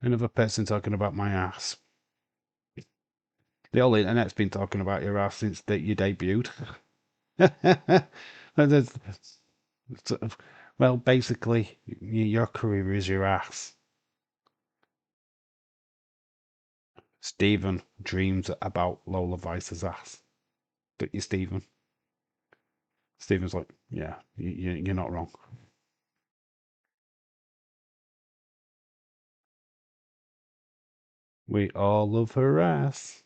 Another person talking about my ass. The whole internet's been talking about your ass since you debuted. Well, basically, your career is your ass. Stephen dreams about Lola Vice's ass. Don't you, Stephen? Stephen's like, yeah, you're not wrong. We all love her ass.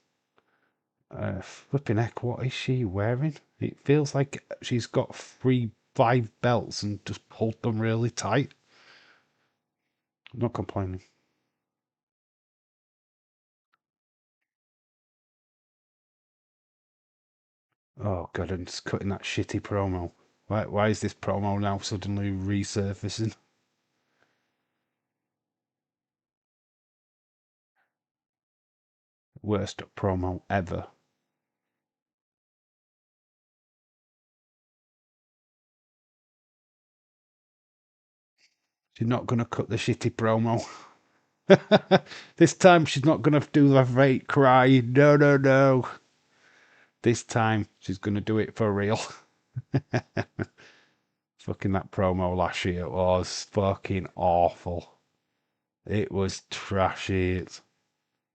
Flipping heck, what is she wearing? It feels like she's got 5 belts and just pulled them really tight. I'm not complaining. Oh god, I'm just cutting that shitty promo. Why is this promo now suddenly resurfacing? Worst promo ever. She's not gonna cut the shitty promo. This time she's not gonna do the fake cry. No, no, no. This time she's gonna do it for real. Fucking that promo last year was fucking awful. It was trashy. It's,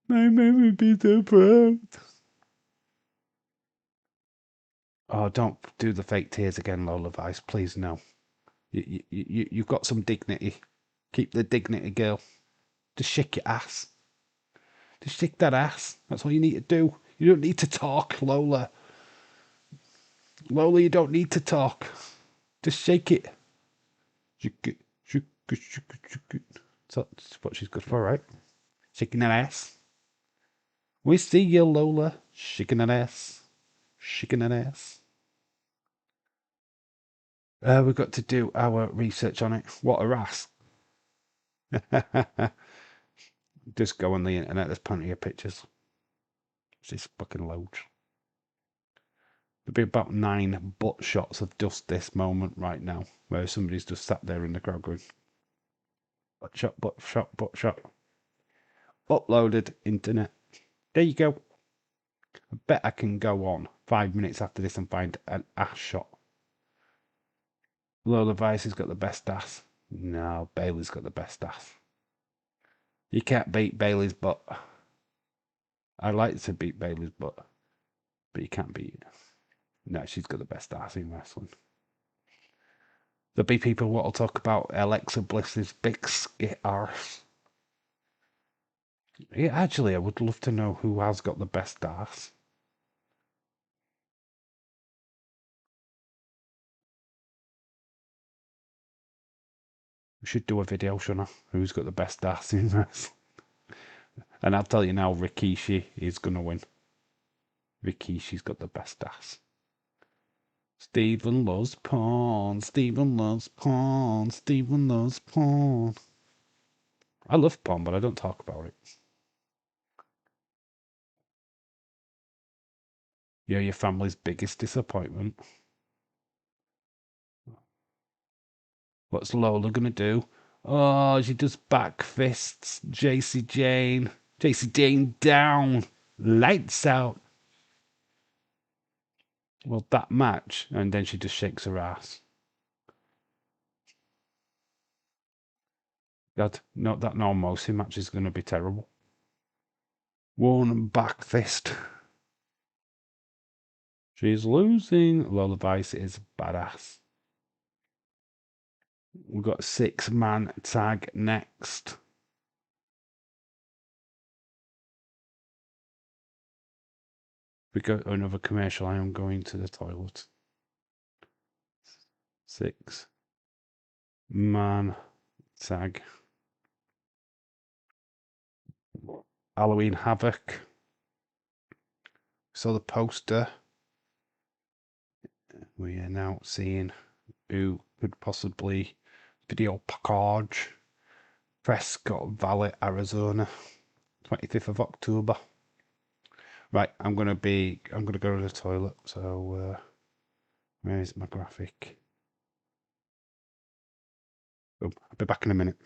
my mum would be so proud. Oh, don't do the fake tears again, Lola Vice. Please, no. You've got some dignity. Keep the dignity, girl. Just shake your ass. Just shake that ass. That's all you need to do. You don't need to talk, Lola. Lola, you don't need to talk. Just shake it. Shake it. Shake it. Shake it. Shake it. That's what she's good for, right? Shaking that ass. We see you, Lola. Shaking that ass. Shaking that ass. We've got to do our research on it. What a ass. Just go on the internet. There's plenty of pictures. It's fucking loads. There'll be about 9 butt shots of just this moment right now, where somebody's just sat there in the crowd going, butt shot, butt shot, butt shot. Uploaded internet. There you go. I bet I can go on 5 minutes after this and find an ass shot. Lola Vice has got the best ass. No, Bailey's got the best ass. You can't beat Bailey's butt. I like to beat Bailey's butt, but you can't beat it. No, she's got the best ass in wrestling. There'll be people what'll talk about Alexa Bliss's big skit arse. Yeah, actually, I would love to know who has got the best ass. We should do a video, shouldn't I? Who's got the best ass in wrestling? And I'll tell you now, Rikishi is gonna win. Rikishi's got the best ass. Stephen loves porn. Stephen loves porn. Stephen loves porn. I love porn, but I don't talk about it. You're your family's biggest disappointment. What's Lola gonna do? Oh, she does back fists. JC Jane. JC Jane down. Lights out. Well, that match. And then she just shakes her ass. God, no, that no Mosi match is going to be terrible. One back fist. She's losing. Lola Vice is badass. We've got 6-man tag next. We go another commercial. I am going to the toilet. 6-man tag. Halloween Havoc. So the poster. We are now seeing who could possibly video package. Prescott Valley, Arizona, 25th of October. Right, I'm gonna go to the toilet. So where is my graphic? Oh, I'll be back in a minute.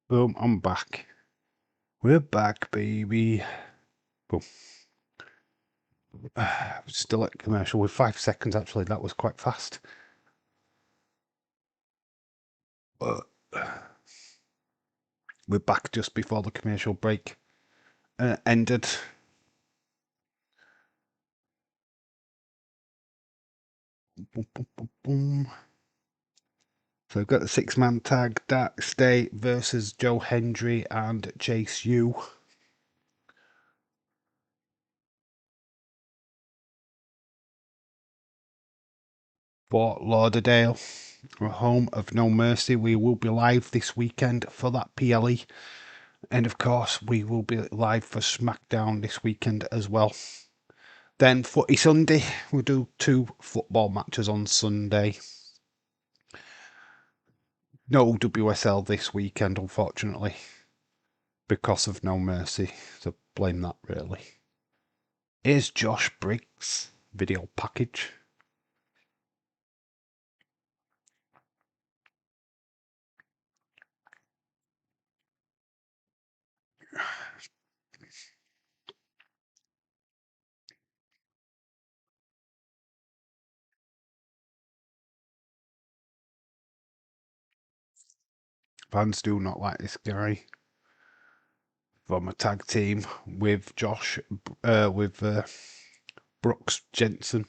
Boom, I'm back. We're back, baby. Boom. Still at commercial with 5 seconds. Actually, that was quite fast. We're back just before the commercial break ended. Boom, boom, boom, boom. So we've got the six-man tag, Dark State versus Joe Hendry and Chase U. Fort Lauderdale, home of No Mercy. We will be live this weekend for that PLE. And of course, we will be live for SmackDown this weekend as well. Then Footy Sunday, we'll do 2 football matches on Sunday. No WSL this weekend, unfortunately, because of No Mercy. So blame that, really. Here's Josh Briggs' video package. Fans do not like this guy. From a tag team with Brooks Jensen.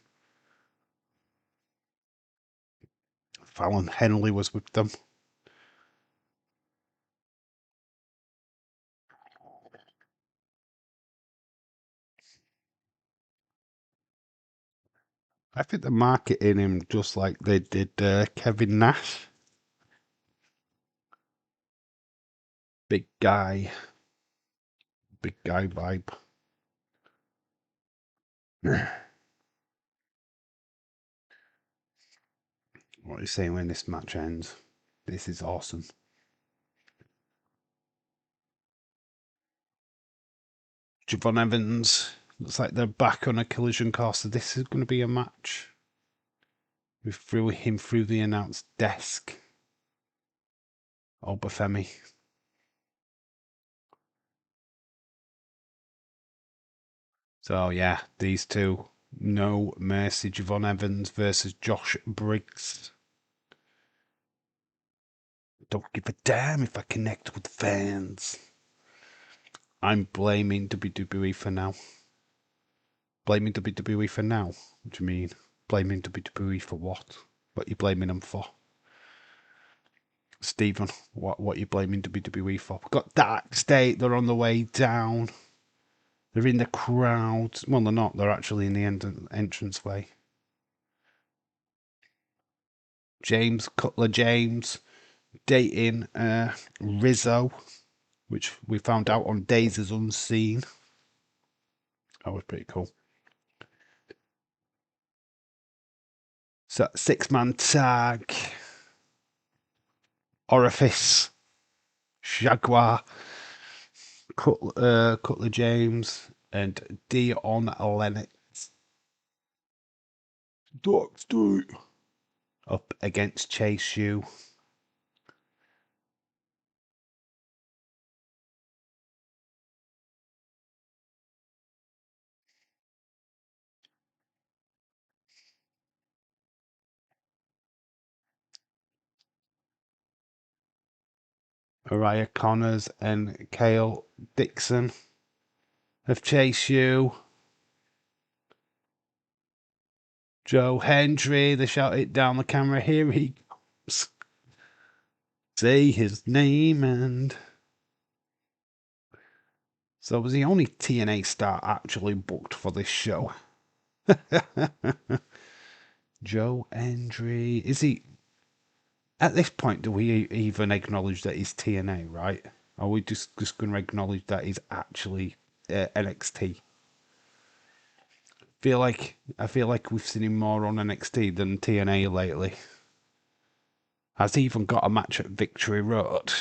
Fallon Henley was with them. I think they're marketing him just like they did Kevin Nash. Big guy vibe. What are you saying when this match ends? This is awesome. Javon Evans. Looks like they're back on a collision course. So this is going to be a match. We threw him through the announced desk. Obafemi. So yeah, these two. No Mercy. Javon Evans versus Josh Briggs. Don't give a damn if I connect with fans. I'm blaming WWE for now. Blaming WWE for now? What do you mean? Blaming WWE for what? What are you blaming them for? Stephen, what are you blaming WWE for? We've got Dark State, they're on the way down. They're in the crowd. Well, they're not. They're actually in the entranceway. Cutler James, dating Rizzo, which we found out on Days as Unseen. That was pretty cool. So, 6-man tag. Orifice. Jaguar. Cutler James. And Dion Lennox. Dark State. Up against Chase U. Mariah Connors and Kale Dixon of Chase U. Joe Hendry, they shout it down the camera. Here he comes. Say his name and. So was the only TNA star actually booked for this show. Joe Hendry. Is he. At this point, do we even acknowledge that he's TNA, right? Are we just going to acknowledge that he's actually NXT? I feel like we've seen him more on NXT than TNA lately. Has he even got a match at Victory Road?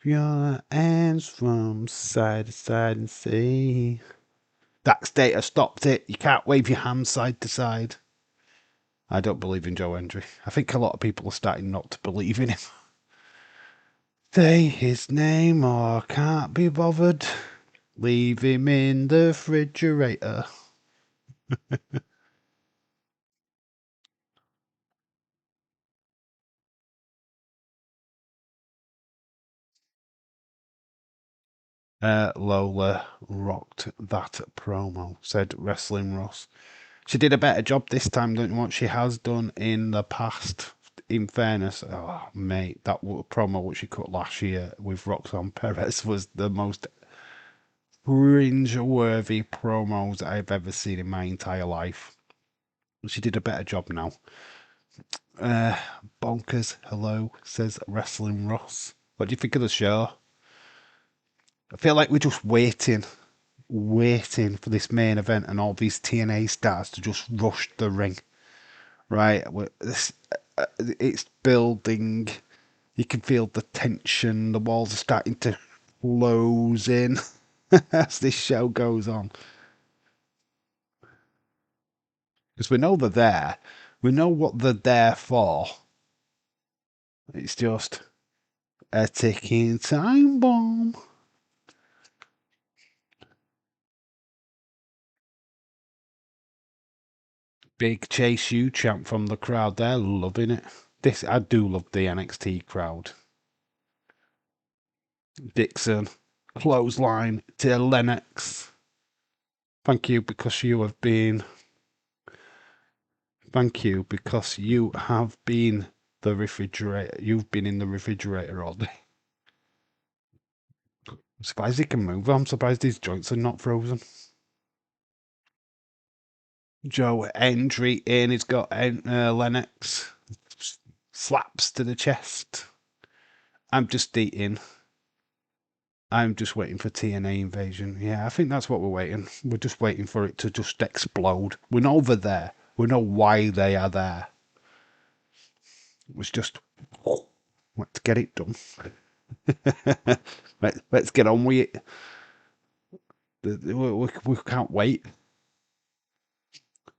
Your hands from side to side and say, Dax Data stopped it. You can't wave your hands side to side. I don't believe in Joe Hendry. I think a lot of people are starting not to believe in him. Say his name or can't be bothered. Leave him in the refrigerator. Lola rocked that promo, said Wrestling Ross. She did a better job this time than what she has done in the past. In fairness, oh mate, that promo which she cut last year with Roxanne Perez was the most cringe-worthy promos I've ever seen in my entire life. She did a better job now. Bonkers, hello, says Wrestling Ross. What do you think of the show? I feel like we're just waiting for this main event and all these TNA stars to just rush the ring. Right? It's building. You can feel the tension. The walls are starting to close in as this show goes on. Because we know they're there. We know what they're there for. It's just a ticking time bomb. Big Chase U chant from the crowd. They're loving it. I do love the NXT crowd. Dixon, clothesline to Lennox. Thank you because you have been. Thank you because you have been the refrigerator. You've been in the refrigerator all day. I'm surprised he can move. I'm surprised his joints are not frozen. Joe Hendry in. He's got Lennox. Slaps to the chest. I'm just eating. I'm just waiting for TNA invasion. Yeah, I think that's what we're waiting. We're just waiting for it to just explode. We know they're there. We know why they are there. It was just, let's get it done. Let's get on with it. We can't wait.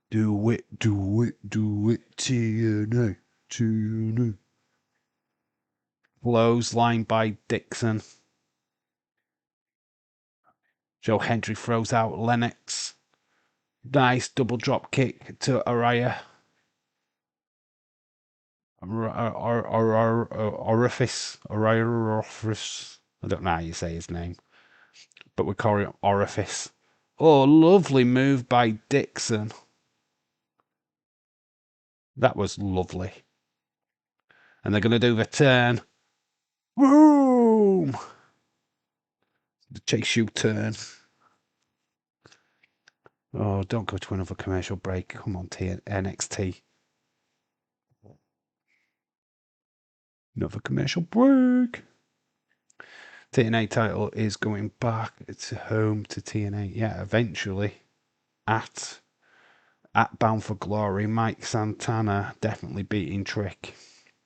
Do it, TNA, TNA. Clothesline by Dixon. Joe Hendry throws out Lennox. Nice double drop kick to Araya. Orifice. I don't know how you say his name, but we call it Orifice. Oh, lovely move by Dixon. That was lovely. And they're going to do the turn. Boom! The Chase U turn. Oh, don't go to another commercial break. Come on, NXT. Another commercial break. TNA title is going back. It's home to TNA. Yeah, eventually. At Bound for Glory, Mike Santana definitely beating Trick.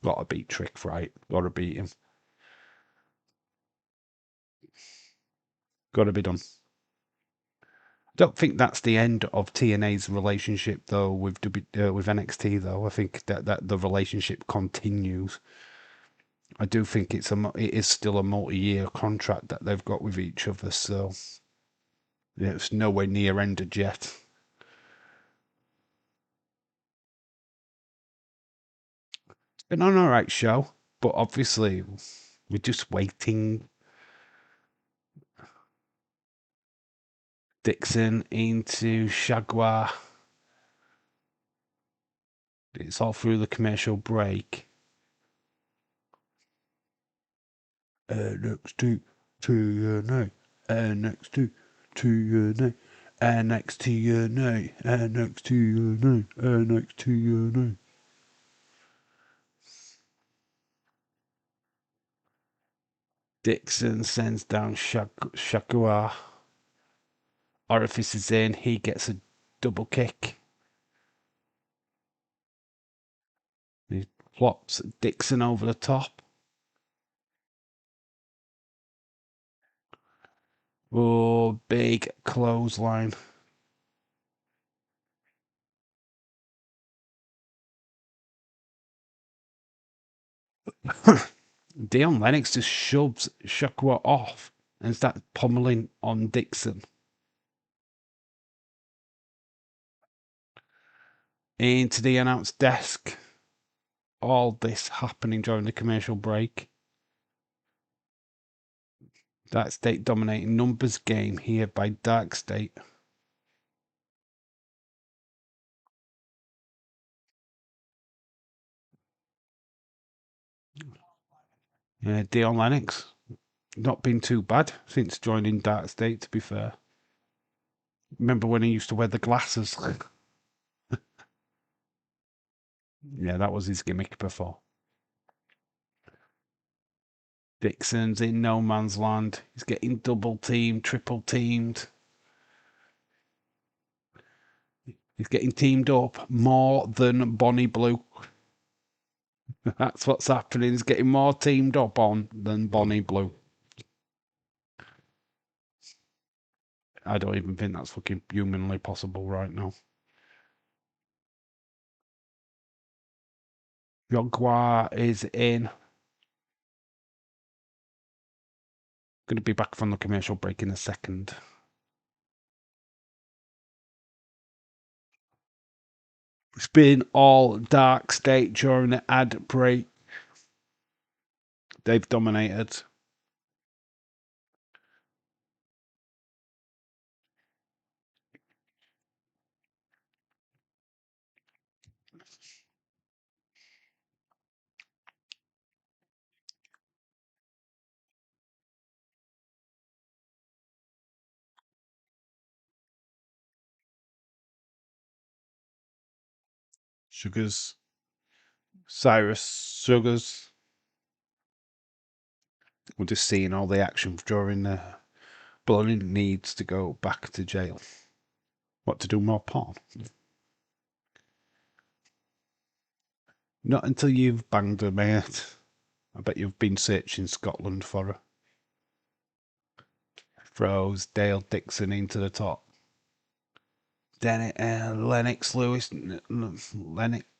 Gotta beat Trick, right? Gotta beat him. Gotta be done. Don't think that's the end of TNA's relationship though with NXT though. I think that the relationship continues. I do think it is still a multi-year contract that they've got with each other, so yeah, it's nowhere near ended yet. It's been an alright show, but obviously we're just waiting. Dixon into Shagwar. It's all through the commercial break. NXT, TNA, NXT, TNA, NXT, TNA, NXT, TNA, NXT, TNA. Dixon sends down Shagwar. Orifice is in. He gets a double kick. He plops Dixon over the top. Oh, big clothesline. Dion Lennox just shoves Shakwa off and starts pummeling on Dixon. Into the announce desk. All this happening during the commercial break. Dark State dominating numbers game here by Dark State. Dion Lennox, not been too bad since joining Dark State, to be fair. Remember when he used to wear the glasses? Yeah, that was his gimmick before. Dixon's in no man's land. He's getting double teamed, triple teamed. He's getting teamed up more than Bonnie Blue. That's what's happening. He's getting more teamed up on than Bonnie Blue. I don't even think that's fucking humanly possible right now. Jaguar is in. Going to be back from the commercial break in a second. It's been all Dark State during the ad break. They've dominated. Sugars. Cyrus Sugars. We're just seeing all the action during the Bloney needs to go back to jail. What, to do more porn? Not until you've banged her, mate. I bet you've been searching Scotland for her. Throws Dale Dixon into the top. Then Lennox Lewis, Dion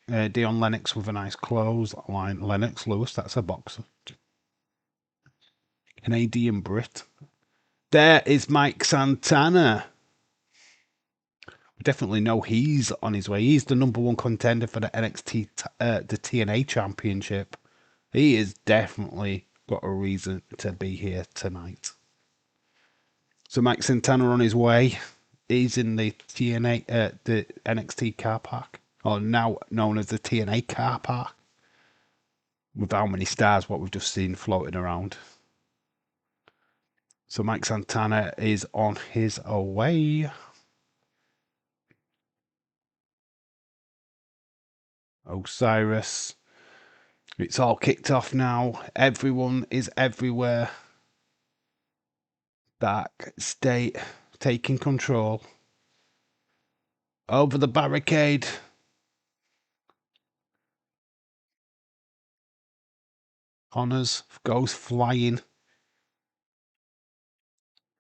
Lennox with a nice close line. Lennox Lewis, that's a boxer. Canadian Brit. There is Mike Santana. We definitely know he's on his way. He's the #1 contender for the NXT, the TNA Championship. He is definitely got a reason to be here tonight. So Mike Santana on his way. He's in the TNA, the NXT car park, or now known as the TNA car park. With how many stars, what we've just seen floating around. So Mike Santana is on his way. Osiris. It's all kicked off now. Everyone is everywhere. Dark State taking control. Over the barricade. Connors goes flying.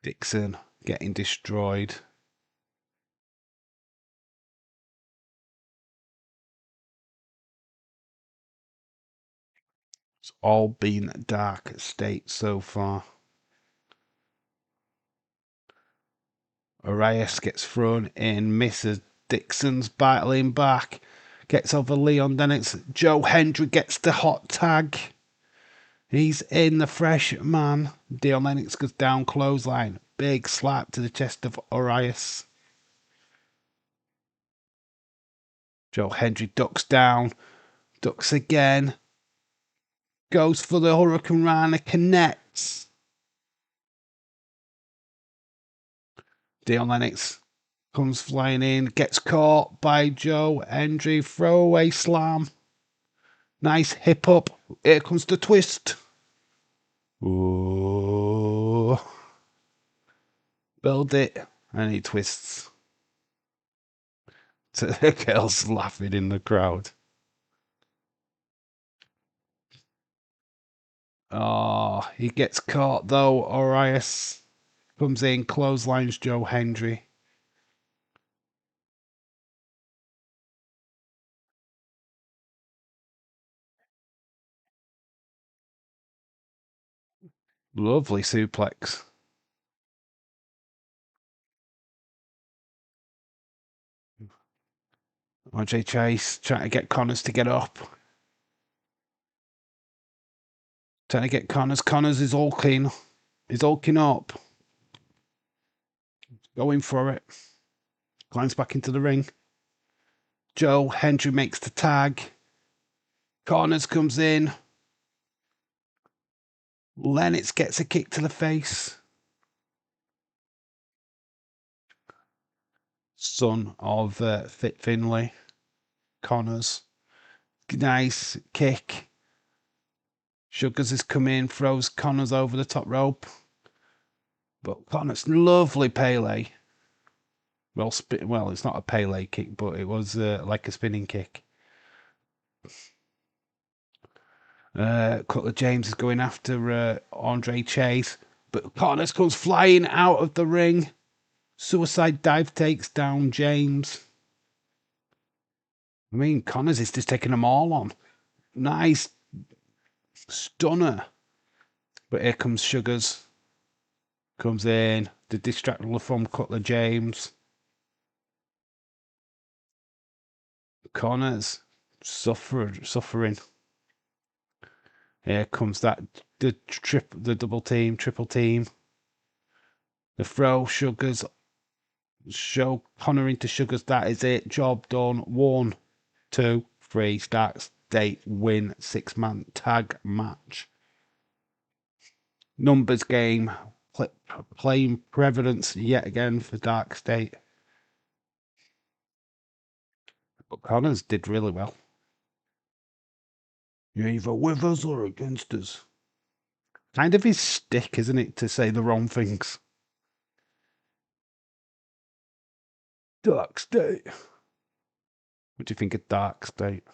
Dixon getting destroyed. It's all been Dark State so far. Arias gets thrown in, misses. Dixon's battling back. Gets over Leon Lennox. Joe Hendry gets the hot tag. He's in the fresh man. Dion Lennox goes down, clothesline. Big slap to the chest of Arias. Joe Hendry ducks down. Ducks again. Goes for the Hurricane Rana. Connects. Dion Lennox comes flying in. Gets caught by Joe Hendry. Throwaway slam. Nice hip up. Here comes the twist. Ooh. Build it. And he twists. So the girls laughing in the crowd. Oh, he gets caught though. Arias comes in, clotheslines Joe Hendry. Lovely suplex. RJ Chase trying to get Connors to get up. Trying to get Connors. Connors is hulking. He's hulking up. Going for it. Climbs back into the ring. Joe Hendry makes the tag. Connors comes in. Lennox gets a kick to the face. Son of Fit Finlay. Connors. Nice kick. Sugars has come in, throws Connors over the top rope. But Connors, lovely Pele. Well, it's not a Pele kick, but it was like a spinning kick. Cutler James is going after Andre Chase, but Connors comes flying out of the ring. Suicide dive takes down James. I mean, Connors is just taking them all on. Nice stunner. But here comes Sugars. Comes in. The distractor from Cutler James. Connors suffering. Here comes the double team, triple team. The throw, Sugars. Show Connor into Sugars. That is it. Job done. 1, 2, 3. Starts date win. 6-man tag match. Numbers game. Playing Prevalence yet again for Dark State. But Connors did really well. You're either with us or against us. Kind of his stick, isn't it, to say the wrong things? Dark State. What do you think of Dark State?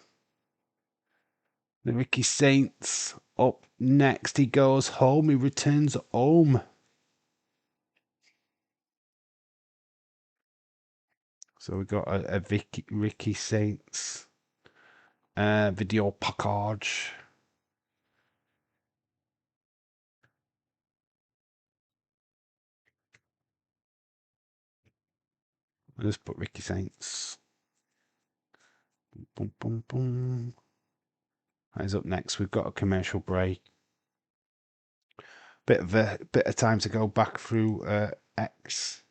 The Ricky Saints up next. He goes home. He returns home. So we got a Ricky Saints video package. Let's put Ricky Saints. Boom, boom, boom. Eyes up next. We've got a commercial break. Bit of time to go back through X.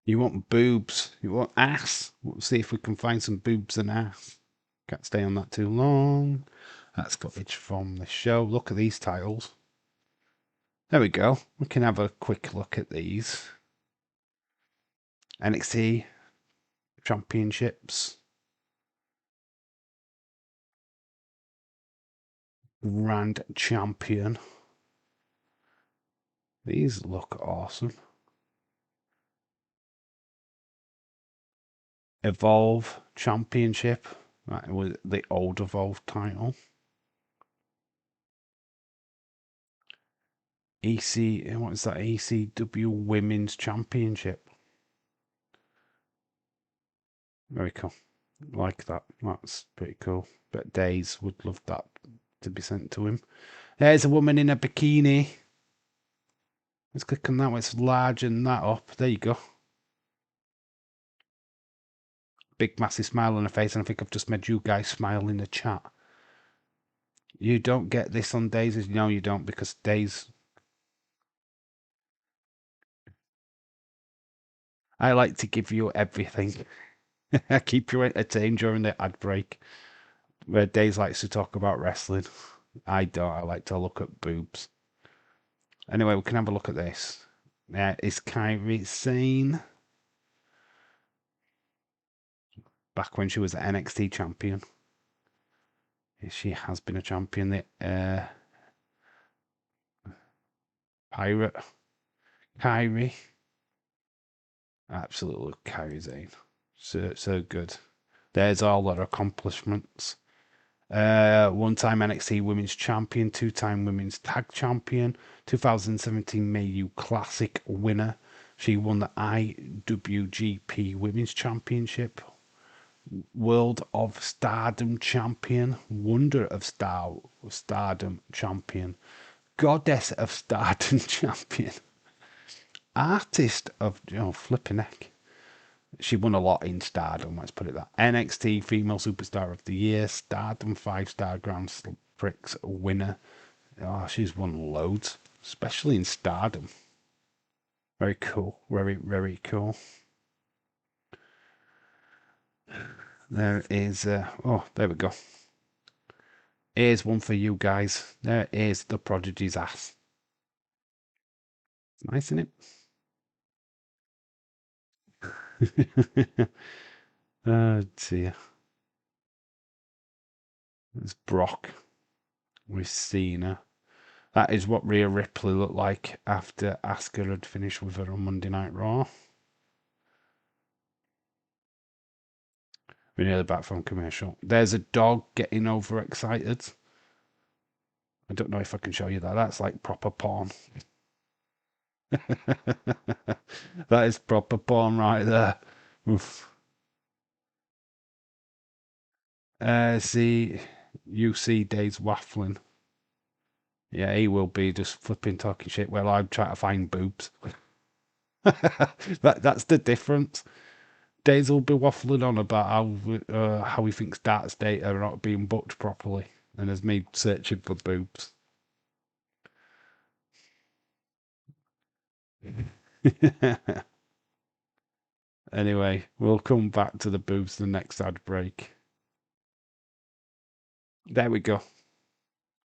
You want boobs? You want ass? We'll see if we can find some boobs and ass. Can't stay on that too long. That's footage from the show. Look at these titles. There we go. We can have a quick look at these. NXT Championships. Grand Champion. These look awesome. Evolve Championship. That was the old Evolve title. What is that? ECW Women's Championship. Very cool. Like that. That's pretty cool. But Days would love that to be sent to him. There's a woman in a bikini. Let's click on that one. Let's largen that up. There you go. Big massive smile on her face, and I think I've just made you guys smile in the chat. You don't get this on Days. No, you don't, because Days. I like to give you everything. I keep you entertained during the ad break. Where Days likes to talk about wrestling. I don't. I like to look at boobs. Anyway, we can have a look at this. Is Kairi Sane back when she was an NXT champion? She has been a champion. The Pirate Kairi. Absolutely, Kairi Sane. So good. There's all their accomplishments. One-time NXT Women's Champion, two-time Women's Tag Champion, 2017 Mayu Classic winner. She won the IWGP Women's Championship, World of Stardom Champion, Wonder of Stardom Champion, Goddess of Stardom Champion, Artist of flipping heck. She won a lot in Stardom, let's put it that. NXT Female Superstar of the Year, Stardom 5-star Grand Prix winner. Oh, she's won loads, especially in Stardom. Very cool. Very, very cool. There is... there we go. Here's one for you guys. There is the Prodigy's ass. Nice, isn't it? Oh dear. It's Brock with Cena. That is what Rhea Ripley looked like after Asuka had finished with her on Monday Night Raw. We're nearly back from commercial. There's a dog getting overexcited. I don't know if I can show you that. That's like proper porn. That is proper porn right there. Oof. See, you see Dave's waffling. Yeah, he will be just flipping talking shit while I'm trying to find boobs. That's the difference. Days will be waffling on about how he thinks darts data are not being booked properly, and has me searching for boobs. Anyway, we'll come back to the boobs the next ad break. There we go.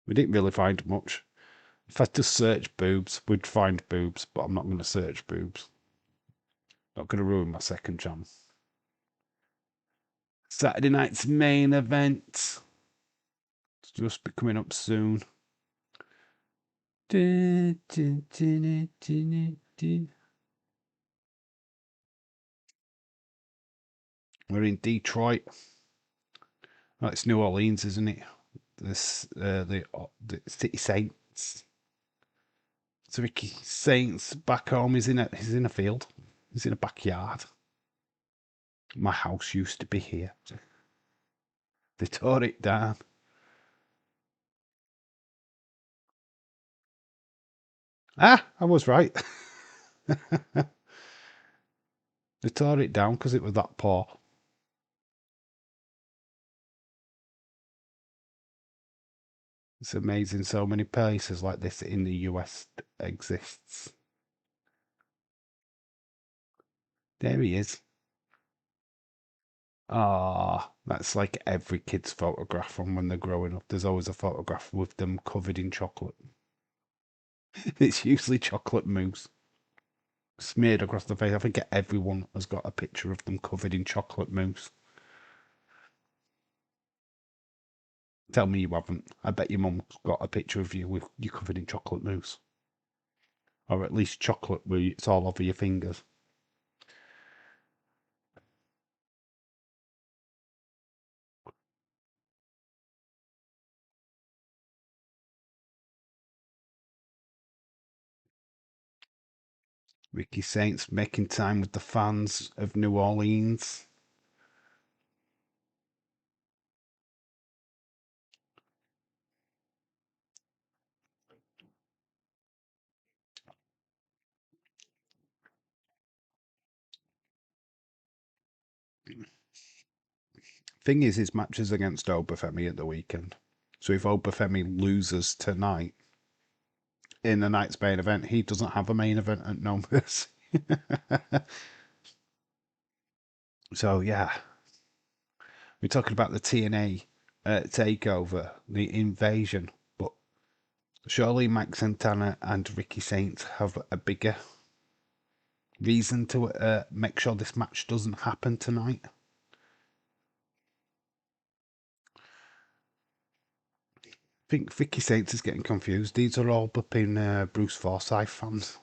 We didn't really find much. If I just search boobs, we'd find boobs, but I'm not going to search boobs. Not going to ruin my second chance. Saturday night's main event. It's just be coming up soon. We're in Detroit. Oh, it's New Orleans, isn't it? The City Saints. So Ricky Saints back home. He's in a field. He's in a backyard. My house used to be here. They tore it down. Ah, I was right. They tore it down because it was that poor. It's amazing so many places like this in the US exists. There he is. Ah, that's like every kid's photograph from when they're growing up. There's always a photograph with them covered in chocolate. It's usually chocolate mousse smeared across the face. I think everyone has got a picture of them covered in chocolate mousse. Tell me you haven't. I bet your mum's got a picture of you with you covered in chocolate mousse. Or at least chocolate where it's all over your fingers. Ricky Saints making time with the fans of New Orleans. Thing is, his matches against Obafemi at the weekend. So if Obafemi loses tonight in the night's main event, he doesn't have a main event at No Mercy. So yeah, we're talking about the TNA takeover, the invasion, but surely Mike Santana and Ricky Saints have a bigger reason to make sure this match doesn't happen tonight. I think Ricky Saints is getting confused. These are all bupping Bruce Forsyth fans.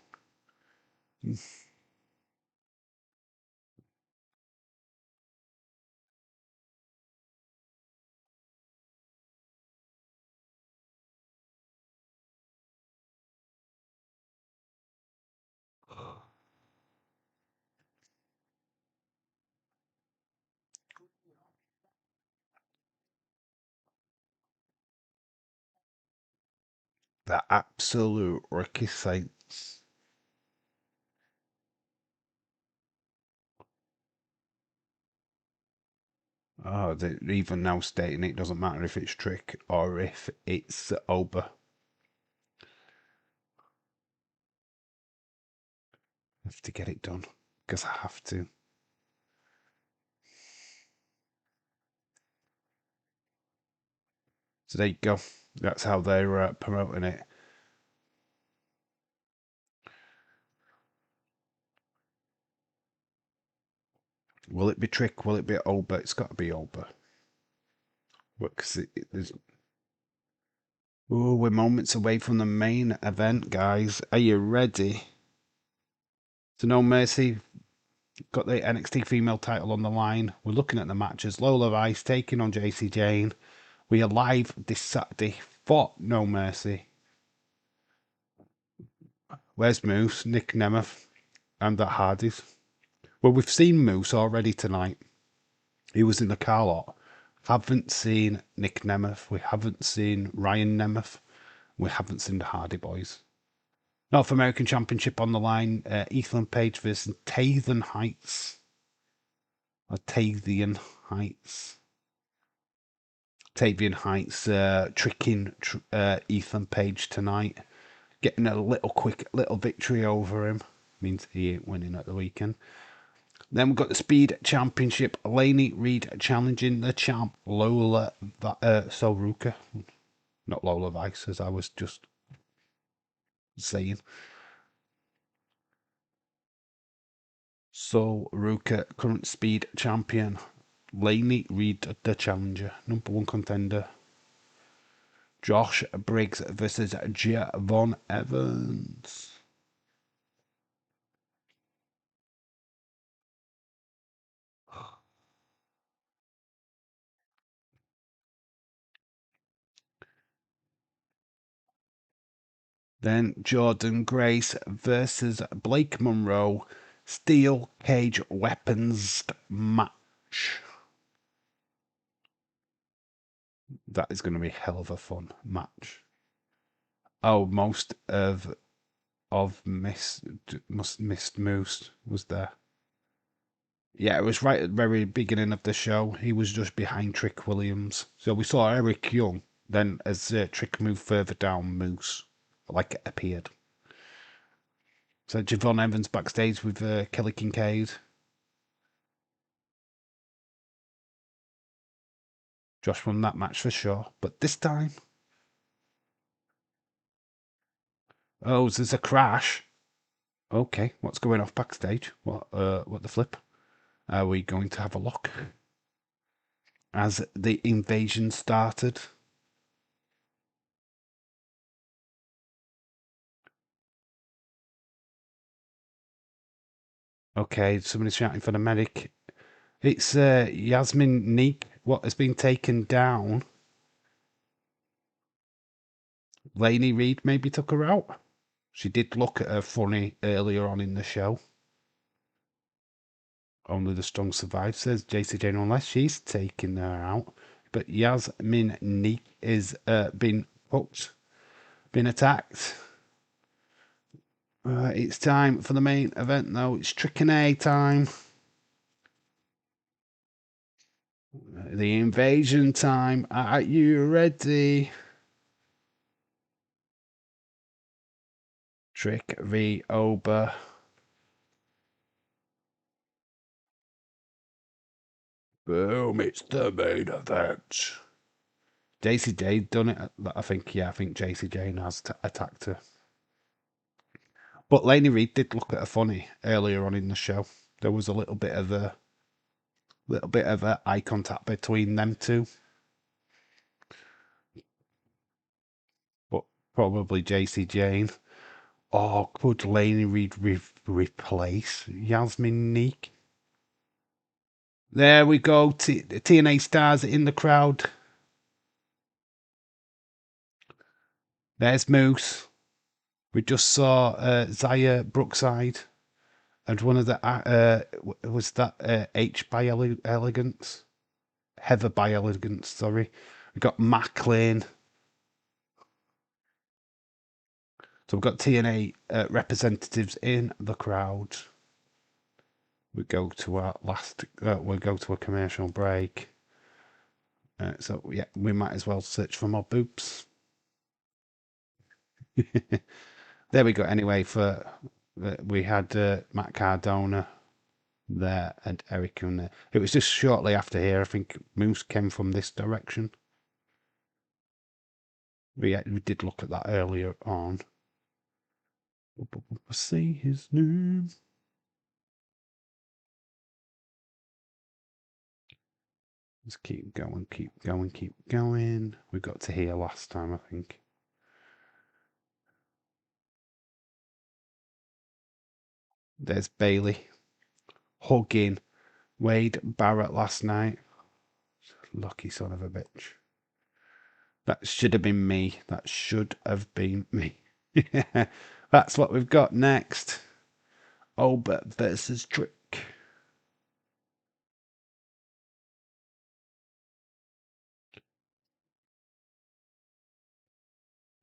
The absolute Ricky Saints. Oh, they're even now stating it doesn't matter if it's Trick or if it's Oba. I have to get it done because I have to. So there you go. That's how they're promoting it. Will it be Trick? Will it be Oba? It's got to be Oba. Because there's. Oh, we're moments away from the main event, guys. Are you ready? So No Mercy got the NXT female title on the line. We're looking at the matches. Lola Vice taking on JC Jane. We are live this Saturday for No Mercy. Where's Moose, Nick Nemeth, and the Hardys? Well, we've seen Moose already tonight. He was in the car lot. Haven't seen Nick Nemeth. We haven't seen Ryan Nemeth. We haven't seen the Hardy Boys. North American Championship on the line. Ethan Page versus Tavian Heights. Or Tavian Heights. Tavian Heights tricking Ethan Page tonight. Getting a little victory over him. Means he ain't winning at the weekend. Then we've got the Speed Championship. Lainey Reed challenging the champ Lola Soruka. Not Lola Vice, as I was just saying. Soruka, current Speed Champion. Lainey Reed, the challenger. Number one contender. Josh Briggs versus Javon Evans. Then Jordan Grace versus Blake Monroe. Steel Cage Weapons match. That is going to be a hell of a fun match. Oh, most of missed Moose was there. Yeah, it was right at the very beginning of the show. He was just behind Trick Williams. So we saw Eric Young. Then as Trick moved further down, Moose appeared. So Javon Evans backstage with Kelly Kincaid. Josh won that match for sure. But this time... Oh, there's a crash. Okay, what's going off backstage? What the flip? Are we going to have a look? As the invasion started. Okay, somebody's shouting for the medic. It's Yasmin Neek. What has been taken down? Lainey Reed maybe took her out. She did look at her funny earlier on in the show. Only the strong survive, says JC Jane, unless she's taking her out. But Yasmin Neek is been hooked, been attacked. It's time for the main event, though. It's Trick and A time. The invasion time. Are you ready? Trick v Oba. Boom, it's the main event. JC Jane done it. I think JC Jane has attacked her. But Lainey Reed did look at her funny earlier on in the show. There was a little bit of eye contact between them two. But probably JC Jane. Or could Lainey Reed replace Yasmin Neek? There we go. TNA stars in the crowd. There's Moose. We just saw Zaya Brookside. And one of the... was that H by Elegance? Heather by Elegance, sorry. We got Macklin. So we've got TNA representatives in the crowd. We go to our we'll go to a commercial break. So yeah, we might as well search for more boobs. There we go. Anyway, we had Matt Cardona there and Eric in there. It was just shortly after here. I think Moose came from this direction. We did look at that earlier on. Say his name. Let's keep going, keep going, keep going. We got to here last time, I think. There's Bailey hugging Wade Barrett last night. Lucky son of a bitch. That should have been me. That should have been me. That's what we've got next. Oba versus Trick.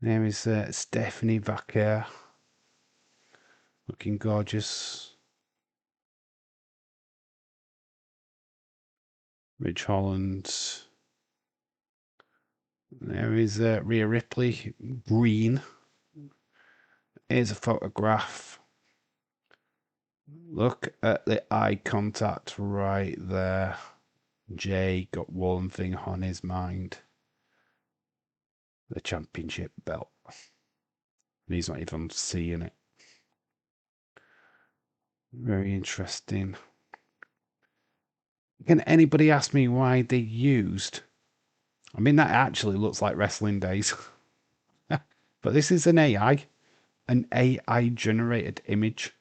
There is Stephanie Vaquer. Looking gorgeous. Ridge Holland. There is Rhea Ripley. Green. Here's a photograph. Look at the eye contact right there. Jay got one thing on his mind. The championship belt. And he's not even seeing it. Very interesting. Can anybody ask me why they used... I mean, that actually looks like Wrestling Days. But this is an AI. An AI-generated image.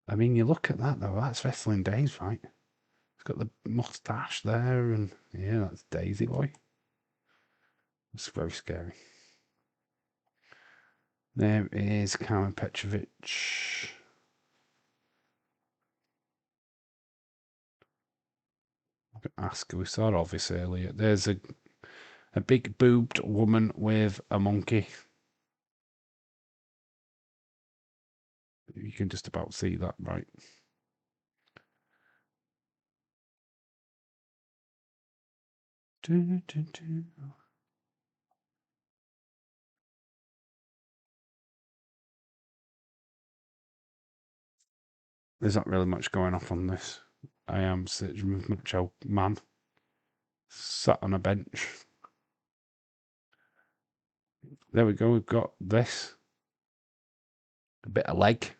I mean, you look at that, though. That's Wrestling Days, right? It's got the mustache there, and yeah, that's Daisy Boy. It's very scary. There is Karen Petrovich. Ask her. We saw her obvious earlier. There's a big boobed woman with a monkey. You can just about see that, right? There's not really much going off on this. I am such a macho man. Sat on a bench. There we go. We've got this. A bit of leg.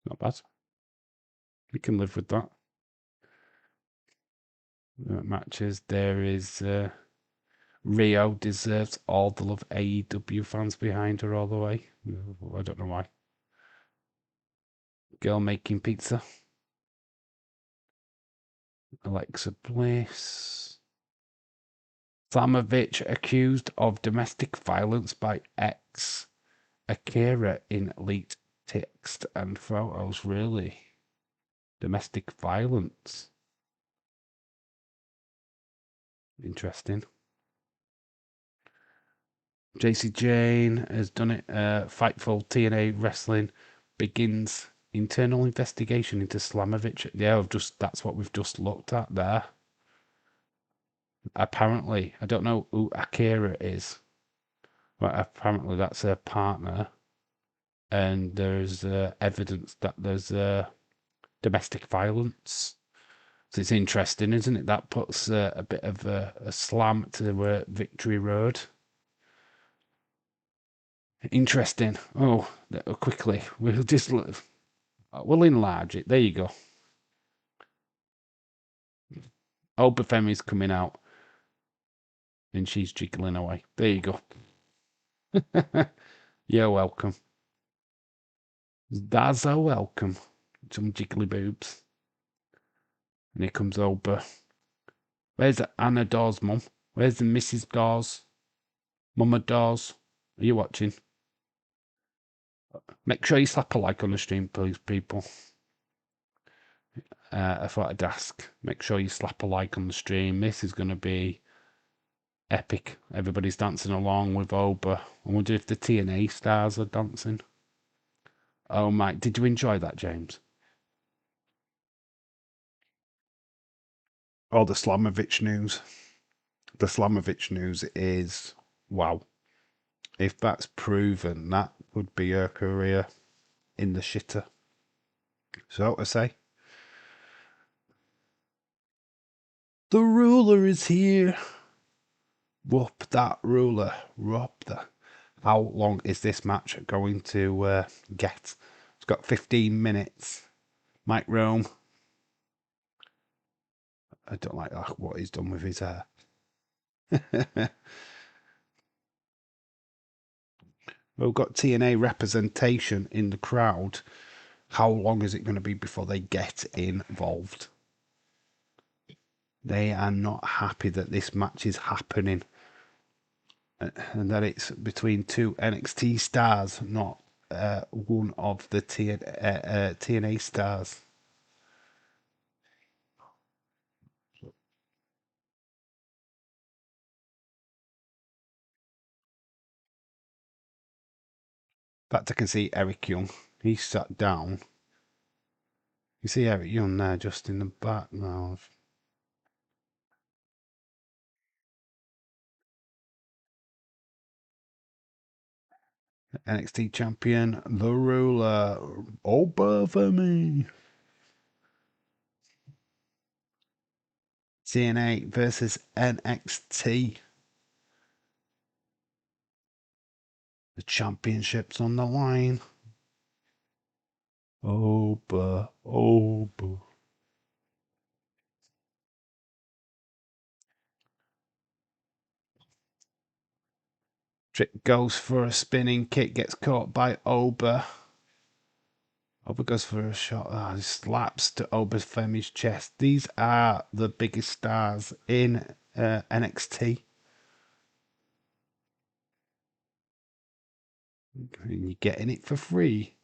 Not bad. We can live with that. Matches. There is Rio deserves all the love. AEW fans behind her all the way. I don't know why. Girl making pizza. Alexa Bliss. Slamovich accused of domestic violence by ex Akira in leaked text and photos. Really? Domestic violence. Interesting. JC Jane has done it. Fightful TNA Wrestling begins internal investigation into Slamovich. Yeah, that's what we've just looked at there. Apparently, I don't know who Akira is, but apparently that's her partner. And there's evidence that there's domestic violence. So it's interesting, isn't it? That puts a bit of a slam to Victory Road. Interesting. Oh, quickly. We'll enlarge it. There you go. Obafemi's coming out. And she's jiggling away. There you go. You're welcome. That's a welcome. Some jiggly boobs. And here comes Oba. Where's Anna Dawes' mum? Where's the Mrs. Dawes? Mama Dawes? Are you watching? Make sure you slap a like on the stream, please, people. I thought I'd ask. Make sure you slap a like on the stream. This is going to be epic. Everybody's dancing along with Oba. I wonder if the TNA stars are dancing. Oh my, did you enjoy that, James? Oh, the Slamovich news. The Slamovich news is, wow. If that's proven, that would be her career in the shitter. So to say. The ruler is here. Whoop that ruler. Whoop that. How long is this match going to get? It's got 15 minutes. Mike Rome. I don't like what he's done with his hair. We've got TNA representation in the crowd. How long is it going to be before they get involved? They are not happy that this match is happening and that it's between two NXT stars, not one of the TNA stars. In fact, I can see Eric Young. He's sat down. You see Eric Young there just in the background. NXT champion, the ruler, over for me. TNA versus NXT. The championship's on the line. Over. Trick goes for a spinning kick, gets caught by Oba. Oba goes for a shot. Slaps to Oba's Femi's chest. These are the biggest stars in NXT. And you're getting it for free.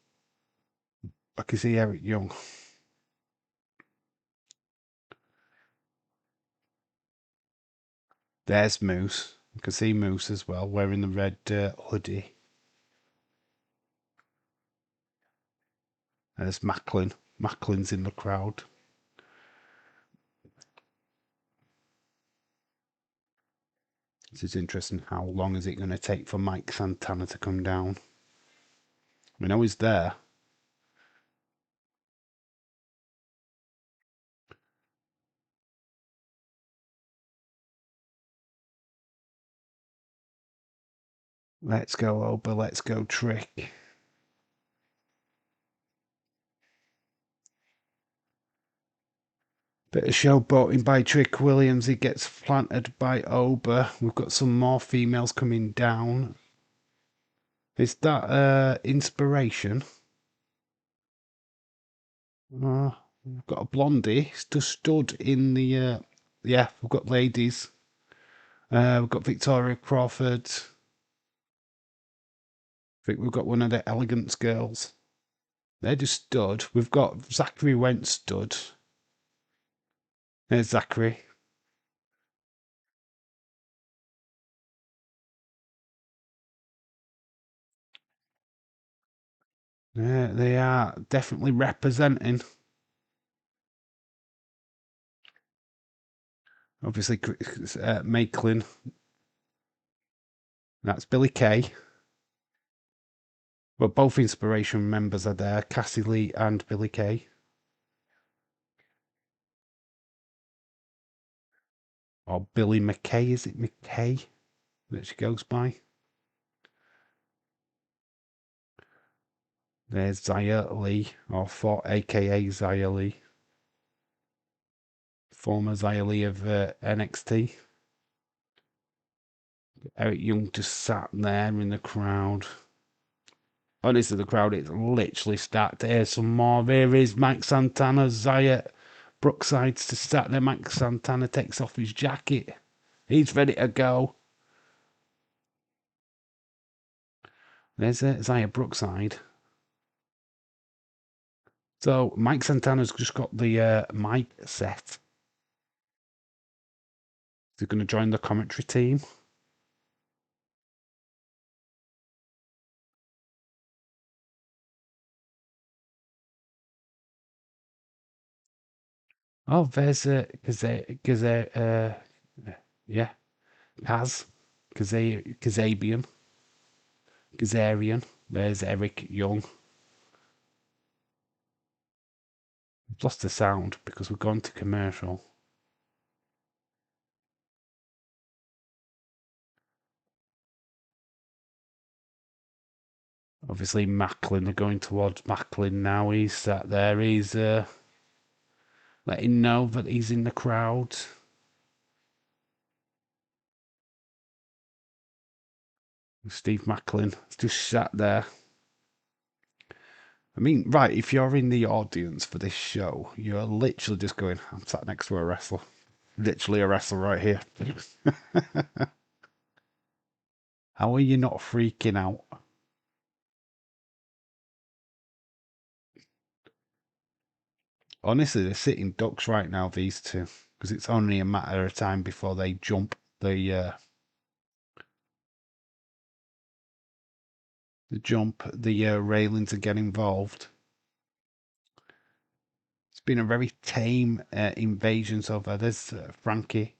I can see Eric Young. There's Moose. I can see Moose as well, wearing the red hoodie. There's Macklin. Macklin's in the crowd. This is interesting. How long is it going to take for Mike Santana to come down? We know he's there. Let's go, Oba. Let's go, Trick. Bit of showboating by Trick Williams. He gets planted by Oba. We've got some more females coming down. Is that inspiration? We've got a blondie stood in the. Yeah, we've got ladies. We've got Victoria Crawford. I think we've got one of the Elegance girls. They're just stood. We've got Zachary Wentz stood. There's Zachary. They are definitely representing. Obviously, Maitland. That's Billy Kay. Well, both Inspiration members are there, Cassie Lee and Billy Kay. Or Billy McKay, is it McKay that she goes by? There's Zaya Lee, or aka Zaya Lee. Former Zaya Lee of NXT. Eric Young just sat there in the crowd. Honestly, the crowd is literally stacked. Here's some more. Here is Mike Santana, Zaya Brookside's to start there. Mike Santana takes off his jacket. He's ready to go. There's Zaya Brookside. So Mike Santana's just got the mic set. Is he going to join the commentary team? Oh, there's yeah, Kazabian, Kazarian. There's Eric Young. We've lost the sound because we've gone to commercial. Obviously, Macklin are going towards Macklin now. He's sat there. He's letting know that he's in the crowd. Steve Macklin just sat there. I mean, right, if you're in the audience for this show, you're literally just going, I'm sat next to a wrestler. Literally a wrestler right here. How are you not freaking out? Honestly, they're sitting ducks right now, these two, because it's only a matter of time before they jump the railings and get involved. It's been a very tame invasion so far. There's Frankie.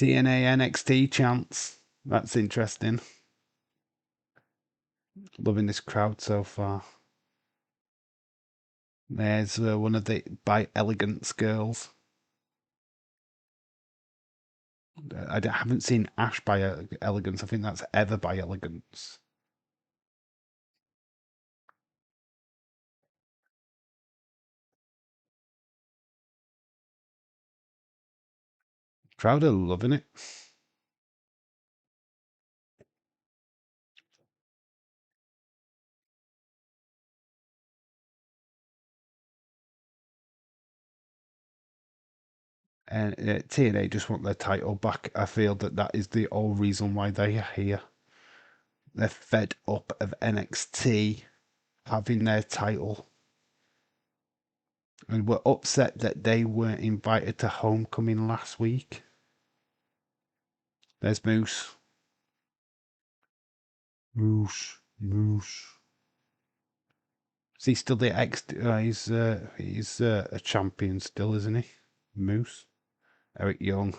TNA NXT chants. That's interesting. Loving this crowd so far. There's one of the by Elegance girls. I haven't seen Ash by Elegance. I think that's Ever by Elegance. Crowd are loving it. And TNA just want their title back. I feel that is the whole reason why they are here. They're fed up of NXT having their title. And were upset that they weren't invited to Homecoming last week. There's Moose. Moose. Is he still the he's a champion still, isn't he? Moose. Eric Young.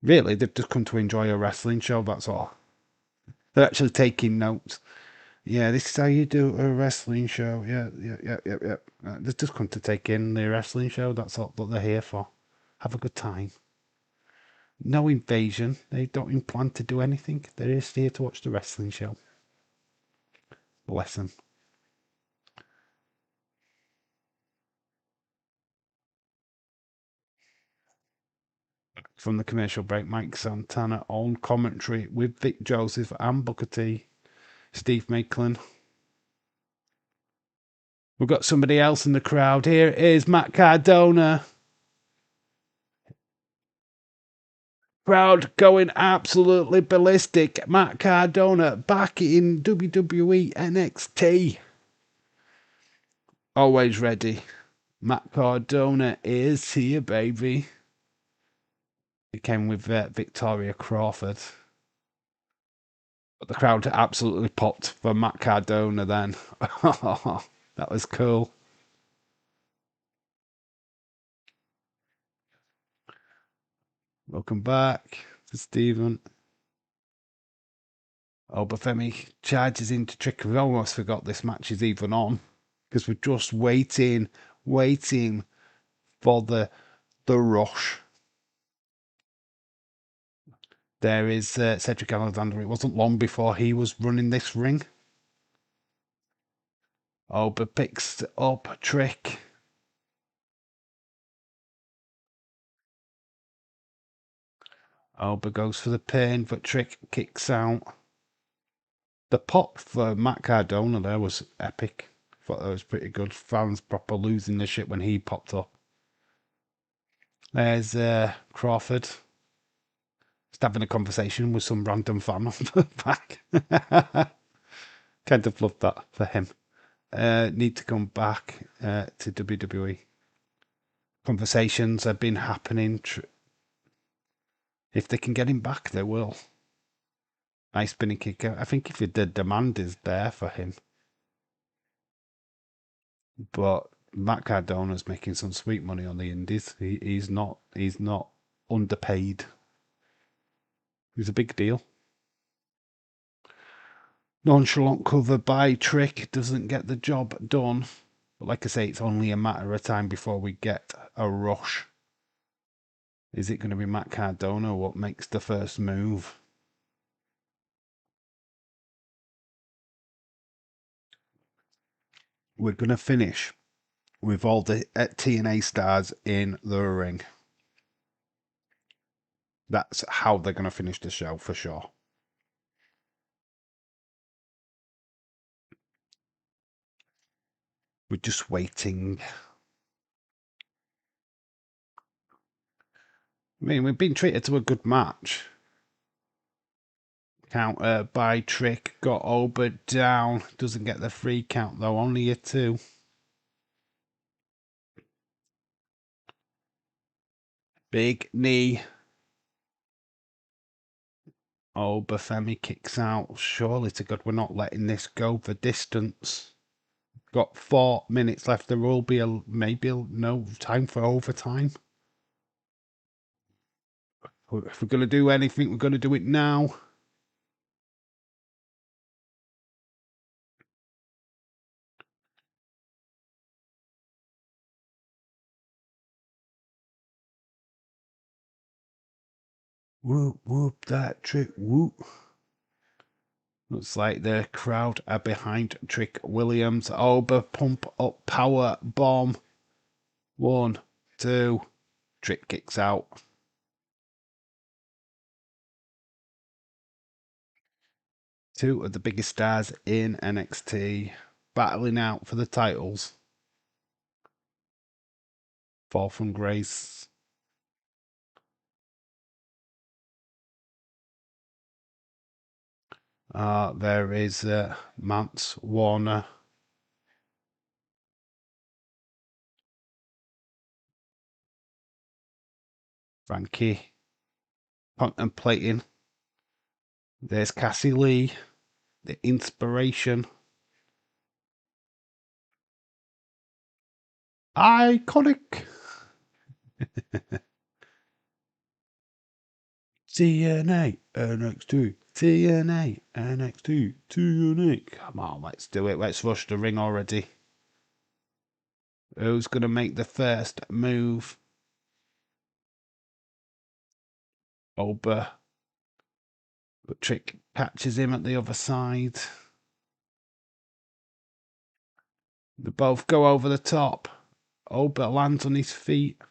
Really, they've just come to enjoy a wrestling show, that's all. They're actually taking notes. Yeah, this is how you do a wrestling show. Yeah. They've just come to take in the wrestling show. That's all that they're here for. Have a good time. No invasion. They don't plan to do anything. They're just here to watch the wrestling show. Bless them. From the commercial break, Mike Santana on commentary with Vic Joseph and Booker T. Steve Macklin. We've got somebody else in the crowd. Here is Matt Cardona. Crowd going absolutely ballistic. Matt Cardona back in WWE NXT. Always ready. Matt Cardona is here, baby. He came with Victoria Crawford. But the crowd absolutely popped for Matt Cardona then. That was cool. Welcome back to Stephen. Obafemi charges into Trick. We almost forgot this match is even on because we're just waiting for the rush. There is Cedric Alexander. It wasn't long before he was running this ring. Oba picks up Trick. Oba goes for the pin, but Trick kicks out. The pop for Matt Cardona there was epic. I thought that was pretty good. Fans proper losing their shit when he popped up. There's Crawford. Just having a conversation with some random fan on the back. Kind of loved that for him. Need to come back to WWE. Conversations have been happening. If they can get him back, they will. Nice spinning kick out. I think if the demand is there for him. But Matt Cardona's making some sweet money on the indies. He's not underpaid. He's a big deal. Nonchalant cover by Trick doesn't get the job done. But like I say, it's only a matter of time before we get a rush. Is it going to be Matt Cardona what makes the first move? We're going to finish with all the TNA stars in the ring. That's how they're going to finish the show for sure. We're just waiting. I mean, we've been treated to a good match. Counter by Trick, got Ober down. Doesn't get the free count though, only a 2. Big knee. Ober Femi kicks out. Surely to God, we're not letting this go for distance. Got 4 minutes left. There will be maybe no time for overtime. If we're going to do anything, we're going to do it now. Whoop, whoop, that Trick, whoop. Looks like the crowd are behind Trick Williams. Ober, pump up, power bomb. 1, 2. Trick kicks out. Two of the biggest stars in NXT battling out for the titles. Fall from grace. There is Mance Warner. Frankie contemplating. There's Cassie Lee, the inspiration. Iconic. TNA, NXT, TNA, NXT, TNA. Come on, let's do it. Let's rush the ring already. Who's going to make the first move? Ober. But Trick catches him at the other side. They both go over the top. Ober lands on his feet.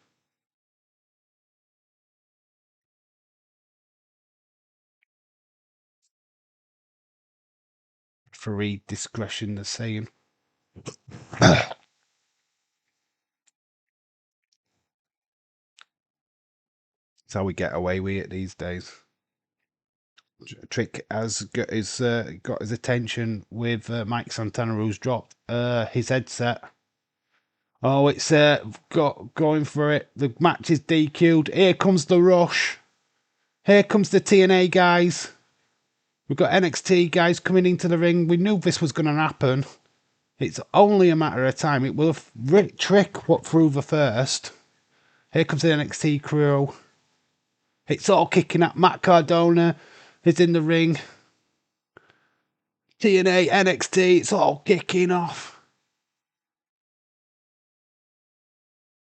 Referee discretion, they're saying. That's how we get away with it these days. Trick has got his attention with Mike Santana, who's dropped his headset. Oh, it's going for it. The match is DQ'd. Here comes the rush. Here comes the TNA guys. We've got NXT guys coming into the ring. We knew this was going to happen. It's only a matter of time. It will Trick what through the first. Here comes the NXT crew. It's all kicking up. Matt Cardona is in the ring. TNA, NXT, it's all kicking off.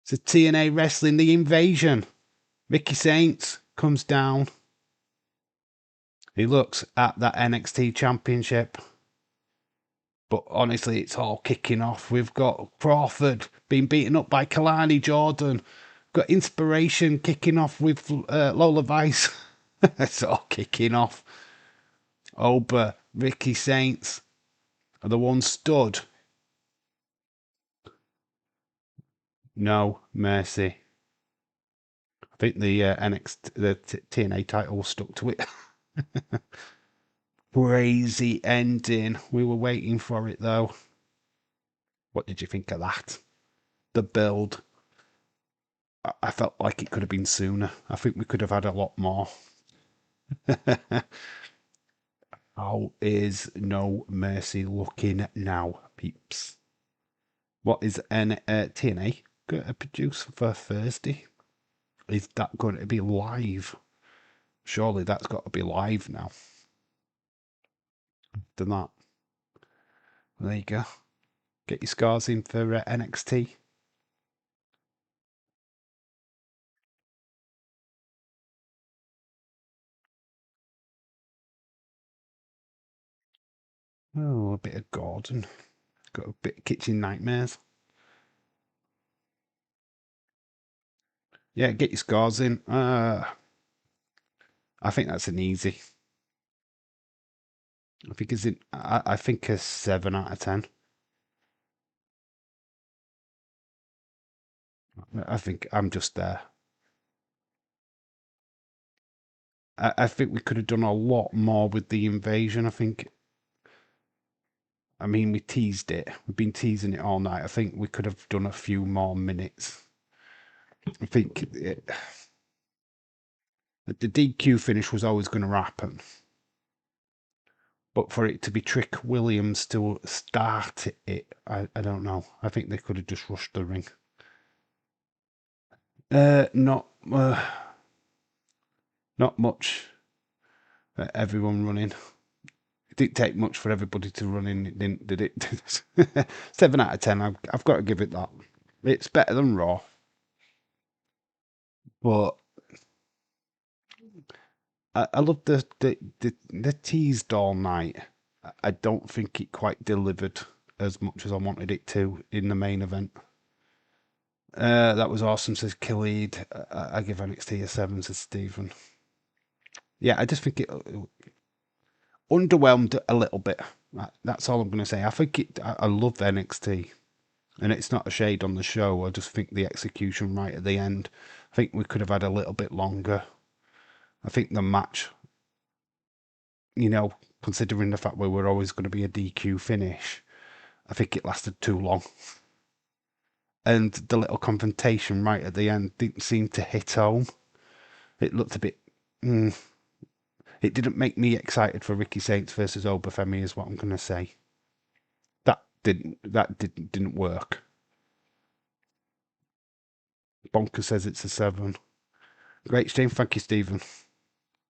It's a TNA Wrestling, the invasion. Ricky Saints comes down. He looks at that NXT championship. But honestly, it's all kicking off. We've got Crawford being beaten up by Kalani Jordan. Got Inspiration kicking off with Lola Vice. It's all kicking off. Ober, Ricky Saints are the ones stood. No mercy. I think the TNA title stuck to it. Crazy ending. We were waiting for it though. What did you think of that? The build. I felt like it could have been sooner. I think we could have had a lot more. How is No Mercy looking now, peeps? What is TNA going to produce for Thursday? Is that going to be live? Surely that's got to be live now. After that, there you go. Get your scores in for NXT. Oh, a bit of Gordon. Got a bit of Kitchen Nightmares. Yeah, get your scores in. I think that's an easy. I think it's in. I think a 7 out of 10. I think I'm just there. I think we could have done a lot more with the invasion. I mean, we teased it. We've been teasing it all night. I think we could have done a few more minutes. I think the DQ finish was always going to happen. But for it to be Trick Williams to start it, I don't know. I think they could have just rushed the ring. Not much. Everyone running. It didn't take much for everybody to run in. It didn't, did it? 7 out of 10. I've got to give it that. It's better than Raw, but I love the teased all night. I don't think it quite delivered as much as I wanted it to in the main event. That was awesome, says Khalid. I give NXT a 7, says Stephen. Yeah, I just think it underwhelmed a little bit. That's all I'm going to say. I think I love NXT, and it's not a shade on the show. I just think the execution right at the end. I think we could have had a little bit longer. I think the match, considering the fact we were always going to be a DQ finish, I think it lasted too long. And the little confrontation right at the end didn't seem to hit home. It looked a bit. It didn't make me excited for Ricky Saints versus Obafemi, is what I'm going to say. That didn't work. Bonker says it's a 7. Great stream, thank you, Stephen.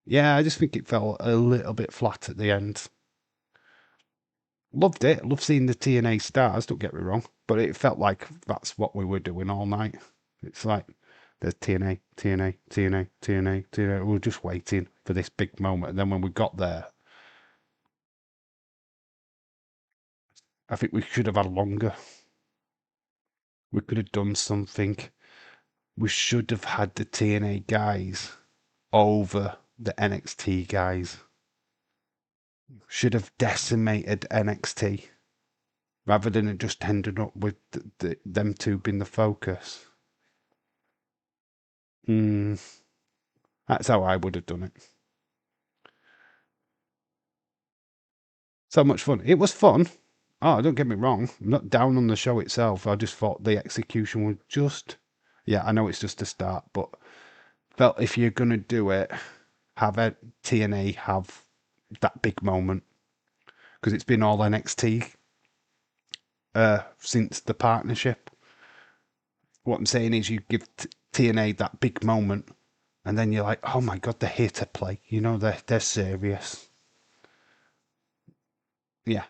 Yeah, I just think it fell a little bit flat at the end. Loved it. Loved seeing the TNA stars, don't get me wrong. But it felt like that's what we were doing all night. It's like there's TNA, TNA, TNA, TNA, TNA. We were just waiting for this big moment. And then when we got there, I think we should have had longer. We could have done something. We should have had the TNA guys over the NXT guys. Should have decimated NXT rather than it just ended up with them two being the focus. That's how I would have done it. So much fun. It was fun. Oh, don't get me wrong. I'm not down on the show itself. I just thought the execution was just... Yeah, I know it's just a start, but felt if you're going to do it, have TNA have that big moment. Because it's been all NXT since the partnership. What I'm saying is you give TNA that big moment, and then you're like, oh my God, they're here to play. They're serious. Yeah.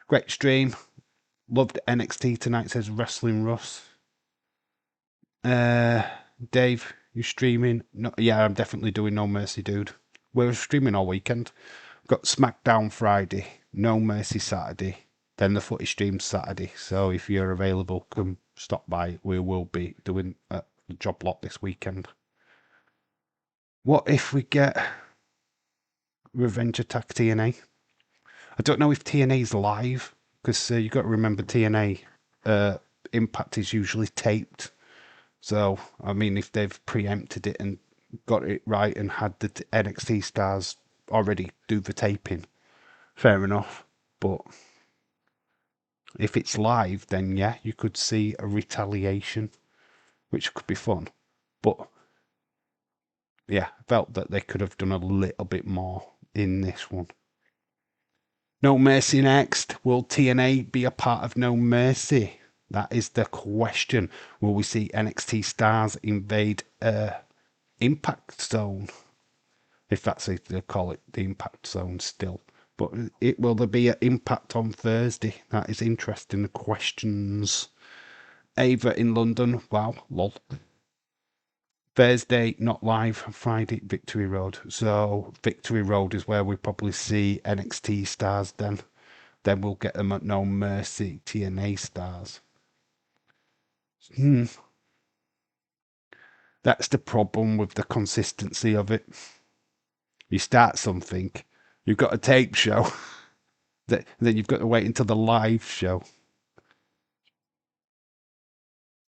Great stream. Loved NXT tonight, says Wrestling Russ. Dave, you streaming? No, yeah, I'm definitely doing No Mercy, dude. We're streaming all weekend. Got SmackDown Friday, No Mercy Saturday, then the footy stream Saturday. So if you're available, come stop by. We will be doing the job lot this weekend. What if we get Revenge Attack TNA? I don't know if TNA's live, because you've got to remember TNA Impact is usually taped. So, I mean, if they've preempted it and got it right and had the NXT stars already do the taping, fair enough. But if it's live, then yeah, you could see a retaliation, which could be fun. But yeah, I felt that they could have done a little bit more in this one. No Mercy next. Will TNA be a part of No Mercy? That is the question. Will we see NXT stars invade Impact Zone? If that's what they call it, the Impact Zone still. But will there be an impact on Thursday? That is interesting. The questions. Ava in London. Wow, lol. Thursday, not live. Friday, Victory Road. So Victory Road is where we probably see NXT stars then. Then we'll get them at No Mercy TNA stars. That's the problem with the consistency of it. You start something, you've got a tape show, then you've got to wait until the live show.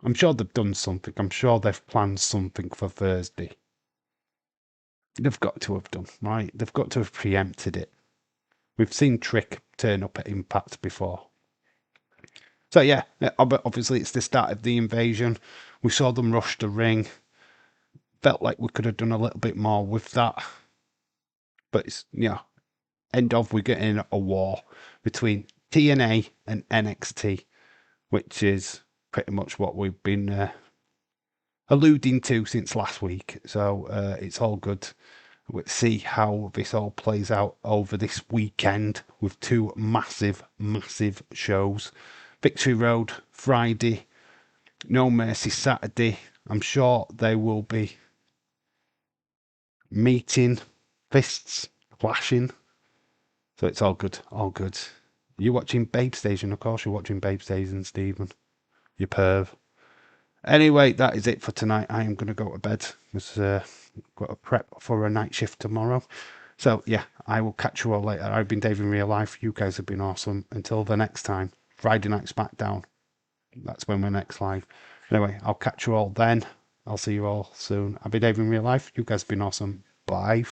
I'm sure they've done something. I'm sure they've planned something for Thursday. They've got to have done, right? They've got to have preempted it. We've seen Trick turn up at Impact before. So yeah, obviously it's the start of the invasion. We saw them rush the ring. Felt like we could have done a little bit more with that. But it's, end of, we're getting a war between TNA and NXT, which is pretty much what we've been alluding to since last week. So it's all good. We'll see how this all plays out over this weekend with two massive, massive shows. Victory Road Friday, No Mercy Saturday. I'm sure they will be meeting, fists clashing. So it's all good, all good. You're watching Babe Station, of course you're watching Babe Station, Stephen. You perv. Anyway, that is it for tonight. I am going to go to bed because got a prep for a night shift tomorrow. So yeah, I will catch you all later. I've been Dave in real life. You guys have been awesome. Until the next time, Friday Night SmackDown. That's when we're next live. Anyway, I'll catch you all then. I'll see you all soon. I've been Dave in real life. You guys have been awesome. Bye.